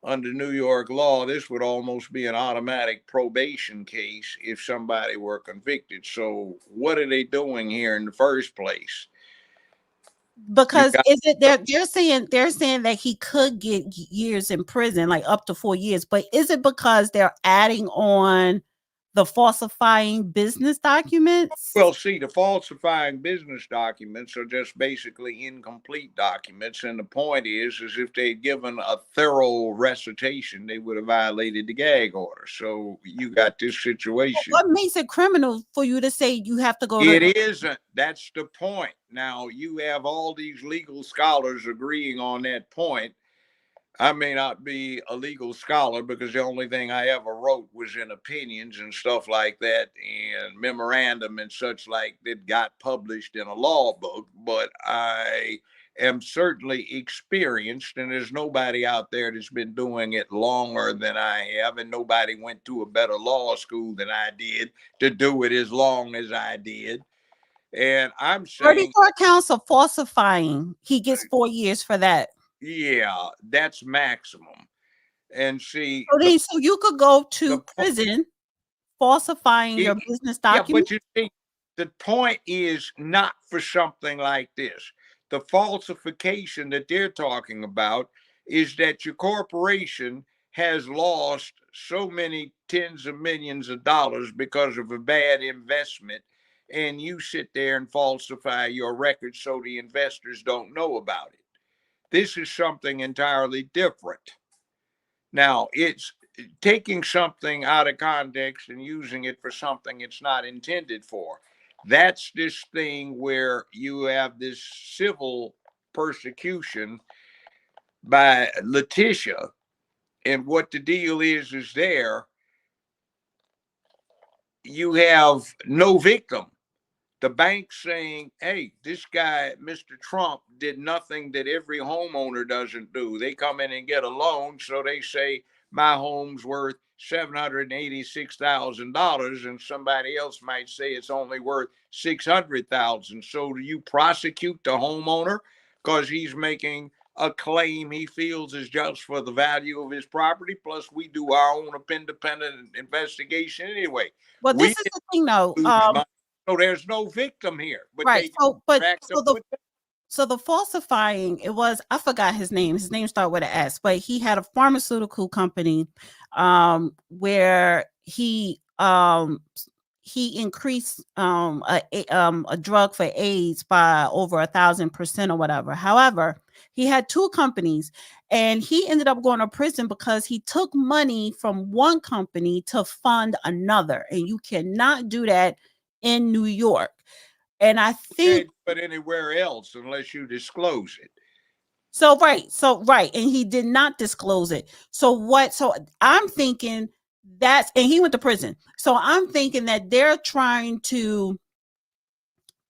under New York law, this would almost be an automatic probation case if somebody were convicted. So what are they doing here in the first place? Because they're saying that he could get years in prison, like up to 4 years, but is it because they're adding on the falsifying business documents? Well, see, the falsifying business documents are just basically incomplete documents, and the point is if they'd given a thorough recitation, they would have violated the gag order. So you got this situation. What makes it criminal for you to say you have to go? It isn't. That's the point. Now, you have all these legal scholars agreeing on that point. I may not be a legal scholar because the only thing I ever wrote was in opinions and stuff like that, and memorandum and such like that got published in a law book, but I am certainly experienced, and there's nobody out there that's been doing it longer than I have, and nobody went to a better law school than I did to do it as long as I did. And I'm saying 34 counts of falsifying. He gets 4 years for that. yeah, that's maximum. And see, So you could go to prison falsifying your business yeah, document. but you see, the point is not for something like this. The falsification that they're talking about is that your corporation has lost so many tens of millions of dollars because of a bad investment, and you sit there and falsify your records so the investors don't know about it. This is something entirely different. Now, it's taking something out of context and using it for something it's not intended for. That's this thing where you have this civil persecution by Letitia. And what the deal is there, you have no victim. The bank saying, hey, this guy, Mr. Trump, did nothing that every homeowner doesn't do. They come in and get a loan. So they say, my home's worth $786,000. And somebody else might say it's only worth $600,000. So do you prosecute the homeowner because he's making a claim he feels is just for the value of his property? Plus, we do our own independent investigation anyway. Well, this is the thing, though. So there's no victim here. But Right. the So the falsifying, it was, I forgot his name. His name started with an S, but he had a pharmaceutical company where he increased a drug for AIDS by over 1,000% or whatever. However, he had two companies and he ended up going to prison because he took money from one company to fund another. And you cannot do that in New York. And I think, but anywhere else unless you disclose it. So right. And he did not disclose it. So I'm thinking and he went to prison. So I'm thinking that they're trying to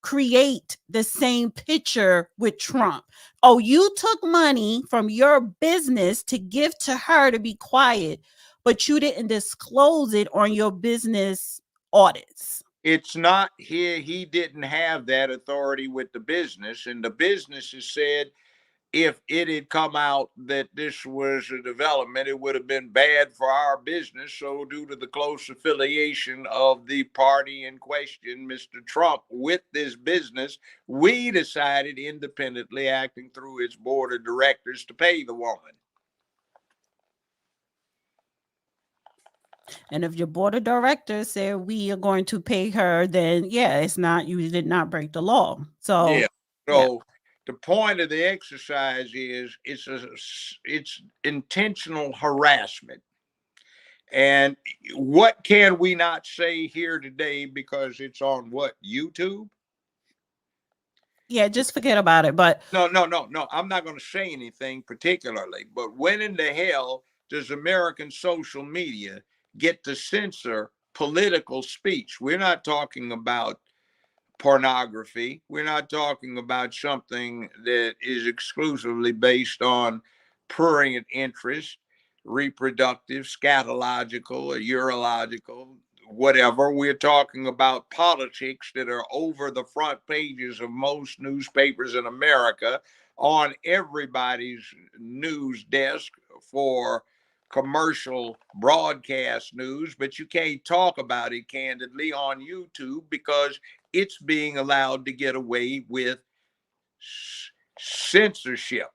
create the same picture with Trump. Oh, you took money from your business to give to her to be quiet, but you didn't disclose it on your business audits. It's not here. He didn't have that authority with the business. And the business has said if it had come out that this was a development, it would have been bad for our business. So due to the close affiliation of the party in question, Mr. Trump, with this business, we decided independently, acting through its board of directors, to pay the woman. And if your board of directors say we are going to pay her, then yeah, it's not, you did not break the law. So yeah. So the point of the exercise is it's intentional harassment. And what can we not say here today because it's on what, YouTube? Yeah, just forget about it. But no, I'm not going to say anything particularly. But when in the hell does American social media get to censor political speech? We're not talking about pornography. We're not talking about something that is exclusively based on prurient interest, reproductive, scatological, or urological, whatever. We're talking about politics that are over the front pages of most newspapers in America, on everybody's news desk for commercial broadcast news, but you can't talk about it candidly on YouTube because it's being allowed to get away with censorship,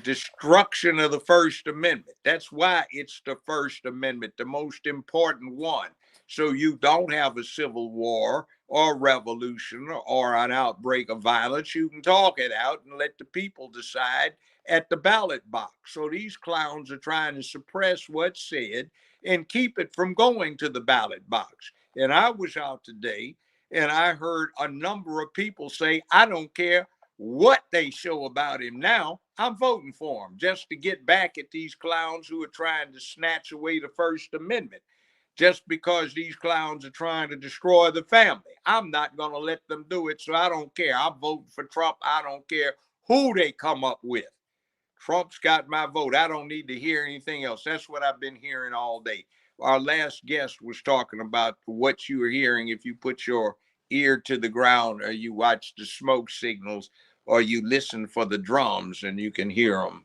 destruction of the First Amendment. That's why it's the First Amendment, the most important one. So you don't have a civil war or revolution or an outbreak of violence. You can talk it out and let the people decide at the ballot box. So these clowns are trying to suppress what's said and keep it from going to the ballot box. And I was out today and I heard a number of people say, I don't care what they show about him now, I'm voting for him, just to get back at these clowns who are trying to snatch away the First Amendment. Just because these clowns are trying to destroy the family, I'm not going to let them do it. So I don't care. I'm voting for Trump. I don't care who they come up with. Trump's got my vote. I don't need to hear anything else. That's what I've been hearing all day. Our last guest was talking about what you were hearing if you put your ear to the ground, or you watch the smoke signals, or you listen for the drums, and you can hear them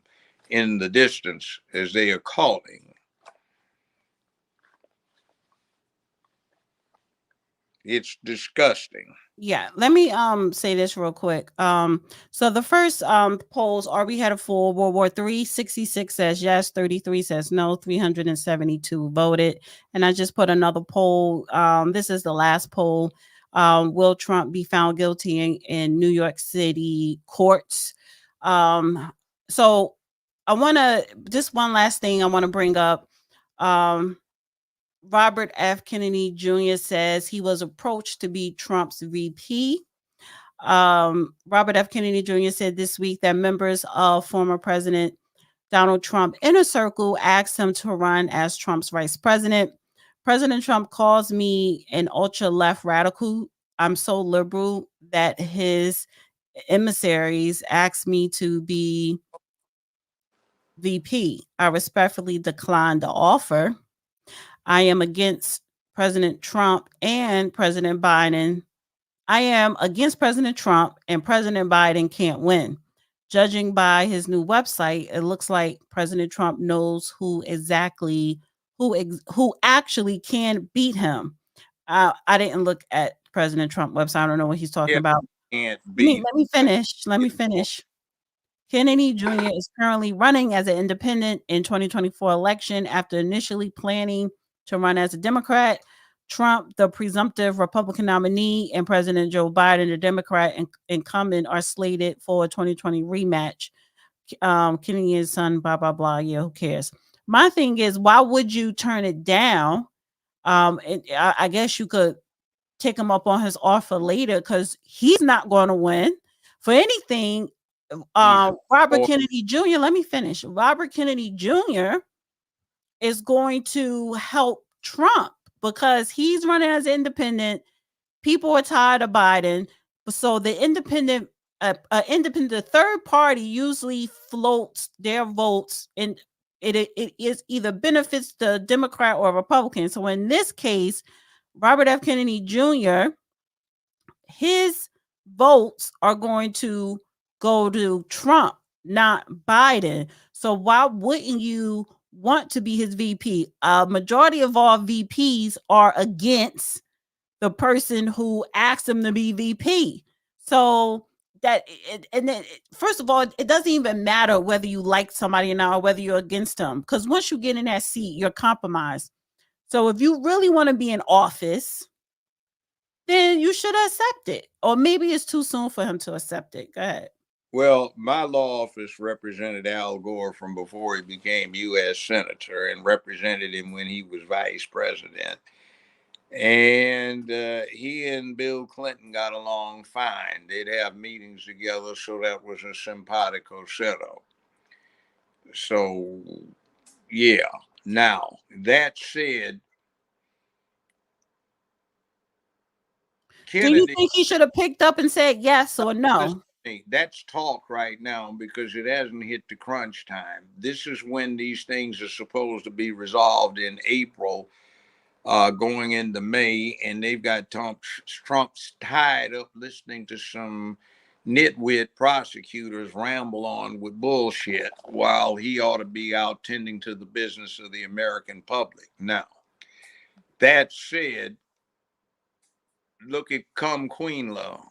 in the distance as they are calling. It's disgusting. Yeah, let me say this real quick. So the first polls are we headed for World War III? 66 says yes, 33 says no, 372 voted. And I just put another poll. This is the last poll. Will Trump be found guilty in New York City courts? So I want to just one last thing I want to bring up. Robert F. Kennedy Jr. says he was approached to be Trump's VP. Robert F. Kennedy Jr. said this week that members of former President Donald Trump inner circle asked him to run as Trump's vice president. President Trump calls me an ultra left radical. I'm so liberal that his emissaries asked me to be VP. I respectfully declined the offer. I am against President Trump and President Biden. I am against President Trump, and President Biden can't win. Judging by his new website, it looks like President Trump knows who actually can beat him. I didn't look at President Trump website. I don't know what he's talking about. Can't Let be. me finish. Let me finish. Kennedy Jr. is currently running as an independent in 2024 election after initially planning to run as a Democrat. Trump, the presumptive Republican nominee, and President Joe Biden, the Democrat incumbent, are slated for a 2020 rematch. Kennedy and his son, blah, blah, blah. Yeah, who cares? My thing is, why would you turn it down? I guess you could take him up on his offer later because he's not going to win. For anything, Robert Kennedy Jr., let me finish. Robert Kennedy Jr. is going to help Trump because he's running as independent. People are tired of Biden. So the independent third party usually floats their votes, and it is either benefits the Democrat or Republican. So in this case, Robert F. Kennedy Jr., his votes are going to go to Trump, not Biden. So why wouldn't you want to be his VP? A majority of all VPs are against the person who asked them to be VP. So first of all, it doesn't even matter whether you like somebody or not, or whether you're against them, because once you get in that seat, you're compromised. So if you really want to be in office, then you should accept it. Or maybe it's too soon for him to accept it. Go ahead. Well, my law office represented Al Gore from before he became U.S. Senator and represented him when he was vice president. And he and Bill Clinton got along fine. They'd have meetings together, so that was a simpatico setup. So, yeah. Now, that said, Kennedy, do you think he should have picked up and said yes or no? That's talk right now because it hasn't hit the crunch time. This is when these things are supposed to be resolved in April, going into May, and they've got Trump's tied up listening to some nitwit prosecutors ramble on with bullshit while he ought to be out tending to the business of the American public. Now, that said, look at Queen Law,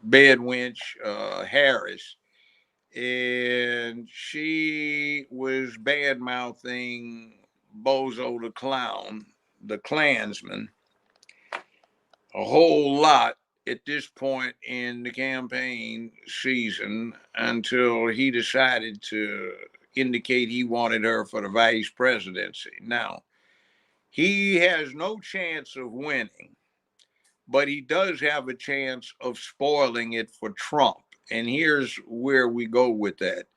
Bed Wench Harris, and she was bad mouthing Bozo the Clown, the Klansman, a whole lot at this point in the campaign season until he decided to indicate he wanted her for the vice presidency. Now, he has no chance of winning, but he does have a chance of spoiling it for Trump. And here's where we go with that.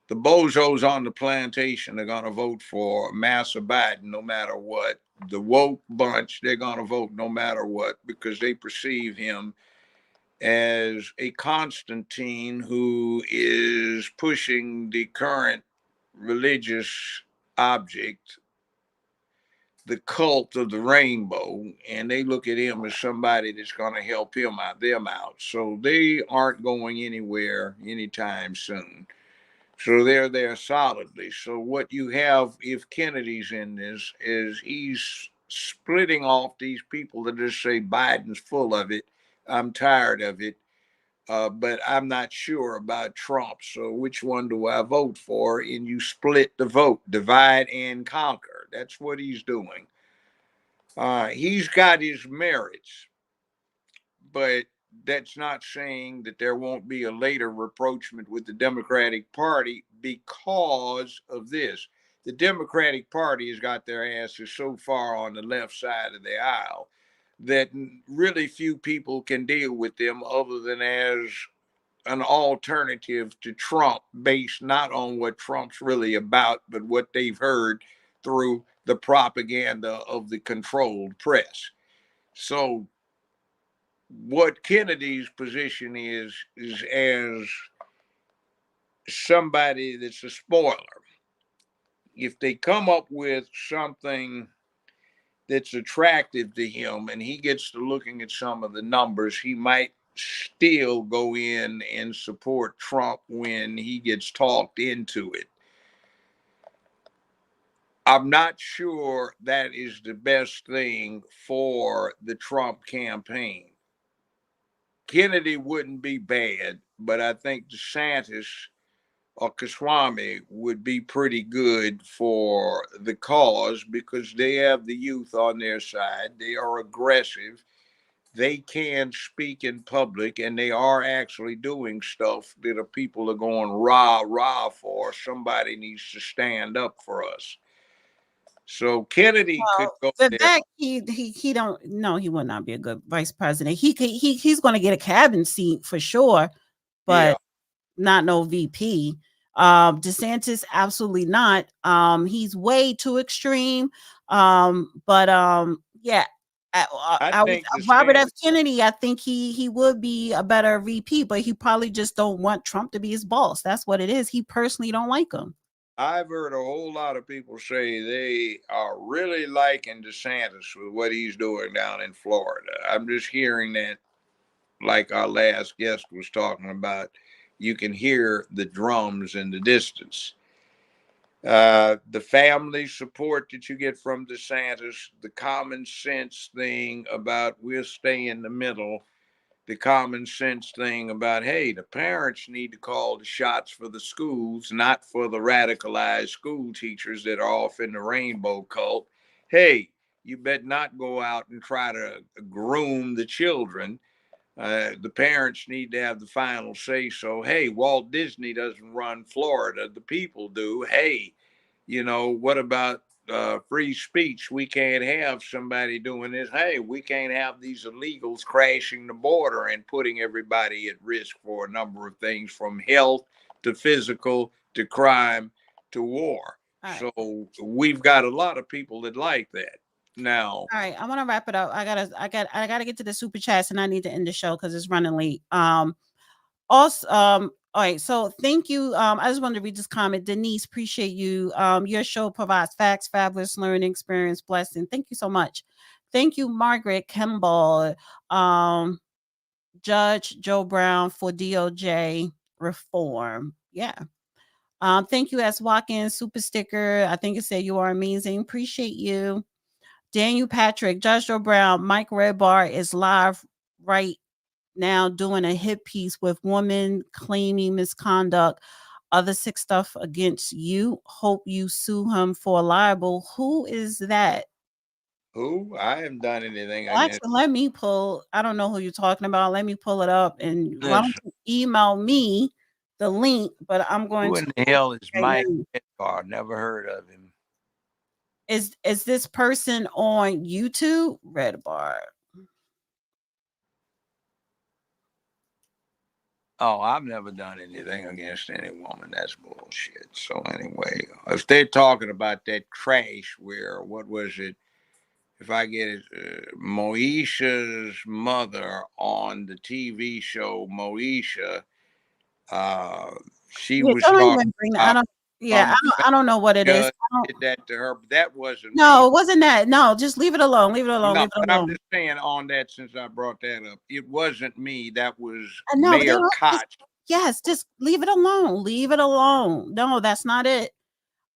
The bozos on the plantation are going to vote for Massa Biden no matter what. The woke bunch, they're going to vote no matter what because they perceive him as a Constantine who is pushing the current religious object the cult of the rainbow, and they look at him as somebody that's going to help them out. So they aren't going anywhere anytime soon. So they're there solidly. So what you have, if Kennedy's in this, is he's splitting off these people that just say Biden's full of it. I'm tired of it. But I'm not sure about Trump. So which one do I vote for? And you split the vote, divide and conquer. That's what he's doing. He's got his merits, but that's not saying that there won't be a later rapprochement with the Democratic Party because of this. The Democratic Party has got their asses so far on the left side of the aisle that really few people can deal with them other than as an alternative to Trump, based not on what Trump's really about, but what they've heard through the propaganda of the controlled press. So what Kennedy's position is as somebody that's a spoiler. If they come up with something that's attractive to him and he gets to looking at some of the numbers, he might still go in and support Trump when he gets talked into it. I'm not sure that is the best thing for the Trump campaign. Kennedy wouldn't be bad, but I think DeSantis or Kaswami would be pretty good for the cause because they have the youth on their side. They are aggressive. They can speak in public, and they are actually doing stuff that people are going rah, rah for. Somebody needs to stand up for us. So Kennedy could go there. That he don't no, he would not be a good vice president. He's going to get a cabinet seat for sure, but not no VP. DeSantis absolutely not. He's way too extreme. Yeah. Robert F. Kennedy, I think he would be a better VP, but he probably just don't want Trump to be his boss. That's what it is. He personally don't like him. I've heard a whole lot of people say they are really liking DeSantis with what he's doing down in Florida. I'm just hearing that, like our last guest was talking about, you can hear the drums in the distance. The family support that you get from DeSantis, the common sense thing about we'll stay in the middle, the common sense thing about, hey, the parents need to call the shots for the schools, not for the radicalized school teachers that are off in the rainbow cult. Hey, you better not go out and try to groom the children. The parents need to have the final say. So, hey, Walt Disney doesn't run Florida. The people do. Hey, what about free speech? We can't have somebody doing this. Hey, we can't have these illegals crashing the border and putting everybody at risk for a number of things, from health to physical to crime to war. Right. So we've got a lot of people that like that. Now, all right, I want to wrap it up. I gotta get to the super chats, and I need to end the show because it's running late. Also, all right, so thank you. I just wanted to read this comment. Denise, appreciate you. Your show provides facts, fabulous learning experience, blessing. Thank you so much. Thank you, Margaret Kimball, Judge Joe Brown for DOJ reform. Yeah. Thank you, S. Watkins, super sticker. I think it said you are amazing. Appreciate you. Daniel Patrick, Judge Joe Brown, Mike Redbar is live right now doing a hit piece with woman claiming misconduct, other sick stuff against you. Hope you sue him for libel. Who is that? Who? I haven't done anything. Actually, let me pull. I don't know who you're talking about. Let me pull it up, and why don't you email me the link? But I'm going to. Who in the hell is Mike Redbar? Never heard of him. Is this person on YouTube? Redbar. Oh, I've never done anything against any woman. That's bullshit. So anyway, if they're talking about that crash where, what was it? If I get it, Moesha's mother on the TV show Moesha, she was talking about Yeah, I don't know what it is. Judge did that to her, but that wasn't me. No, it wasn't that. No, just leave it alone. Leave it alone. No, Leave it but I'm alone. just saying on that, since I brought that up, it wasn't me. That was No, they Mayor don't. Koch. Yes, just leave it alone. Leave it alone. No, that's not it.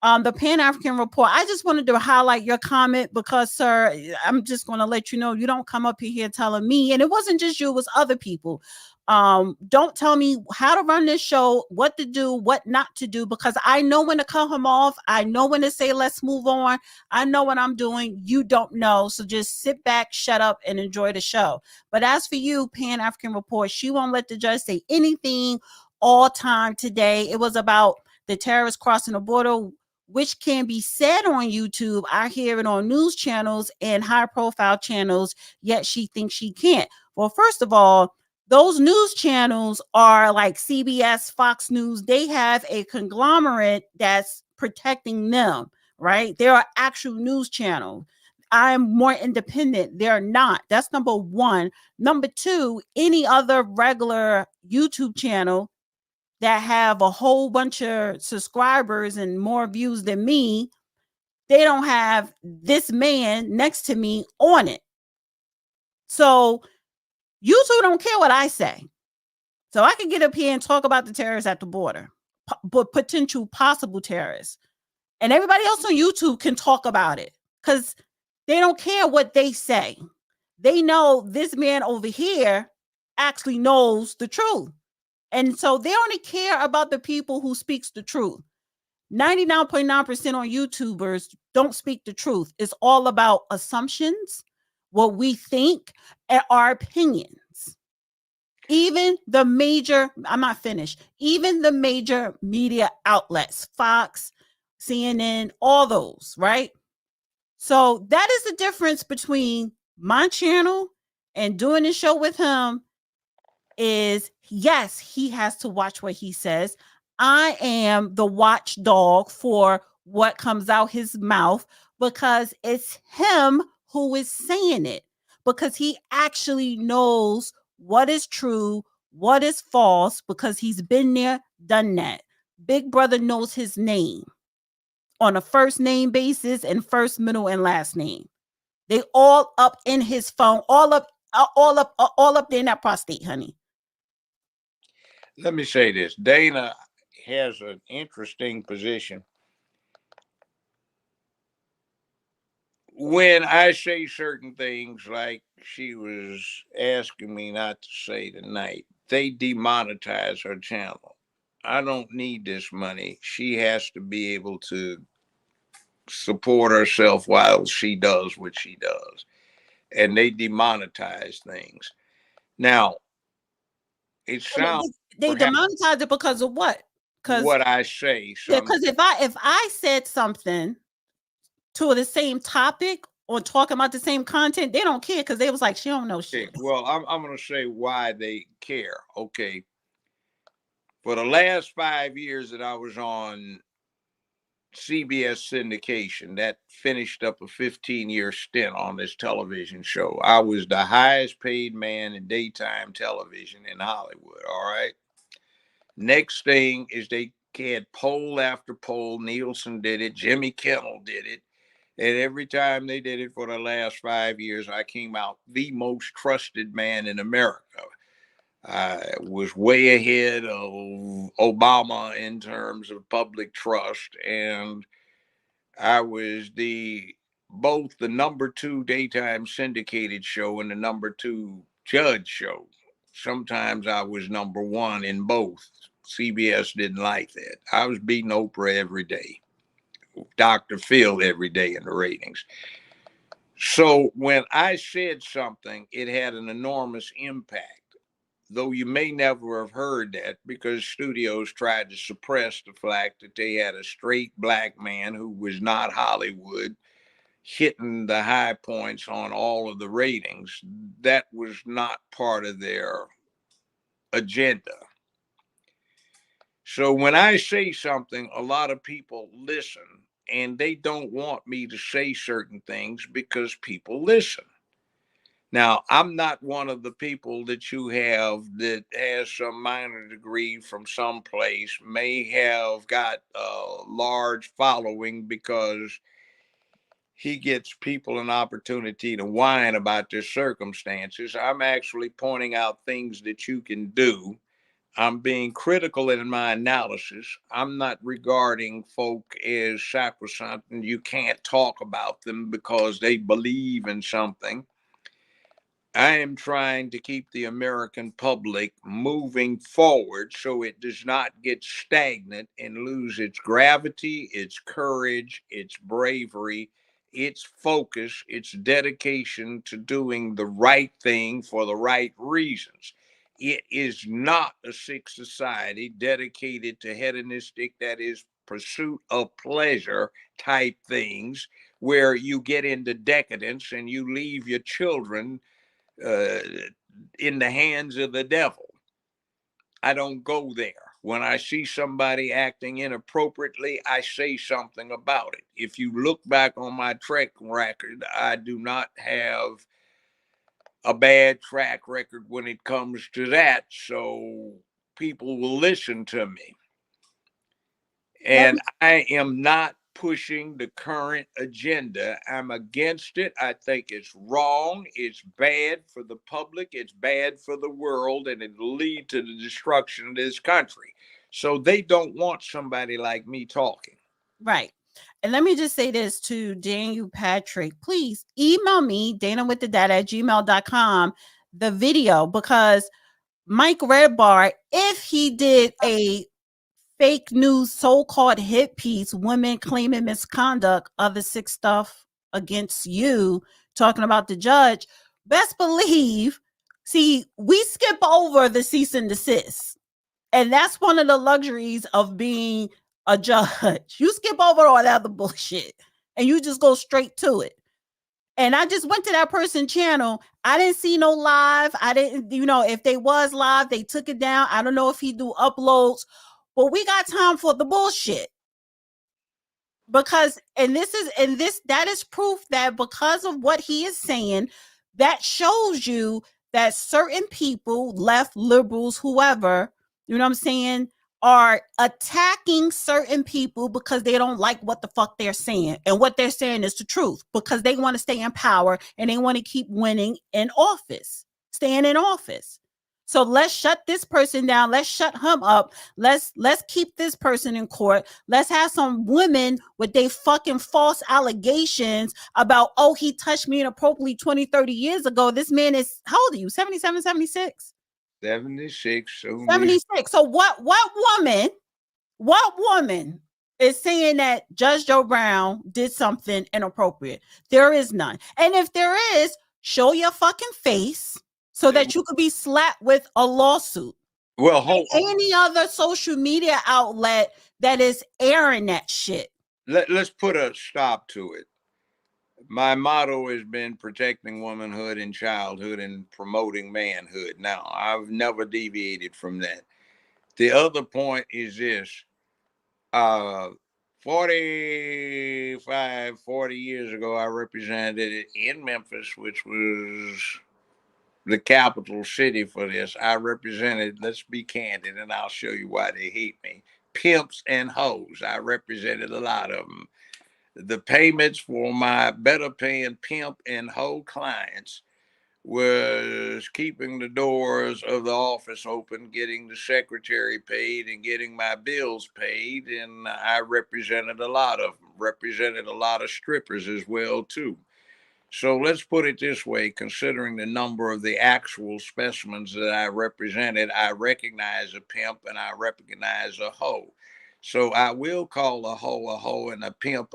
The Pan-African Report. I just wanted to highlight your comment because, sir, I'm just going to let you know you don't come up here telling me, and it wasn't just you, it was other people. Don't tell me how to run this show, what to do, what not to do, because I know when to cut him off. I know when to say, let's move on. I know what I'm doing. You don't know. So just sit back, shut up, and enjoy the show. But as for you, Pan-African Report, she won't let the judge say anything all time today. It was about the terrorists crossing the border, which can be said on YouTube. I hear it on news channels and high profile channels, yet she thinks she can't. Well, first of all, those news channels are like CBS, Fox News. They have a conglomerate that's protecting them, right? They're an actual news channel. I'm more independent. They're not. That's number one. Number two, any other regular YouTube channel that have a whole bunch of subscribers and more views than me, they don't have this man next to me on it. So you two don't care what I say. So I can get up here and talk about the terrorists at the border, but potential possible terrorists. And everybody else on YouTube can talk about it because they don't care what they say. They know this man over here actually knows the truth. And so they only care about the people who speaks the truth. 99.9% on YouTubers don't speak the truth. It's all about assumptions, what we think, and our opinions. Even the major, I'm not finished, even the major media outlets, Fox, CNN, all those, right? So that is the difference between my channel and doing this show with him. Is yes, he has to watch what he says. I am the watchdog for what comes out his mouth because it's him who is saying it, because he actually knows what is true, what is false, because he's been there, done that. Big Brother knows his name on a first name basis and first, middle, and last name. They all up in his phone, all up there in that prostate, honey. Let me say this. Dana has an interesting position. When I say certain things, like she was asking me not to say tonight, they demonetize her channel. I don't need this money. She has to be able to support herself while she does what she does. And they demonetize things. Now, it sounds they demonetize it because of what? Because what I say. Because if I said something to the same topic or talking about the same content, they don't care because they was like, she don't know shit. Well, I'm going to say why they care. Okay. For the last 5 years that I was on CBS syndication, that finished up a 15-year stint on this television show. I was the highest paid man in daytime television in Hollywood. All right. Next thing is they had poll after poll. Nielsen did it. Jimmy Kimmel did it. And every time they did it for the last 5 years, I came out the most trusted man in America. I was way ahead of Obama in terms of public trust. And I was both the number 2 daytime syndicated show and the number 2 judge show. Sometimes I was number 1 in both. CBS didn't like that. I was beating Oprah every day, Dr. Phil every day in the ratings. So when I said something, it had an enormous impact, though you may never have heard that because studios tried to suppress the fact that they had a straight black man who was not Hollywood hitting the high points on all of the ratings. That was not part of their agenda. So when I say something, a lot of people listen, and they don't want me to say certain things because people listen. Now, I'm not one of the people that you have that has some minor degree from someplace, may have got a large following because he gets people an opportunity to whine about their circumstances. I'm actually pointing out things that you can do. I'm being critical in my analysis. I'm not regarding folk as sacrosanct and you can't talk about them because they believe in something. I am trying to keep the American public moving forward so it does not get stagnant and lose its gravity, its courage, its bravery, its focus, its dedication to doing the right thing for the right reasons. It is not a sick society dedicated to hedonistic, that is, pursuit of pleasure type things, where you get into decadence and you leave your children uh, in the hands of the devil. I don't go there. When I see somebody acting inappropriately, I say something about it. If you look back on my track record, I do not have a bad track record when it comes to that. So people will listen to me. And I am not pushing the current agenda. I'm against it. I think it's wrong. It's bad for the public. It's bad for the world, and it'll lead to the destruction of this country. So they don't want somebody like me talking. Right. And let me just say this to Daniel Patrick. Please email me, danawithdedad@gmail.com, the video, because Mike Redbar, if he did a fake news so-called hit piece, women claiming misconduct, other sick stuff against you, talking about the judge, best believe, see, we skip over the cease and desist. And that's one of the luxuries of being a judge. You skip over all that other bullshit and you just go straight to it. And I just went to that person's channel. I didn't see no live. I didn't, if they was live, they took it down. I don't know if he do uploads, but we got time for the bullshit. Because, that is proof that because of what he is saying, that shows you that certain people, left, liberals, whoever, you know what I'm saying, are attacking certain people because they don't like what the fuck they're saying. And what they're saying is the truth because they want to stay in power and they want to keep winning in office, staying in office. So let's shut this person down. Let's shut him up. Let's keep this person in court. Let's have some women with their fucking false allegations about, oh, he touched me inappropriately 20, 30 years ago. This man is, how old are you? 77, 76? 76. 76. So what woman is saying that Judge Joe Brown did something inappropriate? There is none. And if there is, show your fucking face so that you could be slapped with a lawsuit. Well, any other social media outlet that is airing that shit. Let's put a stop to it. My motto has been protecting womanhood and childhood and promoting manhood. Now, I've never deviated from that. The other point is this. 40 years ago, I represented it in Memphis, which was the capital city for this. I represented, let's be candid, and I'll show you why they hate me, pimps and hoes. I represented a lot of them. The payments for my better paying pimp and hoe clients was keeping the doors of the office open, getting the secretary paid, and getting my bills paid. And I represented a lot of them, represented a lot of strippers as well, too. So let's put it this way, considering the number of the actual specimens that I represented, I recognize a pimp and I recognize a hoe. So I will call a hoe and a pimp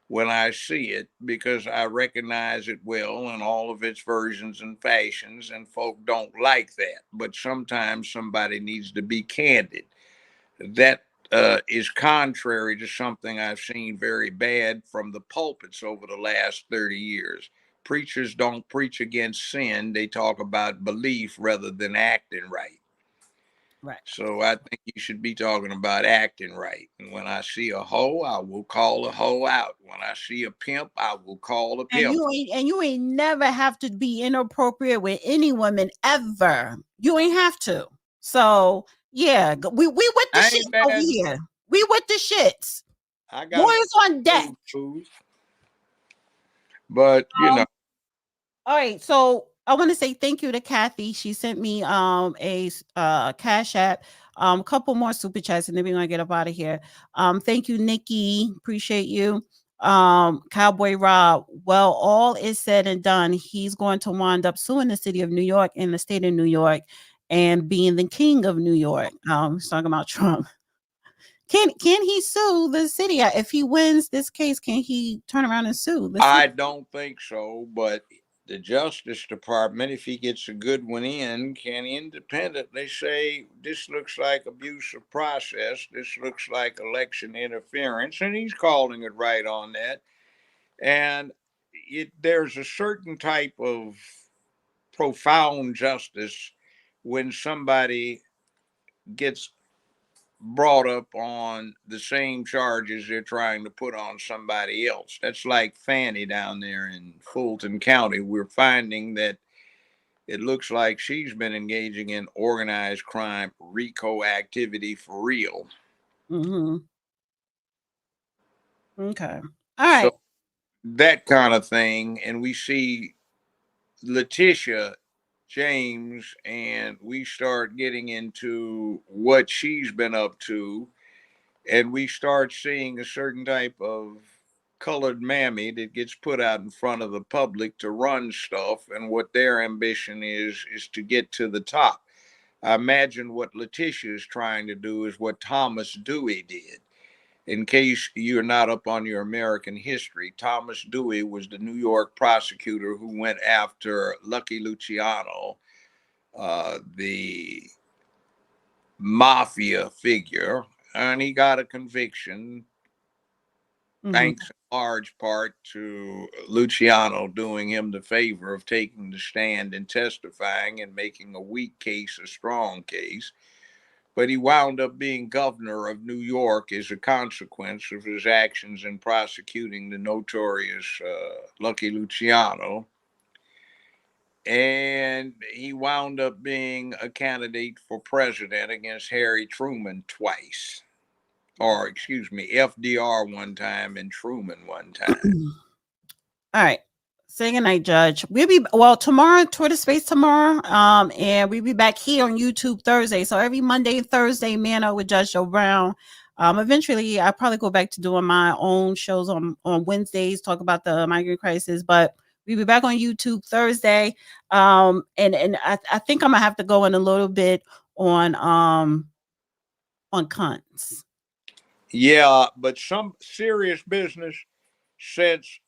when I see it because I recognize it well in all of its versions and fashions, and folk don't like that. But sometimes somebody needs to be candid. That is contrary to something I've seen very bad from the pulpits over the last 30 years. Preachers don't preach against sin. They talk about belief rather than acting right. Right. So I think you should be talking about acting right. And when I see a hoe, I will call a hoe out. When I see a pimp, I will call a pimp. And you ain't never have to be inappropriate with any woman ever. You ain't have to. So yeah, we with the I shit ain't bad. over here. We with the shits. I got Boys on deck. But you know. All right, so I want to say thank you to Kathy. She sent me a Cash App, a couple more super chats, and then we're gonna get up out of here. Thank you, Nikki. Appreciate you. Cowboy Rob. Well, all is said and done. He's going to wind up suing the city of New York and the state of New York and being the king of New York. He's talking about Trump. Can he sue the city? If he wins this case, can he turn around and sue the city? I don't think so, but the Justice Department, if he gets a good one in, can independently say, this looks like abuse of process, this looks like election interference, and he's calling it right on that. And there's a certain type of profound justice when somebody gets brought up on the same charges they're trying to put on somebody else. That's like Fanny down there in Fulton County. We're finding that it looks like she's been engaging in organized crime, RICO activity for real. Mm-hmm. Okay. All right. So that kind of thing. And we see Letitia James, and we start getting into what she's been up to, and we start seeing a certain type of colored mammy that gets put out in front of the public to run stuff, and what their ambition is to get to the top. I imagine what Letitia is trying to do is what Thomas Dewey did. In case you're not up on your American history, Thomas Dewey was the New York prosecutor who went after Lucky Luciano, the mafia figure, and he got a conviction, thanks in large part to Luciano doing him the favor of taking the stand and testifying and making a weak case a strong case. But he wound up being governor of New York as a consequence of his actions in prosecuting the notorious Lucky Luciano. And he wound up being a candidate for president against Harry Truman twice. Or, excuse me, FDR one time and Truman one time. All right. Say goodnight, Judge. We'll be tomorrow, Twitter Space tomorrow. And we'll be back here on YouTube Thursday. So every Monday and Thursday, Man Up with Judge Joe Brown. Eventually I'll probably go back to doing my own shows on Wednesdays, talk about the migrant crisis, but we'll be back on YouTube Thursday. And I think I'm gonna have to go in a little bit on cunts. Yeah, but some serious business, since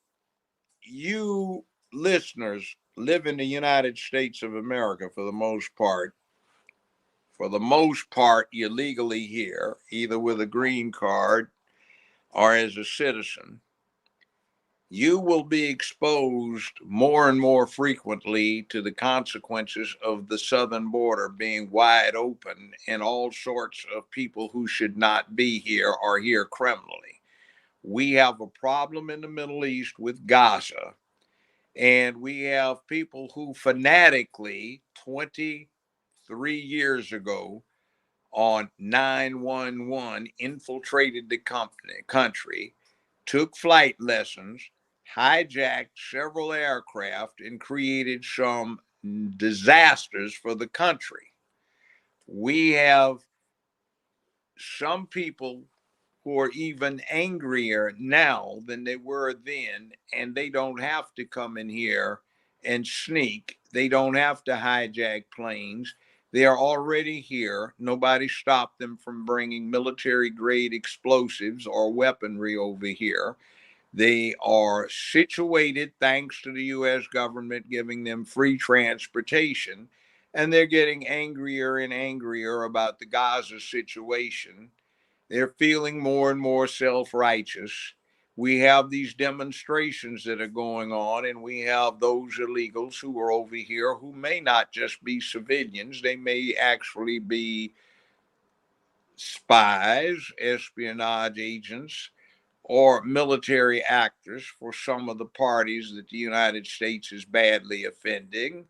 you listeners live in the United States of America for the most part. For the most part, you're legally here, either with a green card or as a citizen. You will be exposed more and more frequently to the consequences of the southern border being wide open, and all sorts of people who should not be here are here criminally. We have a problem in the Middle East with Gaza. And we have people who fanatically 23 years ago on 9/11 infiltrated the country, took flight lessons, hijacked several aircraft, and created some disasters for the country. We have some people who are even angrier now than they were then, and they don't have to come in here and sneak. They don't have to hijack planes. They are already here. Nobody stopped them from bringing military grade explosives or weaponry over here. They are situated thanks to the U.S. government giving them free transportation, and they're getting angrier and angrier about the Gaza situation. They're feeling more and more self-righteous. We have these demonstrations that are going on, and we have those illegals who are over here who may not just be civilians. They may actually be spies, espionage agents, or military actors for some of the parties that the United States is badly offending.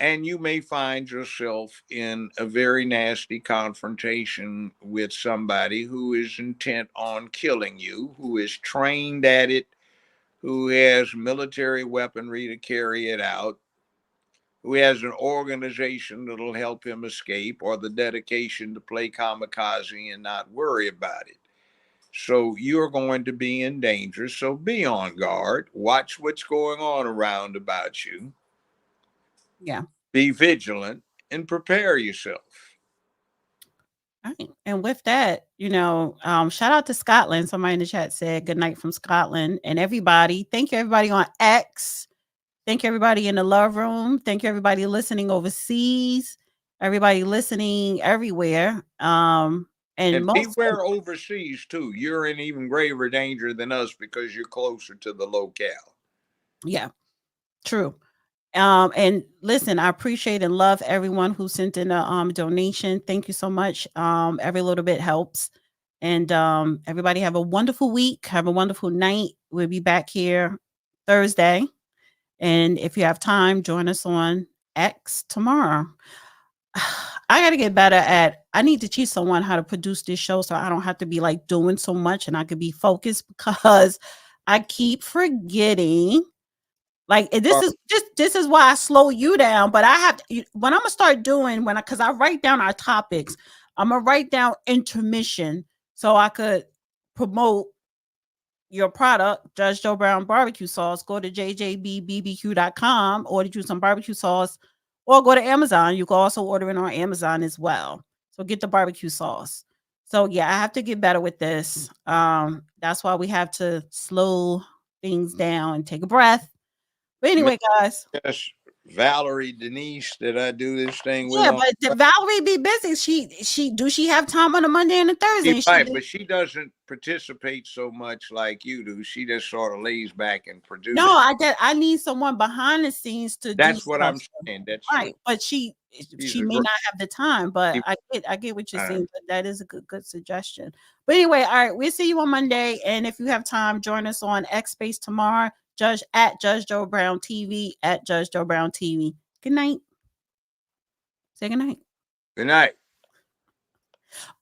And you may find yourself in a very nasty confrontation with somebody who is intent on killing you, who is trained at it, who has military weaponry to carry it out, who has an organization that'll help him escape, or the dedication to play kamikaze and not worry about it. So you're going to be in danger. So be on guard. Watch what's going on around about you. Yeah. Be vigilant and prepare yourself. All right. And with that, shout out to Scotland. Somebody in the chat said good night from Scotland. And everybody, thank you everybody on X. Thank you everybody in the love room. Thank you everybody listening overseas. Everybody listening everywhere. And beware overseas too. You're in even graver danger than us because you're closer to the locale. Yeah, true. And listen, I appreciate and love everyone who sent in a donation. Thank you so much. Every little bit helps. And everybody have a wonderful week. Have a wonderful night. We'll be back here Thursday. And if you have time, join us on X tomorrow. I got to get better I need to teach someone how to produce this show so I don't have to be like doing so much and I could be focused, because I keep forgetting. Like this is why I slow you down. But I have to, when I'm gonna start doing because I write down our topics, I'm gonna write down intermission so I could promote your product, Judge Joe Brown barbecue sauce. Go to jjbbbq.com, order you some barbecue sauce, or go to Amazon. You can also order it on Amazon as well. So get the barbecue sauce. So yeah, I have to get better with this. That's why we have to slow things down and take a breath. But anyway, guys. Yes, Valerie Denise that I do this thing with. Yeah, but Valerie be busy. She have time on a Monday and a Thursday? But she doesn't participate so much like you do. She just sort of lays back and produces. No, I need someone behind the scenes to That's do what stuff. I'm saying. That's right. true. But she may not have the time, but I get what you're saying. But that is a good suggestion. But anyway, all right, we'll see you on Monday. And if you have time, join us on X Space tomorrow. At Judge Joe Brown TV, at Judge Joe Brown TV. Good night. Say good night. Good night.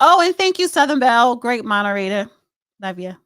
Oh, and thank you, Southern Belle. Great moderator. Love you.